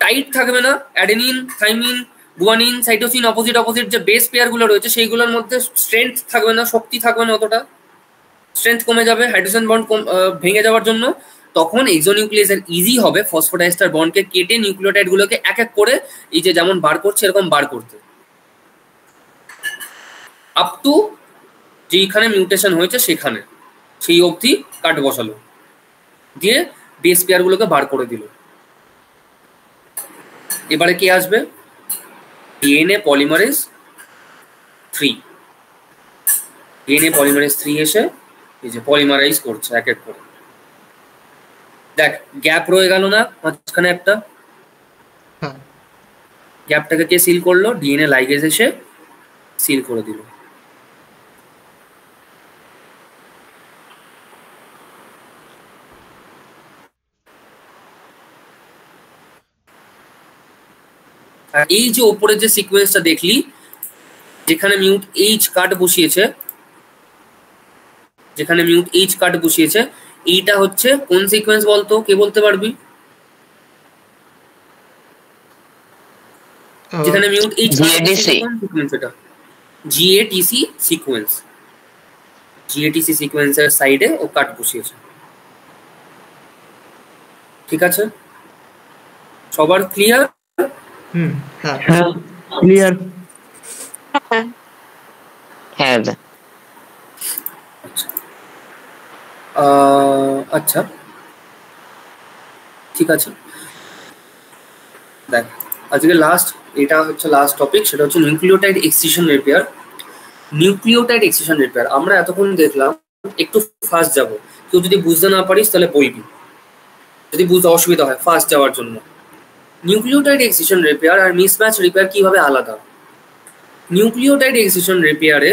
টাইট থাকবে না। Adenine, thymine, guanine, cytosine opposite opposite যে বেস পেয়ারগুলো রয়েছে, সেইগুলোর মধ্যে স্ট্রেংথ থাকবে না, শক্তি থাকবে না, অতটা স্ট্রেংথ কমে যাবে হাইড্রোজেন বন্ড ভেঙে যাওয়ার জন্য। তখন এক্সোনিউক্লিয়াসের ইজি হবে ফসফোডাইএস্টার বন্ডকে কেটে নিউক্লিওটাইড গুলোকে এক এক করে এই যে যেমন বার করছে এরকম বার করতে, আপ টু যেখানে মিউটেশন হয়েছে সেখানে, সেই অবধি কাট বসালো, দিয়ে বেস পেয়ার গুলোকে বার করে দিল। এবারে কি আসবে? DNA polymerase 3। ডিএনএ পলিমারেজ 3 এসে এই যে পলিমারাইজ করছে এক এক করে। দেখ গ্যাপ রয়ে গেল না মাঝখানে একটা, হ্যাঁ গ্যাপটাকে কে সিল করলো? ডিএনএ লাইগেজ এসে সিল করে দিল। আর এই যে ওপরে যে সিকোয়েন্সটা দেখলি, যেখানে মিউট এইচ কাট বসিয়েছে, যেখানে মিউট এইচ কাট বসিয়েছে, এইটা হচ্ছে কোন সিকোয়েন্স বলতো? কে বলতে পারবি? যেখানে মিউট এইচ কোন সিকোয়েন্স এটা? জিএটিসি সিকোয়েন্স। জিএটিসি সিকোয়েন্সের সাইডে ও কাট বসিয়েছে। ঠিক আছে, সবার ক্লিয়ার? হ্যাঁ ক্লিয়ার। হ্যাঁ আচ্ছা ঠিক আছে, দেখ আজকে লাস্ট, এটা হচ্ছে লাস্ট টপিক, সেটা হচ্ছে nucleotide excision repair. Nucleotide excision repair আমরা এতক্ষণ দেখলাম, একটু ফাস্ট যাব। কেউ যদি বুঝতে না পারিস তাহলে বলবি, যদি বুঝতে অসুবিধা হয় ফাস্ট যাওয়ার জন্য। নিউক্লিওটাইড এক্সিশন রিপেয়ার আর মিসম্যাচ রিপেয়ার কিভাবে আলাদা? নিউক্লিওটাইড এক্সিশন রিপেয়ারে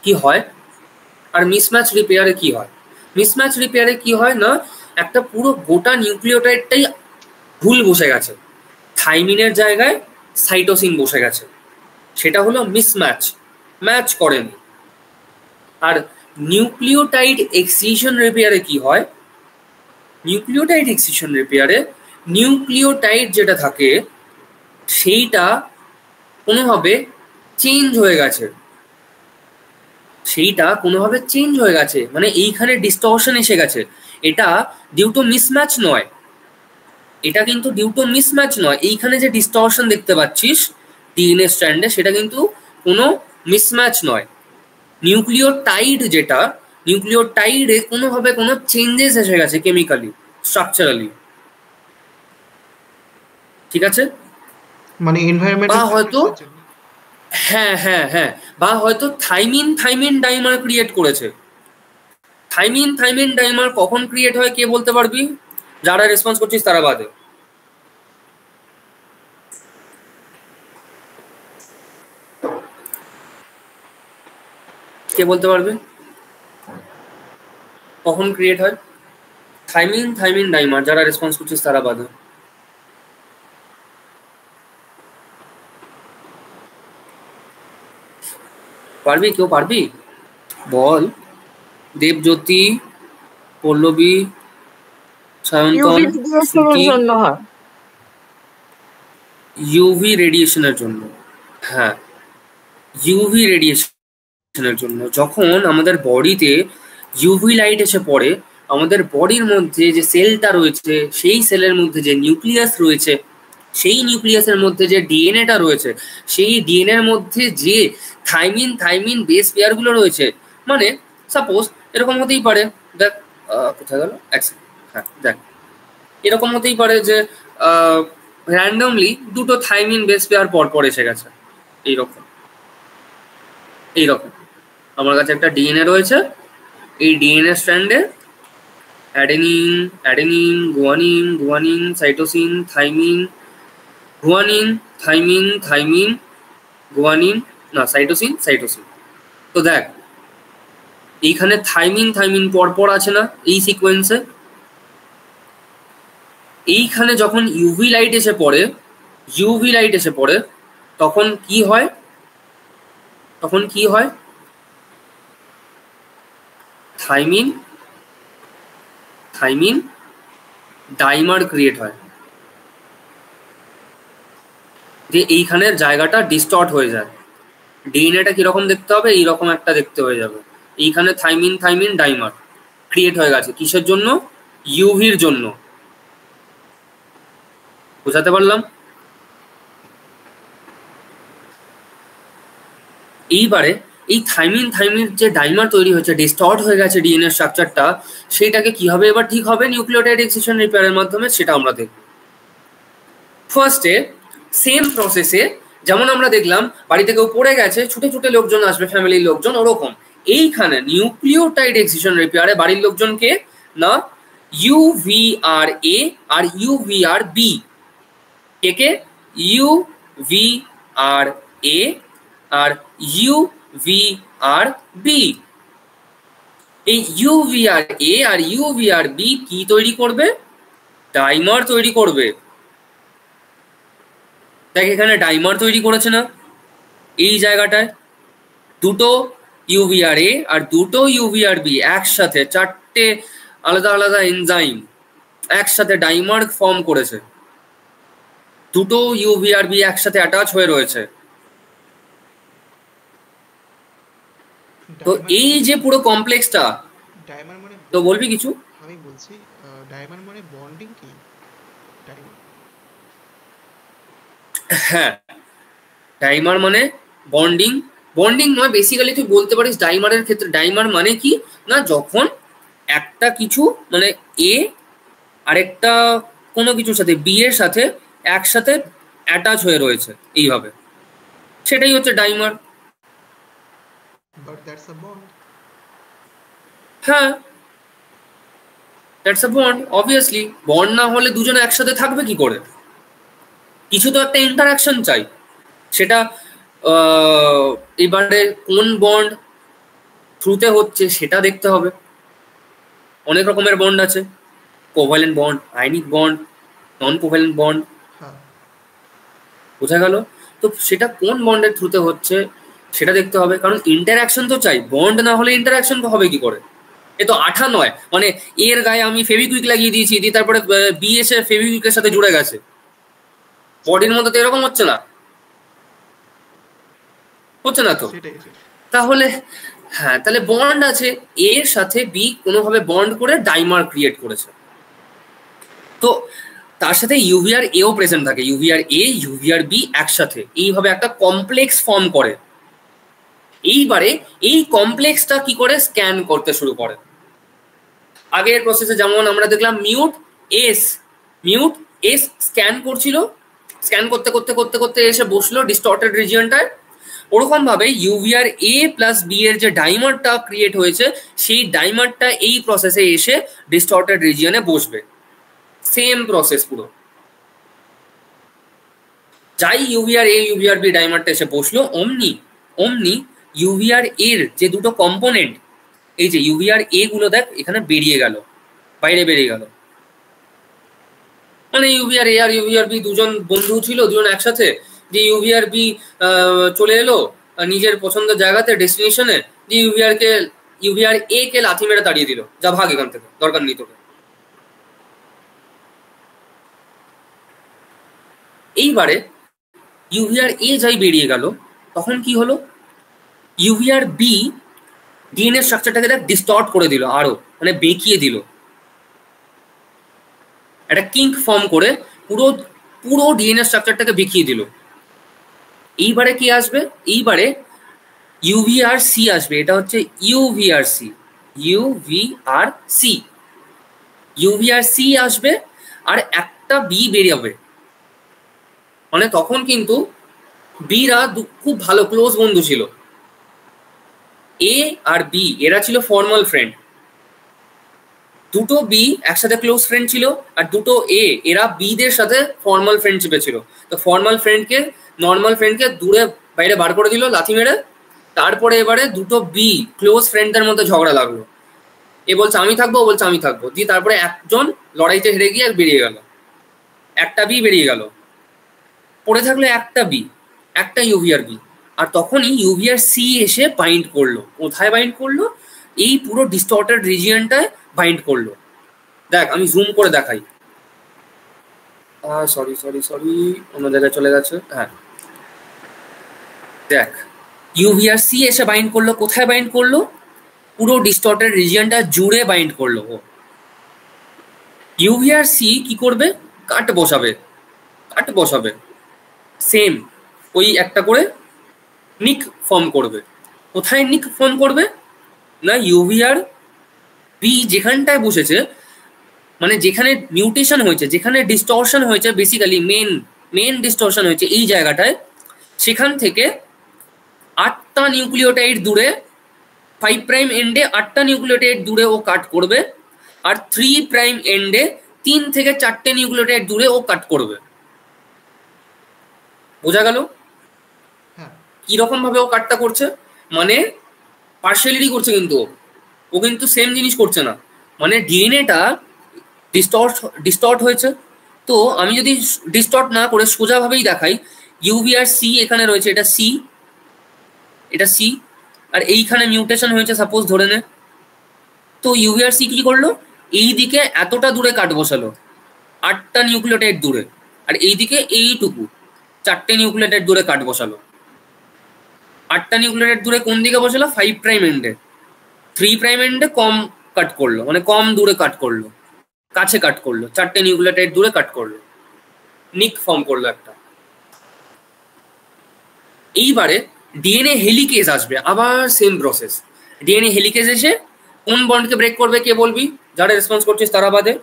কি হয় আর মিসম্যাচ রিপেয়ারে কি হয়? মিসম্যাচ রিপেয়ারে কি হয় না, একটা পুরো গোটা নিউক্লিওটাইডটাই ভুল বসে গেছে, থাইমিনের জায়গায় সাইটোসিন বসে গেছে, সেটা হলো মিসম্যাচ, ম্যাচ করেনি। আর নিউক্লিওটাইড এক্সিশন রিপেয়ারে কি হয়? নিউক্লিওটাইড এক্সিশন রিপেয়ারে নিউক্লিওটাইড যেটা থাকে সেইটা কোনোভাবে চেঞ্জ হয়ে গেছে, সেইটা কোনোভাবে চেঞ্জ হয়ে গেছে, মানে এইখানে ডিস্টরশন এসে গেছে। এটা ডিউ টু মিসম্যাচ নয়, এটা কিন্তু ডিউ টু মিসম্যাচ নয়। এইখানে যে ডিস্টরশন দেখতে পাচ্ছিস ডিএনএ স্ট্র্যান্ডে, সেটা কিন্তু কোনো মিসম্যাচ নয়। নিউক্লিওটাইড যেটা, নিউক্লিওটাইডে কোনোভাবে কোনো চেঞ্জেস এসে গেছে কেমিক্যালি, স্ট্রাকচারালি। ঠিক আছে, মানে এনভায়রনমেন্টাল হয়তো হ্যাঁ হ্যাঁ হ্যাঁ, বা হয়তো থাইমিন থাইমিন ডাইমার ক্রিয়েট করেছে। থাইমিন থাইমিন ডাইমার কখন ক্রিয়েট হয় কে বলতে পারবি? যারা রেসপন্স করছিস তারা বাদে। কে বলতে পারবে কখন ক্রিয়েট হয়? থাইমিন থাইমিন ডাইমার, যারা রেসপন্স করছিস তারা বাদে। পারবি? কেউ পারবি? বল। দেবজ্যোতি, পল্লবী, সায়ন্তন, ইউভি রেডিয়েশনের জন্য। হ্যাঁ, ইউভি রেডিয়েশন জন্য যখন আমাদের বডিতে ইউভি লাইট এসে পড়ে, আমাদের বডির মধ্যে যে সেলটা রয়েছে সেই সেলের মধ্যে যে নিউক্লিয়াস রয়েছে, সেই নিউক্লিয়াসের মধ্যে যে ডিএনএটা রয়েছে, সেই ডিএনএর মধ্যে যে থাইমিন থাইমিন বেস পেয়ারগুলো রয়েছে, মানে সাপোজ এরকম হতেই পারে, দেখ কোথায় গেল, হ্যাঁ দেখ এরকম হতেই পারে যে র্যান্ডমলি দুটো থাইমিন বেস পেয়ার পর এসে গেছে, এইরকম এইরকম আমার কাছে একটা ডিএনএ রয়েছে, এই ডিএনএ স্ট্র্যান্ডে adenine adenine guanine guanine cytosine thymine guanine thymine thymine guanine না সাইটোসিন সাইটোসিন। তো দেখ এইখানে থাইমিন থাইমিন পর আছে না এই সিকোয়েন্সে, এইখানে যখন ইউভি লাইট এসে পড়ে তখন কি হয়, থাইমিন থাইমিন ডাইমার ক্রিয়েট হয়, যে এইখানের জায়গাটা ডিস্টর্ট হয়ে যায়, ডিএনএটা কিরকম দেখতে হবে, এইরকম একটা দেখতে হয়ে যাবে, এইখানে থাইমিন থাইমিন ডাইমার ক্রিয়েট হয়ে গেছে, কিসের জন্য, ইউভির জন্য। বোঝাতে পারলাম? এইবারে এই থাইমিন থাইমিন যে ডাইমার তৈরি হয়েছে, ডিস্টর্ট হয়ে গেছে ডিএনএ স্ট্রাকচারটা, সেটাকে কিভাবে এবার ঠিক হবে নিউক্লিওটাইড এক্সিশন রিপেয়ারের মাধ্যমে, সেটা আমরা দেখব। ফার্স্টে সেম প্রসেসে যেমন আমরা দেখলাম বাড়িতে কেউ পড়ে গেছে, ছুটে ছুটে লোকজন আসবে, ফ্যামিলির লোকজন, ওরকম এইখানে নিউক্লিওটাইড এক্সিশন রিপেয়ারে বাড়ির লোকজনকে না ইউভিআর এ আর ইউভিআর বি, কে ইউভিআর এ আর ইউভিআর বি, এই ইউভিআর এ আর ইউভিআর বি কি তৈরি করবে, ডাইমার তৈরি করবে। দেখ এখানে ডাইমার তৈরি করেছে না এই জায়গাটায়, দুটো ইউভিআর এ আর দুটো ইউভিআর বি একসাথে, চারটে আলাদা আলাদা এনজাইম একসাথে ডাইমার ফর্ম করেছে, দুটো ইউভিআর বি একসাথে অ্যাটাচ হয়ে রয়েছে। তো এই যে পুরো কমপ্লেক্সটা, ডাইমার মানে, তো বলবি কিছু? আমি বলছি ডাইমার মানে বন্ডিং কি? হ্যাঁ, ডাইমার মানে বন্ডিং, বন্ডিং নয় বেসিক্যালি তুই বলতে পারিস ডাইমারের ক্ষেত্রে ডাইমার মানে কি না, যখন একটা কিছু মানে এ আরেকটা কোনো কিছুর সাথে বি এর সাথে একসাথে অ্যাটাচ হয়ে রয়েছে এইভাবে, সেটাই হচ্ছে dimer. But that's a bond. হ্যাঁ, that's a bond, obviously bond না হলে দুজনে একসাথে থাকবে কি করে, কিছু তো একটা ইন্টারাকশন চাই, সেটা এবারে কোন বন্ড থ্রুতে হচ্ছে সেটা দেখতে হবে। অনেক রকমের বন্ড আছে, কোভ্যালেন্ট বন্ড, আয়নিক বন্ড, নন কোভ্যালেন্ট বন্ড, বোঝা গেল? তো সেটা কোন বন্ডের থ্রুতে হচ্ছে সেটা দেখতে হবে, কারণ ইন্টারাকশন তো চাই, বন্ড না হলে ইন্টারাকশন হবে কি করে, এ তো আঠা নয়, মানে এর গায়ে আমি ফেভিকুইক লাগিয়ে দিয়েছি, দিয়ে তারপরে বি এসে ফেভিকুইকের সাথে জুড়ে গেছে, বডির মধ্যে তো এরকম হচ্ছে না, হচ্ছে না তো। তাহলে হ্যাঁ, তাহলে বন্ড আছে, এর সাথে বি কোনোভাবে বন্ড করে ডাইমার ক্রিয়েট করেছে, তো তার সাথে ইউভিআর এও প্রেজেন্ট থাকে, ইউভিআর এ ইউভিআর বি একসাথে এইভাবে একটা কমপ্লেক্স ফর্ম করে। এইবারে এই কমপ্লেক্সটা কি করে স্ক্যান করতে শুরু করে, আগের প্রসেসে যেমন আমরা দেখলাম মিউট এস স্ক্যান করছিল, স্ক্যান করতে করতে করতে করতে এসে বসলো ডিস্টর্টেড রিজিয়নটায়, ওরকম ভাবে ইউভিআর এ প্লাস বি এর যে ডাইমারটা ক্রিয়েট হয়েছে সেই ডাইমারটা এই প্রসেসে এসে ডিস্টর্টেড রিজিয়নে বসবে, সেম প্রসেস পুরো। যাই ইউভিআর এ ইউভিআর বি ডাইমারটা এসে বসলো, অমনি ইউভিআর এর যে দুটো কম্পোনেন্ট, এই যে ইউভিআর এ গুলো দেখ এখানে বেরিয়ে গেল, বাইরে বেরিয়ে গেল, মানে ইউভিআর এ আর ইউভিআর বি দুজন বন্ধু ছিল, দুজন একসাথে, যে ইউভিআর বি চলে এলো নিজের পছন্দের জায়গাতে ডেস্টিনেশনে, যে ইউভিআর এ কে লাথি মেরে তাড়িয়ে দিল, যা ভাগ এখান থেকে, দরকার নেই তোকে। এইবারে ইউভিআর এ যাই বেরিয়ে গেল, তখন কি হলো, ইউভিআর বি ডিএনএ স্ট্রাকচারটাকে ডিস্টর্ট করে দিল, আরো মানে বেঁকিয়ে দিল, একটা কিঙ্ক ফর্ম করে পুরো পুরো ডিএনএ স্ট্রাকচারটাকে বেঁকিয়ে দিল। এইবারে কি আসবে? এইবারে ইউভিআর সি আসবে। এটা হচ্ছে UVR C, UVR C, UVR C আসবে আর একটা বি বেরিয়ে, মানে তখন কিন্তু বিরা খুব ভালো ক্লোজ বন্ধু ছিল। এ আর বি এরা ছিল ফর্মাল ফ্রেন্ড, দুটো বি একসাথে ক্লোজ ফ্রেন্ড ছিল, আর দুটো এ এরা বিদের সাথে ফর্মাল ফ্রেন্ডশিপে ছিল। তো ফর্মাল ফ্রেন্ডকে নর্মাল ফ্রেন্ডকে দূরে বাইরে বার করে দিল লাথি মেরে। তারপরে এবারে দুটো বি ক্লোজ ফ্রেন্ডদের মধ্যে ঝগড়া লাগলো, এ বলছে আমি থাকবো, ও বলছে আমি থাকবো, দিয়ে তারপরে একজন লড়াইতে হেরে গিয়ে বেরিয়ে গেল, একটা বি বেরিয়ে গেল, পড়ে থাকলো একটা বি, একটা ইউভিআর বি। আর তখনই ইউভিআর সি এসে বাইন্ড করলো। কোথায় বাইন্ড করলো? এই পুরো ডিস্টর্টেড রিজিয়নটায় বাইন্ড করলো। দেখ আমি জুম করে দেখাই, সরি সরি সরি অন্য জায়গায় চলে গেছে। হ্যাঁ দেখ, ইউভিআর সি এসে বাইন্ড করলো। কোথায় বাইন্ড করলো? পুরো ডিস্টর্টেড রিজিয়নটা জুড়ে বাইন্ড করলো। ইউভিআর সি কি করবে? কাট বসাবে, কাট বসাবে, সেম ওই একটা করে নিক ফর্ম করবে। কোথায় নিক ফর্ম করবে? না ইউভিআর বি যেখানটায় বসেছে, মানে যেখানে মিউটেশন হয়েছে, যেখানে ডিস্টরশন হয়েছে, বেসিক্যালি মেন ডিস্টরশন হয়েছে এই জায়গাটায়, সেখান থেকে 8টা নিউক্লিওটাইড দূরে 5 প্রাইম এন্ডে 8টা নিউক্লিওটাইড দূরে ও কাট করবে, আর 3 প্রাইম এন্ডে 3 থেকে 4টে নিউক্লিওটাইড দূরে ও কাট করবে। বোঝা গেল কিরকম ভাবে ও কাটটা করছে? মানে পার্শিয়ালি করছে, কিন্তু ও কিন্তু সেম জিনিস করছে না। মানে ডিএনএটা ডিস্টর্ট হয়েছে। তো আমি যদি ডিস্টর্ট না করে সোজাভাবেই দেখাই, ইউভিআর সি এখানে রয়েছে, এটা সি, এটা সি, আর এইখানে মিউটেশন হয়েছে সাপোজ ধরে নে। তো ইউভিআর সি কি করলো? এই দিকে এতটা দূরে কাট বসালো 8টা নিউক্লিওটাইড দূরে, আর এইদিকে এইটুকু 4টে নিউক্লিওটাইড দূরে কাট বসালো। 8টা নিউক্লিওটাইড দূরে কোন দিকে বসালো? 5 প্রাইম এন্ডে। 3 প্রাইম এন্ডে কম কাট করলো, মানে কম দূরে কাট করলো, কাছে কাট করলো, 4টে নিউক্লিওটাইড দূরে কাট করলো, নিক ফর্ম করলো একটা। এইবারে ডিএনএ হেলিকেজ আসবে, আবার সেম প্রসেস। ডিএনএ হেলিকেজ এসে কোন বন্ডকে ব্রেক করবে? কে বলবি? যারা রেসপন্স করছিস তারা বাদে।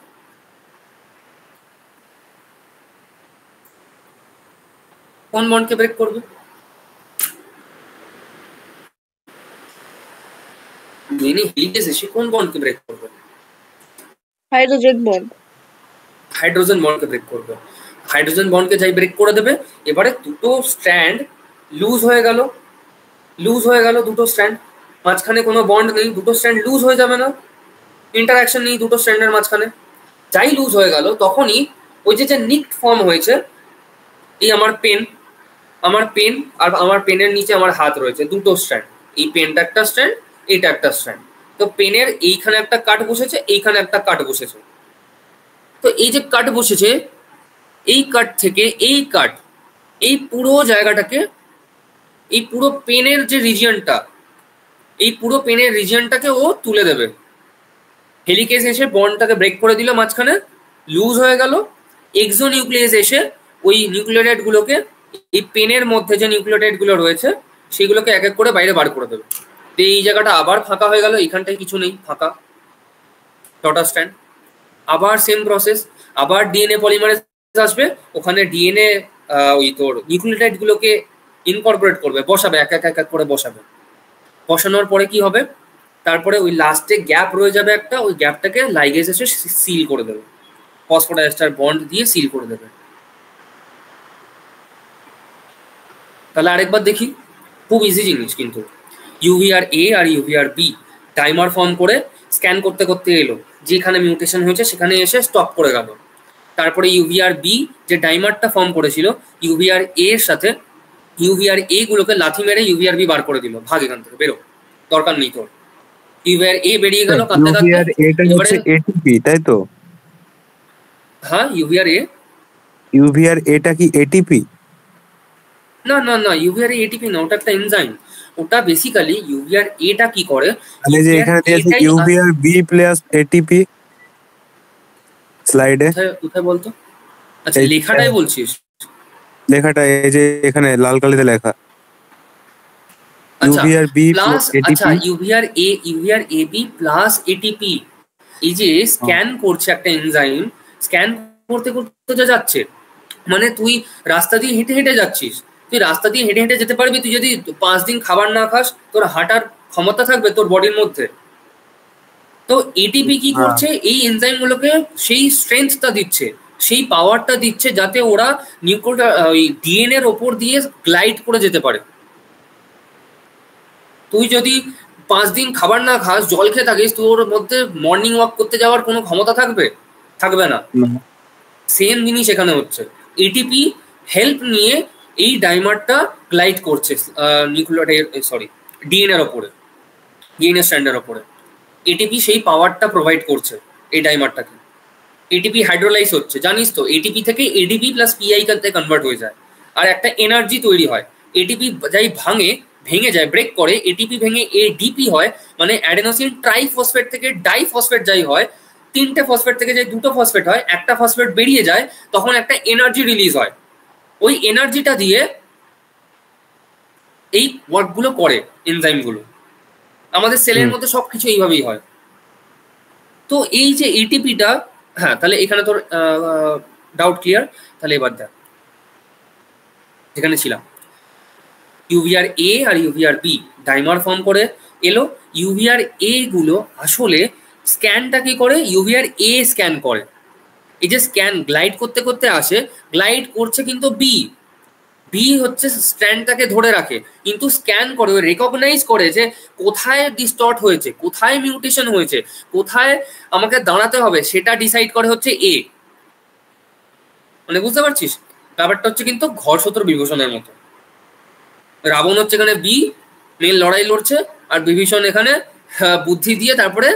কোন বন্ডকে ব্রেক করবে? ডিএনএ হেলিকেজ এসে কোন বন্ডকে ব্রেক করবে? Hydrogen bond. হাইড্রোজেন বন্ডকে ব্রেক করবে। হাইড্রোজেন বন্ডকে যাই ব্রেক করে দেবে। এবারে দুটো স্ট্র্যান্ড লুজ হয়ে গেল, লুজ হয়ে গেল দুটো স্ট্র্যান্ড, মাঝখানে কোনো বন্ড নেই, দুটো স্ট্র্যান্ড লুজ হয়ে যাবে না? ইন্টারাকশন নেই দুটো স্ট্র্যান্ডের মাঝখানে। যাই লুজ হয়ে গেল তখনই ওই যে নিক ফর্ম হয়েছে, এই আমার পেন, আমার পেন আর আমার পেনের নিচে আমার হাত রয়েছে, দুটো স্ট্র্যান্ড, এই পেনটা একটা স্ট্র্যান্ড, এইটা একটা স্ট্র্যান্ড। তো পেনের এইখানে একটা কাট বসেছে, এইখানে একটা কাট বসেছে। তো এই যে কাট বসেছে, এই কাট থেকে এই কাট, এই পুরো জায়গাটাকে, এই পুরো পেনের যে রিজিয়নটা, এই পুরো পেনের রিজিয়নটাকে ও তুলে দেবে। হেলিকেজ এসে বন্ডটাকে ব্রেক করে দিল, মাঝখানে লুজ হয়ে গেল। এক্সো নিউক্লিয়াস এসে ওই নিউক্লিওটাইড গুলোকে, এই পেনের মধ্যে যে নিউক্লিওটাইড গুলো রয়েছে সেগুলোকে এক এক করে বাইরে বার করে দেবে। তো এই জায়গাটা আবার ফাঁকা হয়ে গেল, এখানটায় কিছু নেই, ফাঁকা ডটার স্ট্যান্ড। আবার সেম প্রসেস, আবার ডিএনএ পলিমারেজ আসবে, ওখানে ডিএনএ ওই তোর নিউক্লিওটাইড গুলোকে ইনকর্পোরেট করবে, বসাবে, এক এক এক করে বসাবে। বসানোর পরে কি হবে? তারপরে ওই লাস্টে গ্যাপ রয়ে যাবে একটা, ওই গ্যাপটাকে লাইগেজ এসে সিল করে দেবে, ফসফোডাইএস্টার বন্ড দিয়ে সিল করে দেবে। তাহলে আরেকবার দেখি, খুব ইজি জিনিস কিন্তু। ইউভিআর এ আর ইউভিআর বি টাইমার ফর্ম করে স্ক্যান করতে করতে এলো, যেখানে মিউটেশন হয়েছে সেখানে এসে স্টপ করে গেল। তারপরে ইউভিআর বি যে ডাইমারটা ফর্ম করেছিল ইউভিআর এ এর সাথে, ইউভিআর এ গুলোকে লাথি মেরে ইউভিআর বি বার করে দিল, ভাগ এখান থেকে, বেরো, দরকার নেই তোর। ইউভিআর এ বেরিয়ে গেল কাঁদতে কাঁদতে। এটা হচ্ছে এটিপি, তাই তো? হ্যাঁ ইউভিআর এ। ইউভিআর এটা কি এটিপি? না না না, ইউভিআর এটিপি না, ওটা একটা এনজাইম। ওটা বেসিক্যালি ইউভিআর এটা কি করে, তাহলে যে এখানে দিয়েছে এটাই ইউভিআর বি প্লাস এটিপি স্লাইডে, কোথায় কোথায় বলতো? আচ্ছা এই লেখাটাই বলছিস? লেখাটা এই যে এখানে লাল কালিতে লেখা আচ্ছা ইউভিআর বি প্লাস, প্লাস আচ্ছা ATP. UVR AB plus ATP, এই যে স্ক্যান করছে একটা এনজাইম, স্ক্যান করতে করতে যা যাচ্ছে, মানে তুই রাস্তা দিয়ে হেঁটে হেঁটে যাচ্ছিস, তুই রাস্তা দিয়ে হেঁটে হেঁটে যেতে পারবি? তুই যদি 5 দিন খাবার না খাস, তোর হাঁটার ক্ষমতা থাকবে তোর বডির মধ্যে? তো এটিপি কি করছে, এই এনজাইম গুলোকে সেই স্ট্রেংথটা দিচ্ছে, সেই পাওয়ারটা দিচ্ছে, যাতে ওরা ওই ডিএনএ এর ওপর দিয়ে গ্লাইড করে যেতে পারে। তুই যদি 5 দিন খাবার না খাস, জল খেয়ে থাকিস, তোর মধ্যে মর্নিং ওয়াক করতে যাওয়ার কোনো ক্ষমতা থাকবে? থাকবে না। সেম জিনিস এখানে হচ্ছে, এটিপি হেল্প নিয়ে এই ডাইমারটা গ্লাইড করছে নিউক্লিওটাইড, সরি, ডিএনএর ওপরে, ডিএনএ স্ট্র্যান্ডের ওপরে। এটিপি সেই পাওয়ারটা প্রোভাইড করছে এই ডাইমারটাকে। এটিপি হাইড্রোলাইজ হচ্ছে, জানিস তো, এটিপি থেকে এডিপি প্লাস পিআই তে কনভার্ট হয়ে যায়, আর একটা এনার্জি তৈরি হয়। এটিপি যাই ভেঙে যায়, ব্রেক করে, এটিপি ভেঙে এডিপি হয়, মানে অ্যাডেনোসিন ট্রাইফসফেট থেকে ডাইফসফেট যাই হয়, 3টে ফসফেট থেকে যাই 2টো ফসফেট হয়, একটা ফসফেট বেরিয়ে যায়, তখন একটা এনার্জি রিলিজ হয়। ওই এনার্জিটা দিয়ে এই ওয়ার্কগুলো করে এনজাইমগুলো। আমাদের সেলের মধ্যে সবকিছু এইভাবেই হয়। তো এই যে এটিপিটা, হ্যাঁ তাহলে এখানে তোর ডাউট ক্লিয়ার। তাহলে এবার দেখ, যেখানে ছিলাম, ইউভিআর এ আর ইউভিআর বি ডাইমার ফর্ম করে এলো। ইউভিআর এ গুলো আসলে স্ক্যানটা কি করে, ইউভিআর এ স্ক্যান করে। এই যে স্ক্যান গ্লাইড করতে করতে আসে, গ্লাইড করছে কিন্তু বি হচ্ছে স্ট্র্যান্ডটাকে ধরে রাখে, কিন্তু স্ক্যান করে, রেকগনাইজ করে যে কোথায় ডিস্টর্ট হয়েছে, কোথায় মিউটেশন হয়েছে, কোথায় আমাকে দাঁড়াতে হবে, সেটা ডিসাইড করে হচ্ছে এ। মানে বুঝতে পারছিস ব্যাপারটা? হচ্ছে কিন্তু ঘরসূত্র বিভীষণের মতো। রাবণ হচ্ছে এখানে বি, মেন লড়াই লড়ছে, আর বিভীষণ এখানে বুদ্ধি দিয়ে তারপরে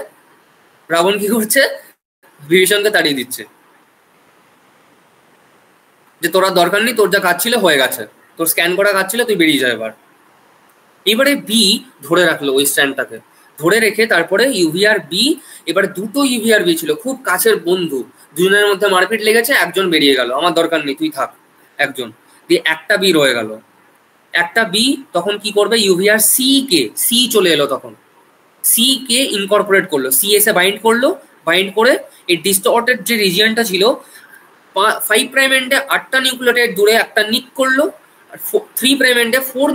রাবণ কি করছে, বিভীষণকে তাড়িয়ে দিচ্ছে, যে তোর আর দরকার নেই, তোর যা কাজ ছিল হয়ে গেছে, তোর স্ক্যান করা কাজ ছিল, তুই বেরিয়ে যা এবার। এবারে বি ধরে রাখলো ওই স্ট্যান্ডটাকে, ধরে রেখে তারপরে ইউভিআর বি, এবার দুটো ইউভিআর বি ছিল, খুব কাছের বন্ধু, দুজনের মধ্যে মারপিট লেগেছে, একজন বেরিয়ে গেল, আমার দরকার নেই তুই থাক, একজন দিয়ে একটা বি রয়ে গেল। একটা বি তখন কি করবে, ইউভিআর সি চলে এলো, তখন সি কে ইনকর্পোরেট করলো, সি এসে বাইন্ড করলো, বাইন্ড করে এই ডিস্টর্টেড যে রিজিয়নটা ছিল 5 প্রাইম এন্ডে 8টা নিউক্লিওটাইড দূরে একটা নিক করলো, আর 3 প্রাইম এন্ডে 4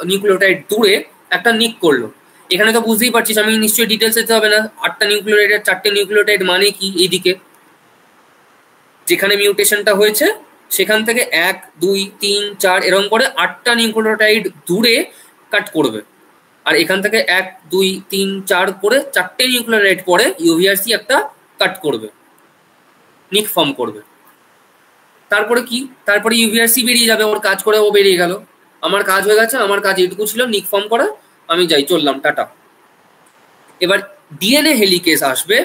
নিউক্লিওটাইড দূরে একটা নিক করলো। এখানে তো বুঝতেই পারছিস, আমি নিশ্চয়ই ডিটেলস যেতে হবে না, 8টা নিউক্লিওটাইড 4টে নিউক্লিওটাইড মানে কি, এইদিকে যেখানে মিউটেশনটা হয়েছে সেখান থেকে 1 2 3 4 এরকম করে 8টা নিউক্লিওটাইড দূরে কাট করবে, আর এখান থেকে 1 2 3 4 করে 4টে নিউক্লিওটাইড পরে ইউভিআরসি একটা কাট করবে, নিক ফর্ম করবে। তারপরে কি, তারপরে ইউভিআরসি বেরিয়ে যাবে, ওর কাজ করে ও বেরিয়ে গেল, আমার কাজ হয়ে গেছে, আমার কাজ এইটুকু ছিল, নিক ফর্ম করা, আমি যাই, চললাম, টাটা। এবার ডিএনএ হেলিকেজ আসবে।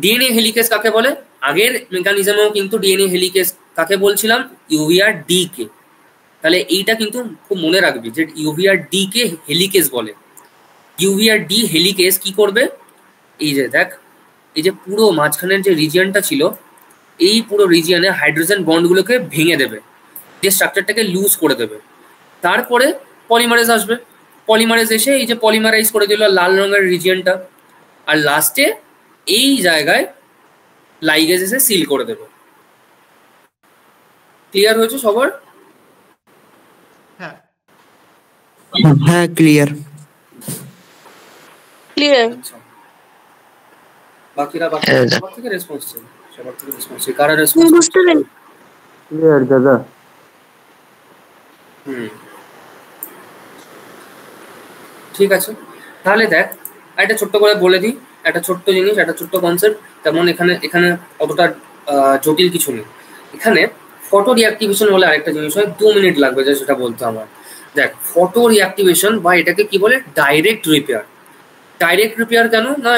ডিএনএ হেলিকেজ কাকে বলে? আগের মেকানিজমেও কিন্তু ডিএনএ হেলিকেজ কাকে বলছিলাম, ইউভিআর ডি কে। তাহলে এইটা কিন্তু খুব মনে রাখবি যে ইউভিআর ডি কে হেলিকেজ বলে। ইউভিআর ডি হেলিকেজ কি করবে, এই যে দেখ, এই যে পুরো মাঝখানের যে রিজিয়নটা ছিল, এই পুরো রিজিয়নে হাইড্রোজেন বন্ডগুলোকে ভেঙে দেবে, যে স্ট্রাকচারটাকে লুজ করে দেবে। তারপরে পলিমারেজ আসবে, পলিমারেজ এসে এই যে পলিমারাইজ করে দিল লাল রঙের রিজিয়নটা, আর লাস্টে এই জায়গায় লাইগেজ এসে সিল করে দেবে। ক্লিয়ার হয়েছে সবার? হ্যাঁ হ্যাঁ ক্লিয়ার। ক্লিয়ার। আচ্ছা, বাকিরা হ্যাঁ, দাদা। সবার থেকে রেসপন্স চাই, সবার থেকে রেসপন্স চাই, কারা রেসপন্স বুঝতে পেরেছি। ক্লিয়ার দাদা। ঠিক আছে, তাহলে দেখ একটা ছোট্ট করে বলে দিই, একটা ছোট্ট জিনিস, একটা ছোট্ট কনসেপ্ট। তেমন এখানে এখানে অতটা জটিল কিছু নেই। এখানে ফটো রিঅ্যাক্টিভেশন বলে আরেকটা জিনিস হয়, 2 মিনিট লাগবে যে সেটা বলতে আমার। দেখ, ফটো রিঅ্যাক্টিভেশন বা এটাকে কি বলে, ডাইরেক্ট রিপেয়ার। ডাইরেক্ট রিপেয়ার কেন না,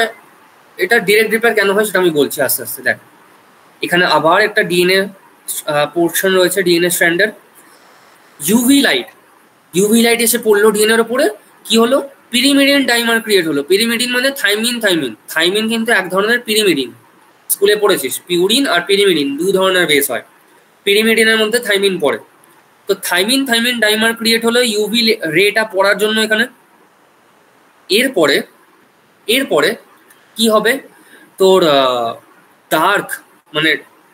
এটা ডিরেক্ট রিপেয়ার কেন হয় সেটা আমি বলছি আস্তে আস্তে। দেখ, এখানে আবার একটা ডিএনএ পোর্শন রয়েছে, ডিএনএ স্ট্র্যান্ডের। ইউভি লাইট ইউভি লাইট এসে পড়লো ডিএনএ এর উপরে, কি হলো, পিরিমিডিন ডাইমার ক্রিয়েট হলো। পিরিমিডিন মানে থাইমিন, থাইমিন কিন্তু এক ধরনের পিরিমিডিন, স্কুলে পড়েছিস, পিউরিন আর পিরিমিডিন দু ধরনের বেস হয়, পিরিমিডিনের মধ্যে থাইমিন পড়ে। তো থাইমিন ডাইমার ক্রিয়েট হলো ইউভি রেটা পড়ার জন্য এখানে। এরপরে কি হবে, তোর ডার্ক মানে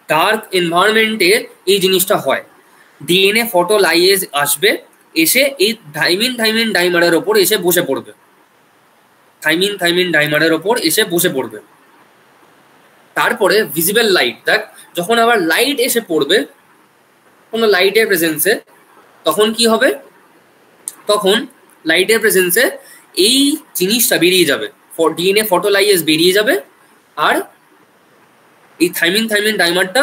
ডার্ক এনভায়রনমেন্টে এই জিনিসটা হয়, ডিএনএ ফটোলাইয়েজ আসবে, এসে এই থাইমিন ডাইমারের ওপর এসে বসে পড়বে, থাইমিন ডাইমারের ওপর এসে বসে পড়বে। তারপরে ভিজিবল লাইট, দেখ যখন আবার লাইট এসে পড়বে কোনো লাইটের প্রেজেন্সে, তখন কি হবে, তখন লাইটের প্রেজেন্সে এই জিনিসটা বেরিয়ে যাবে, ডিএনএ ফটোলাইয়েজ বেরিয়ে যাবে, আর এই থাইমিন ডাইমারটা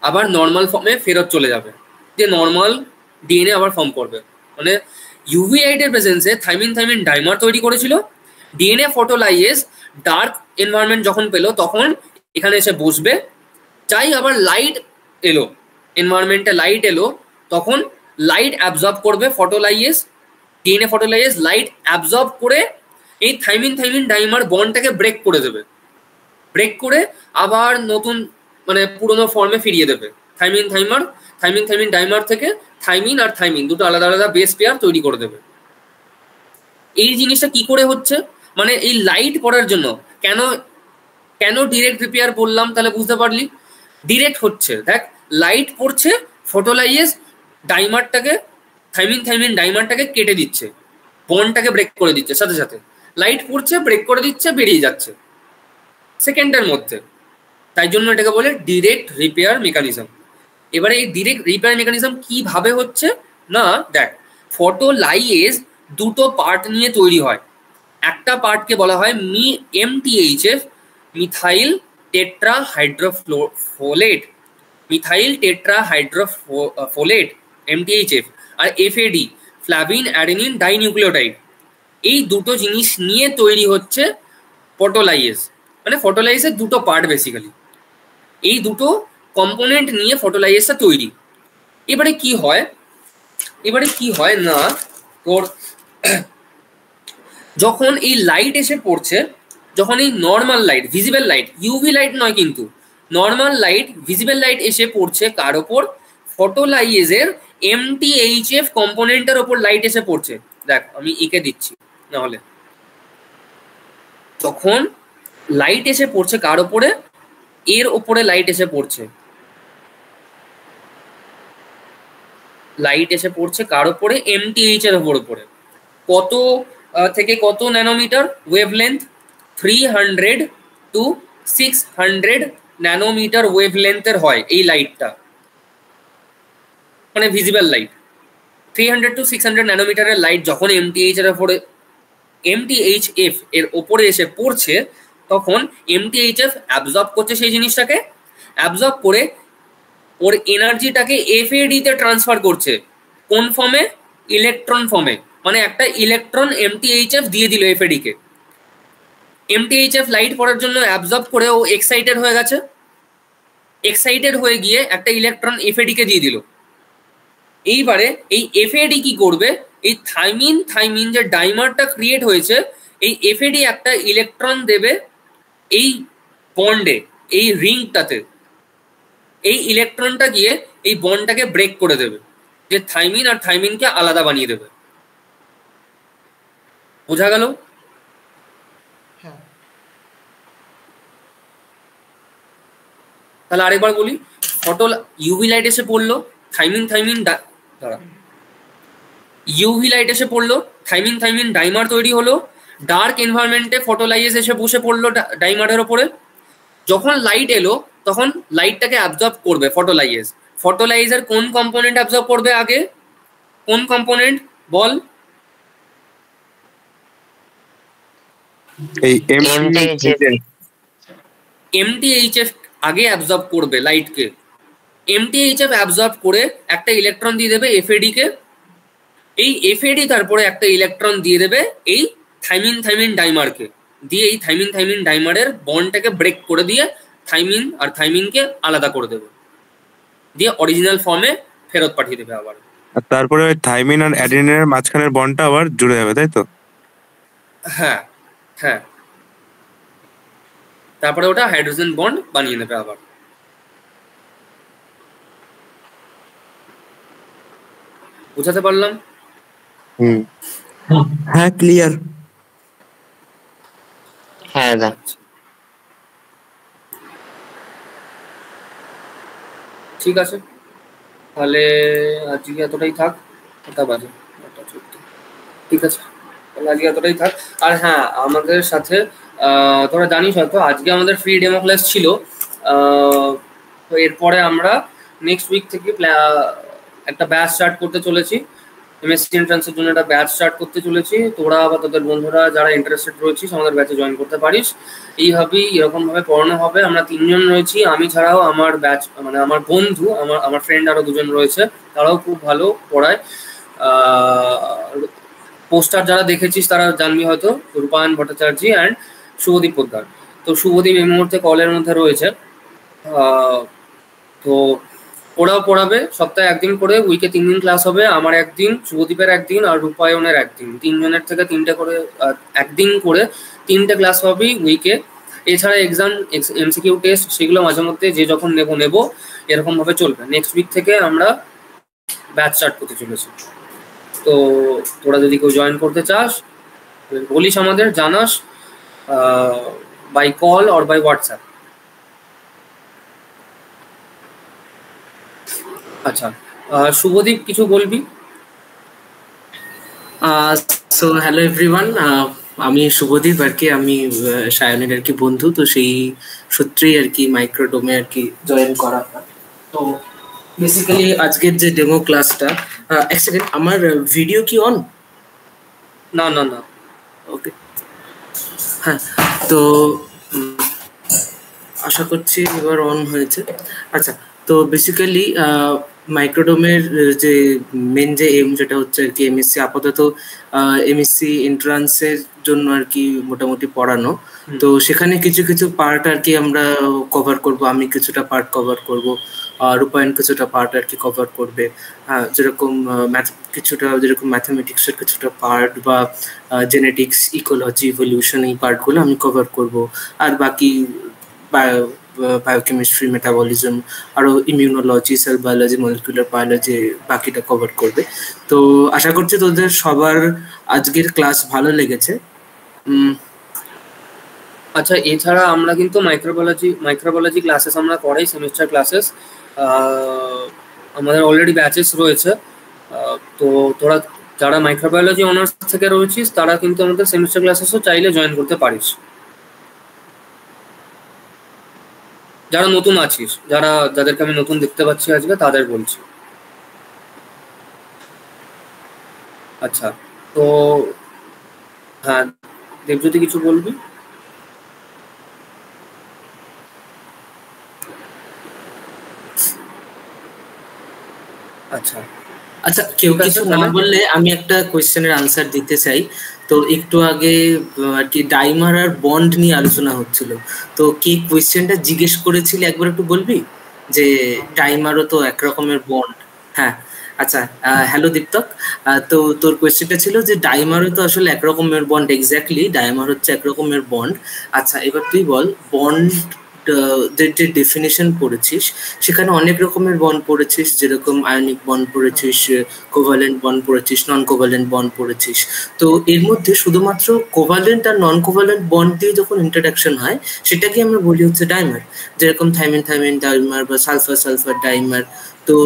আবার নর্মাল ফর্মে ফেরত চলে যাবে, যে নর্মাল ডিএনএ আবার ফর্ম করবে। মানে ইউভি লাইটের প্রেজেন্সে থাইমিন ডাইমার তৈরি করেছিল, ডিএনএ ফটোলাইয়েজ ডার্ক এনভায়রনমেন্ট যখন পেলো তখন এখানে এসে বসবে, চাই আবার লাইট এলো, এনভায়রনমেন্টে লাইট এলো, তখন লাইট অ্যাবজর্ব করবে ফটোলাইয়েজ, ডিএনএ ফটোলাইয়েজ লাইট অ্যাবজর্ব করে এই থাইমিন ডাইমার বন্ডটাকে ব্রেক করে দেবে, ব্রেক করে আবার নতুন মানে পুরোনো ফর্মে ফিরিয়ে দেবে। থাইমিন ডাইমার থেকে থাইমিন আর থাইমিন দুটো আলাদা আলাদা বেস পেয়ার তৈরি করে দেবে। এই জিনিসটা কি করে হচ্ছে, মানে এই লাইট পড়ার জন্য কেন ডিরেক্ট রিপেয়ার বললাম, তাহলে বুঝতে পারলি, ডিরেক্ট হচ্ছে, দেখ লাইট পড়ছে, ফটোলাইয়েজ ডাইমারটাকে থাইমিন ডাইমারটাকে কেটে দিচ্ছে, বন্ডটাকে ব্রেক করে দিচ্ছে, সাথে সাথে লাইট পড়ছে, ব্রেক করে দিচ্ছে, বেরিয়ে যাচ্ছে সেকেন্ডের মধ্যে, তাই জন্য এটাকে বলে ডিরেক্ট রিপেয়ার মেকানিজম। এবারে এই ডিরেক্ট রিপেয়ার মেকানিজম কিভাবে হচ্ছে না, দেখ ফটোলাইয়েজ দুটো পার্ট নিয়ে তৈরি হয়, একটা পার্টকে বলা হয় এমটিএইচএফ, মিথাইল টেট্রাহাইড্রোফোলেট এমটিএইচএফ, আর এফএডি ফ্ল্যাভিন অ্যাডেনিন ডাইনিউক্লিওটাইড। এই দুটো জিনিস নিয়ে তৈরি হচ্ছে ফটোলাইয়েজ, মানে ফটোলাইয়েজের দুটো পার্ট বেসিক্যালি, এই দুটো কম্পোনেন্ট নিয়ে ফটোলাইয়েজটা তৈরি। এবারে কি হয় না, তোর যখন এই লাইট এসে পড়ছে, যখন এই normal light visible light, UV light নয় কিন্তু নর্মাল লাইট ভিজিবল লাইট এসে পড়ছে কার ওপর, ফটোলাইয়েজের এমটিএইচএফ কম্পোনেন্টের ওপর লাইট এসে পড়ছে। দেখ আমি এঁকে দিচ্ছি, নাহলে যখন লাইট এসে পড়ছে কার ওপরে, এর ওপরে লাইট এসে পড়ছে, লাইট এসে পড়ছে কার ওপরে, এমটিএইচ এর ওপরে, কত থেকে কত ন্যানোমিটার ওয়েভলেন্থ, 300 to 600 ন্যানোমিটার ওয়েভলেন্থের হয় এই লাইটটা, মানে ভিজিবল লাইট। 300 to 600 ন্যানোমিটারের লাইট যখন এমটিএইচএফ এর ওপরে এসে পড়ছে, তখন এমটিএইচএফ অ্যাবজর্ব করছে সেই জিনিসটাকে, অ্যাবজর্ব করে ওর এনার্জিটাকে এফএডি তে ট্রান্সফার করছে, কোন ফর্মে, ইলেকট্রন ফর্মে, মানে একটা ইলেকট্রন এমটিএইচএফ দিয়ে দিল এফএডি কে, এমটিএইচএফ লাইট পড়ার জন্য অ্যাবজর্ব করে ও এক্সাইটেড হয়ে গেছে, এক্সাইটেড হয়ে গিয়ে একটা ইলেকট্রন এফএডি কে দিয়ে দিল। এইবারে এই এফএডি কি করবে, এই থাইমিন যে ডাইমারটা ক্রিয়েট হয়েছে, এই এফএডি একটা ইলেকট্রন দেবে এই বন্ডে, এই রিংটাতে, এই ইলেকট্রনটা গিয়ে এই বন্ডটাকে ব্রেক করে দেবে, যে থাইমিন আর থাইমিনকে আলাদা বানিয়ে দেবে। বোঝা গেল? হ্যাঁ। তাহলে আরেকবার বলি, ইউভি লাইট এসে পড়লো, ইউভি লাইট এসে পড়লো, থাইমিন ডাইমার তৈরি হলো, ডার্ক এনভায়রনমেন্টে ফটোলাইয়েজ এসে বসে পড়লো ডাইমারের ওপরে, যখন লাইট এলো তখন লাইটটাকে অ্যাবজর্ব করবে ফটোলাইজের কোন কম্পোনেন্ট অ্যাবজর্ব করবে আগে, কোন কম্পোনেন্ট বল, এই এমটিএইচএফ আগে অ্যাবজর্ব করবে লাইটকে, এমটিএইচএফ অ্যাবজর্ব করে একটা ইলেকট্রন দিয়ে দেবে এফএডি কে, এই এফএডি তারপরে একটা ইলেকট্রন দিয়ে দেবে এই থাইমিন ডাইমারকে, দিয়ে এই থাইমিন ডাইমারের বন্ডটাকে ব্রেক করে দিয়ে থাইমিন আর থাইমিনকে আলাদা করে দেবে, দিয়ে অরিজিনাল ফর্মে ফেরত পাঠিয়ে দেবে আবার। আর তারপরে ওই থাইমিন আর অ্যাডিনিনের মাঝখানের বন্ডটা আবার জুড়ে যাবে, তাই তো? হ্যাঁ হ্যাঁ, তারপরে ওটা হাইড্রোজেন বন্ড বানিয়ে নেবে আবার। বুঝাতে পারলাম? হুম। হ্যাঁ, ক্লিয়ার। হ্যাঁ দাদা। ঠিক আছে, তাহলে আজকে এতটাই থাক। কটা বাজে? 9:14। ঠিক আছে, তাহলে আজকে এতটাই থাক। আর হ্যাঁ, আমাদের সাথে তোরা জানিস হয়তো আজকে আমাদের ফ্রি ডেমো ক্লাস ছিল। তো এরপরে আমরা নেক্সট উইক থেকে একটা ব্যাচ স্টার্ট করতে চলেছি। এমএসসি এন্ট্রান্সের জন্য একটা ব্যাচ স্টার্ট করতে চলেছি। তোরা বা তোদের বন্ধুরা যারা ইন্টারেস্টেড রয়েছিস আমাদের ব্যাচে জয়েন করতে পারিস। এইভাবেই এরকমভাবে পড়ানো হবে। আমরা 3 জন রয়েছি, আমি ছাড়াও আমার ব্যাচ মানে আমার বন্ধু, আমার ফ্রেন্ড আরও 2 জন রয়েছে, তারাও খুব ভালো পড়ায়। পোস্টার যারা দেখেছিস তারা জানবি হয়তো, রূপায়ণ ভট্টাচার্য অ্যান্ড শুভদীপ পোদ্দার। তো শুভদীপ এই মুহূর্তে কলের মধ্যে রয়েছে। তো ওরাও পড়াবে, সপ্তাহে একদিন করে, উইকে 3 দিন ক্লাস হবে। আমার একদিন, শুভদীপের একদিন আর রূপায়ণের একদিন, 3 জনের থেকে 3টে করে একদিন করে 3টে ক্লাস হবে উইকে। এছাড়া এক্সাম, এমসিকিউ টেস্ট সেগুলো মাঝে মধ্যে যে যখন নেব এরকমভাবে চলবে। নেক্সট উইক থেকে আমরা ব্যাচ স্টার্ট করতে চলেছি। তো তোরা যদি কেউ জয়েন করতে চাস বলিস, আমাদের জানাস by call or by WhatsApp. আচ্ছা, শুভদীপ কিছু বলবি? সো হ্যালো এভরিওয়ান, আমি শুভদীপ আর কি। আমি সায়নের আর কি বন্ধু, তো সেই সূত্রেই আর কি মাইক্রোডোমে আর কি জয়েন করা। তো বেসিক্যালি আজকের যে ডেমো ক্লাসটা, এক সেকেন্ড, আমার ভিডিও কি অন? না না না, ওকে, হ্যাঁ। তো আশা করছি এবার অন হয়েছে। আচ্ছা, তো বেসিক্যালি মাইক্রোডোমের যে মেন যে এম, যেটা হচ্ছে আর কি এমএসসি, আপাতত এমএসসি এন্ট্রান্সের জন্য আর কি মোটামুটি পড়ানো। তো সেখানে কিছু কিছু পার্ট আর কি আমরা কভার করব। আমি কিছুটা পার্ট কভার করব, রূপায়ণ কিছুটা পার্ট আর কি কভার করবে। যেরকম কিছুটা যেরকম ম্যাথামেটিক্সের কিছুটা পার্ট বা জেনেটিক্স, ইকোলজি, ইভলিউশন, এই পার্টগুলো আমি কভার করব। আর বাকি বায়োকেমিস্ট্রি, মেটাবলিজম, আরো immunology, sell biology, molecular biology বাকিটা কভার করবে। তো আশা করছি তোদের সবার আজকের ক্লাস ভালো লেগেছে। আচ্ছা, এছাড়া আমরা কিন্তু মাইক্রোবায়োলজি ক্লাসেস আমরা করাই, সেমিস্টার ক্লাসেস। আমাদের অলরেডি ব্যাচেস রয়েছে। তো তোরা যারা মাইক্রোবায়োলজি অনার্স থেকে রয়েছিস তারা কিন্তু আমাদের সেমিস্টার ক্লাসেসও চাইলে জয়েন করতে পারিস। যারা নতুন আছিস, যাদেরকে আমি নতুন দেখতে পাচ্ছি আজকে, তাদের বলছি। আচ্ছা, তো হ্যাঁ দেবজ্যোতি কিছু বলবি? আচ্ছা আচ্ছা, কেউ কিছু না বললে আমি একটা কোয়েশ্চেনের আনসার দিতে চাই। তো একটু আগে আর কি ডাইমার আর বন্ড নিয়ে আলোচনা হচ্ছিল, তো কি কোয়েশ্চেনটা জিজ্ঞেস করেছিলি একবার একটু বলবি? যে ডাইমারও তো একরকমের বন্ড। হ্যাঁ, আচ্ছা, হ্যালো দীপ্তক। তো তোর কোয়েশ্চেনটা ছিল যে ডাইমারও তো আসলে একরকমের বন্ড। এক্স্যাক্টলি, ডাইমার হচ্ছে একরকমের বন্ড। আচ্ছা, এবার তুই বল, বন্ড যে ডেফিনেশন পড়েছিস সেখানে অনেক রকমের বন্ড পড়েছিস, যেরকম আয়নিক বন্ড পড়েছিস, কোভালেন্ট বন্ড পড়েছিস, নন কোভালেন্ট বন্ড পড়েছিস। তো এর মধ্যে শুধুমাত্র কোভালেন্ট আর নন কোভালেন্ট বন্ড দিয়ে যখন ইন্টারাকশন হয় সেটাকে আমরা বলি হচ্ছে ডাইমার। যেরকম থাইমিন থাইমিন ডাইমার বা সালফার সালফার ডাইমার। তো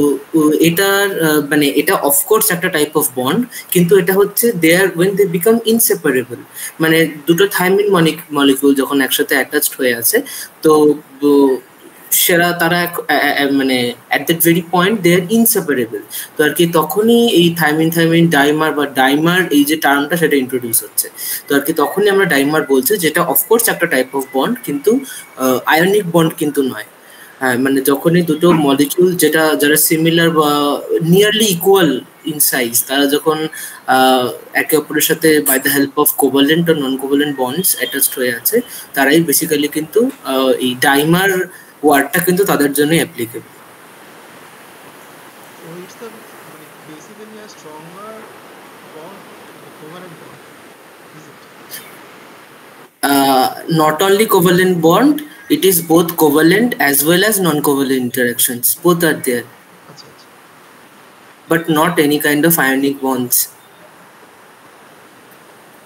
এটার মানে এটা অফকোর্স একটা টাইপ অফ বন্ড, কিন্তু এটা হচ্ছে দেয়ার ওয়েন দে বিকাম ইনসেপারেবল। মানে দুটো থাইমিন মলিকিউল যখন একসাথে অ্যাটাচড হয়ে আছে, তো তারা মানে at that very point they are inseparable. তো আর কি তখনই এই থাইমিন থাইমিন ডাইমার বা ডাইমার এই যে টার্মটা সেটা ইন্ট্রোডিউস হচ্ছে। তো আর কি তখনই আমরা ডাইমার বলছি, যেটা অফকোর্স একটা টাইপ অফ বন্ড, কিন্তু আয়নিক বন্ড কিন্তু নয়। হ্যাঁ, মানে যখনই দুটো মলিকিউল যারা সিমিলার বা নিয়ারলি ইকুয়াল ইন সাইজ, তারা যখন একে অপরের সাথে by the help of covalent ও নন কোভালেন্ট বন্ডস অ্যাটাচড হয়ে আছে, তারাই বেসিক্যালি কিন্তু এই ডাইমার ওয়ার্ডটা কিন্তু তাদের জন্য applicable. So it's the basically a stronger bond, the covalent bond, is it? Not only covalent bond, it is both covalent as well as non-covalent interactions. Both are there, আচ্ছা আচ্ছা but not any kind of ionic bonds.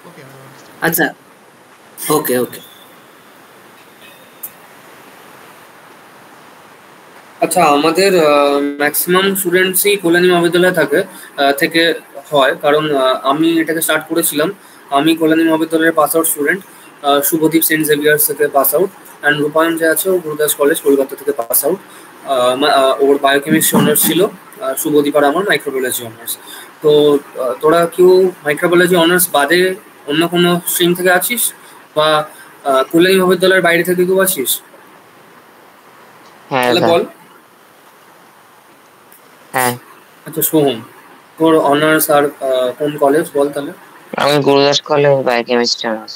Okay I understand Acha. Okay, okay. আচ্ছা, আমাদের maximum স্টুডেন্টসই Kalyani মহাবিদ্যালয়ে থেকে হয়, কারণ আমি এটাকে স্টার্ট করেছিলাম। আমি কল্যাণী মহাবিদ্যালয়ের pass out student, Subhadeep Saint Xavier's থেকে পাস আউট, অ্যান্ড রূপায়ণ যে আছে ও গুরুদাস কলেজ কলকাতা থেকে পাস আউট। ওর বায়োকেমিস্ট্রি অনার্স ছিল, শুভদীপ আর আমার মাইক্রোবায়োলজি অনার্স। তো তোরা কেউ মাইক্রোবায়োলজি অনার্স বাদে অন্য কোনো স্ট্রিম থেকে আছিস, বা কল্যাণী মহাবিদ্যালয়ের বাইরে থেকে কেউ আছিস? হ্যাঁ তাহলে স্যার। বল। হ্যাঁ, আচ্ছা সোহম, তোর অনার্স আর কোন কলেজ বল তাহলে? আমি গুরুদাস কলেজ বায়োকেমিস্ট্রি অনার্স।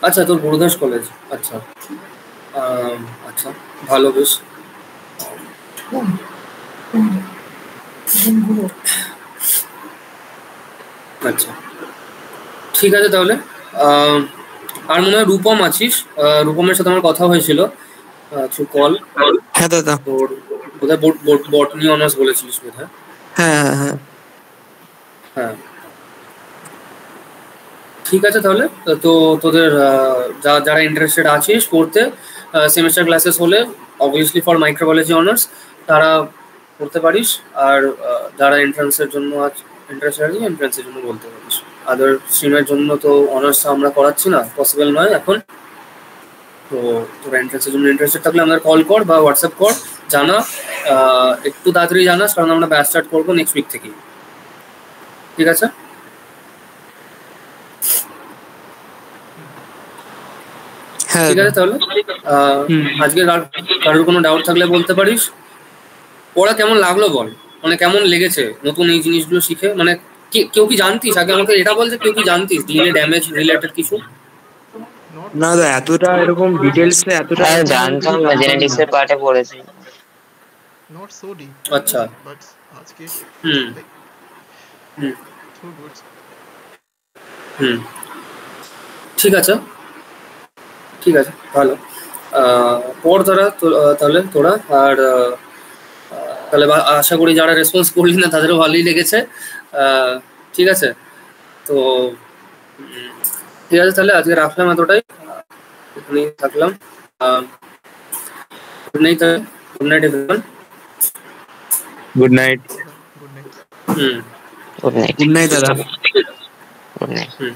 আচ্ছা, তোর গুরুদাস কলেজ। আচ্ছা, আচ্ছা, ভালো, বেশ। আচ্ছা, ঠিক আছে তাহলে। আর মনে হয় রূপম আছিস, রূপমের সাথে আমার কথা হয়েছিল থ্রু কল। হ্যাঁ দাদা। তোর বোধহয় বটনি অনার্স বলেছিলিস বোধহয়। হ্যাঁ হ্যাঁ হ্যাঁ হ্যাঁ, ঠিক আছে তাহলে। তো তোদের যারা ইন্টারেস্টেড আছিস পড়তে, সেমিস্টার ক্লাসেস হলে অবভিয়াসলি ফর মাইক্রোবায়োলজি অনার্স তারা পড়তে পারিস, আর যারা এন্ট্রান্সের জন্য ইন্টারেস্টেড আছিস এন্ট্রান্সের জন্য বলতে পারিস। আদার স্ট্রিমের জন্য তো অনার্স আমরা করাচ্ছি না, পসিবল নয় এখন। তো তোরা এন্ট্রান্সের জন্য ইন্টারেস্টেড থাকলে আমাদের কল কর বা হোয়াটসঅ্যাপ কর, জানা একটু তাড়াতাড়ি জানাস, কারণ আমরা ব্যাচ স্টার্ট করবো নেক্সট উইক থেকেই। ঠিক আছে? হ্যাঁ ঠিক আছে তাহলে। আজকে কারোর কোনো ডাউট থাকলে বলতে পারিস। পড়া কেমন লাগলো বল, মানে কেমন লেগেছে নতুন এই জিনিসগুলো শিখে? মানে কেউ কি জানতিস আগে? আমাকে এটা বল যে কেউ কি জানতিস ডিএনএ ড্যামেজ রিলেটেড কিছু? নট না দাদা, এতটা এরকম ডিটেলস এতটা হ্যাঁ জানতাম না, জেনেটিক্স এর পার্টে পড়েছি। নট সো ডিপ, আচ্ছা। বাট আজকে হুম হুম টু গুড। হুম ঠিক আছে, ঠিক আছে, ভালো। পড় তাহলে তোরা। আর তাহলে আশা করি যারা রেসপন্স করলি না তাদেরও ভালোই লেগেছে। ঠিক আছে, তো ঠিক আছে তাহলে আজকে রাখলাম, এতটাই, এখানেই থাকলাম। Good night, good night everyone. Good night. Good night. Hmm, good night. Good night দাদা। Good night. হুম।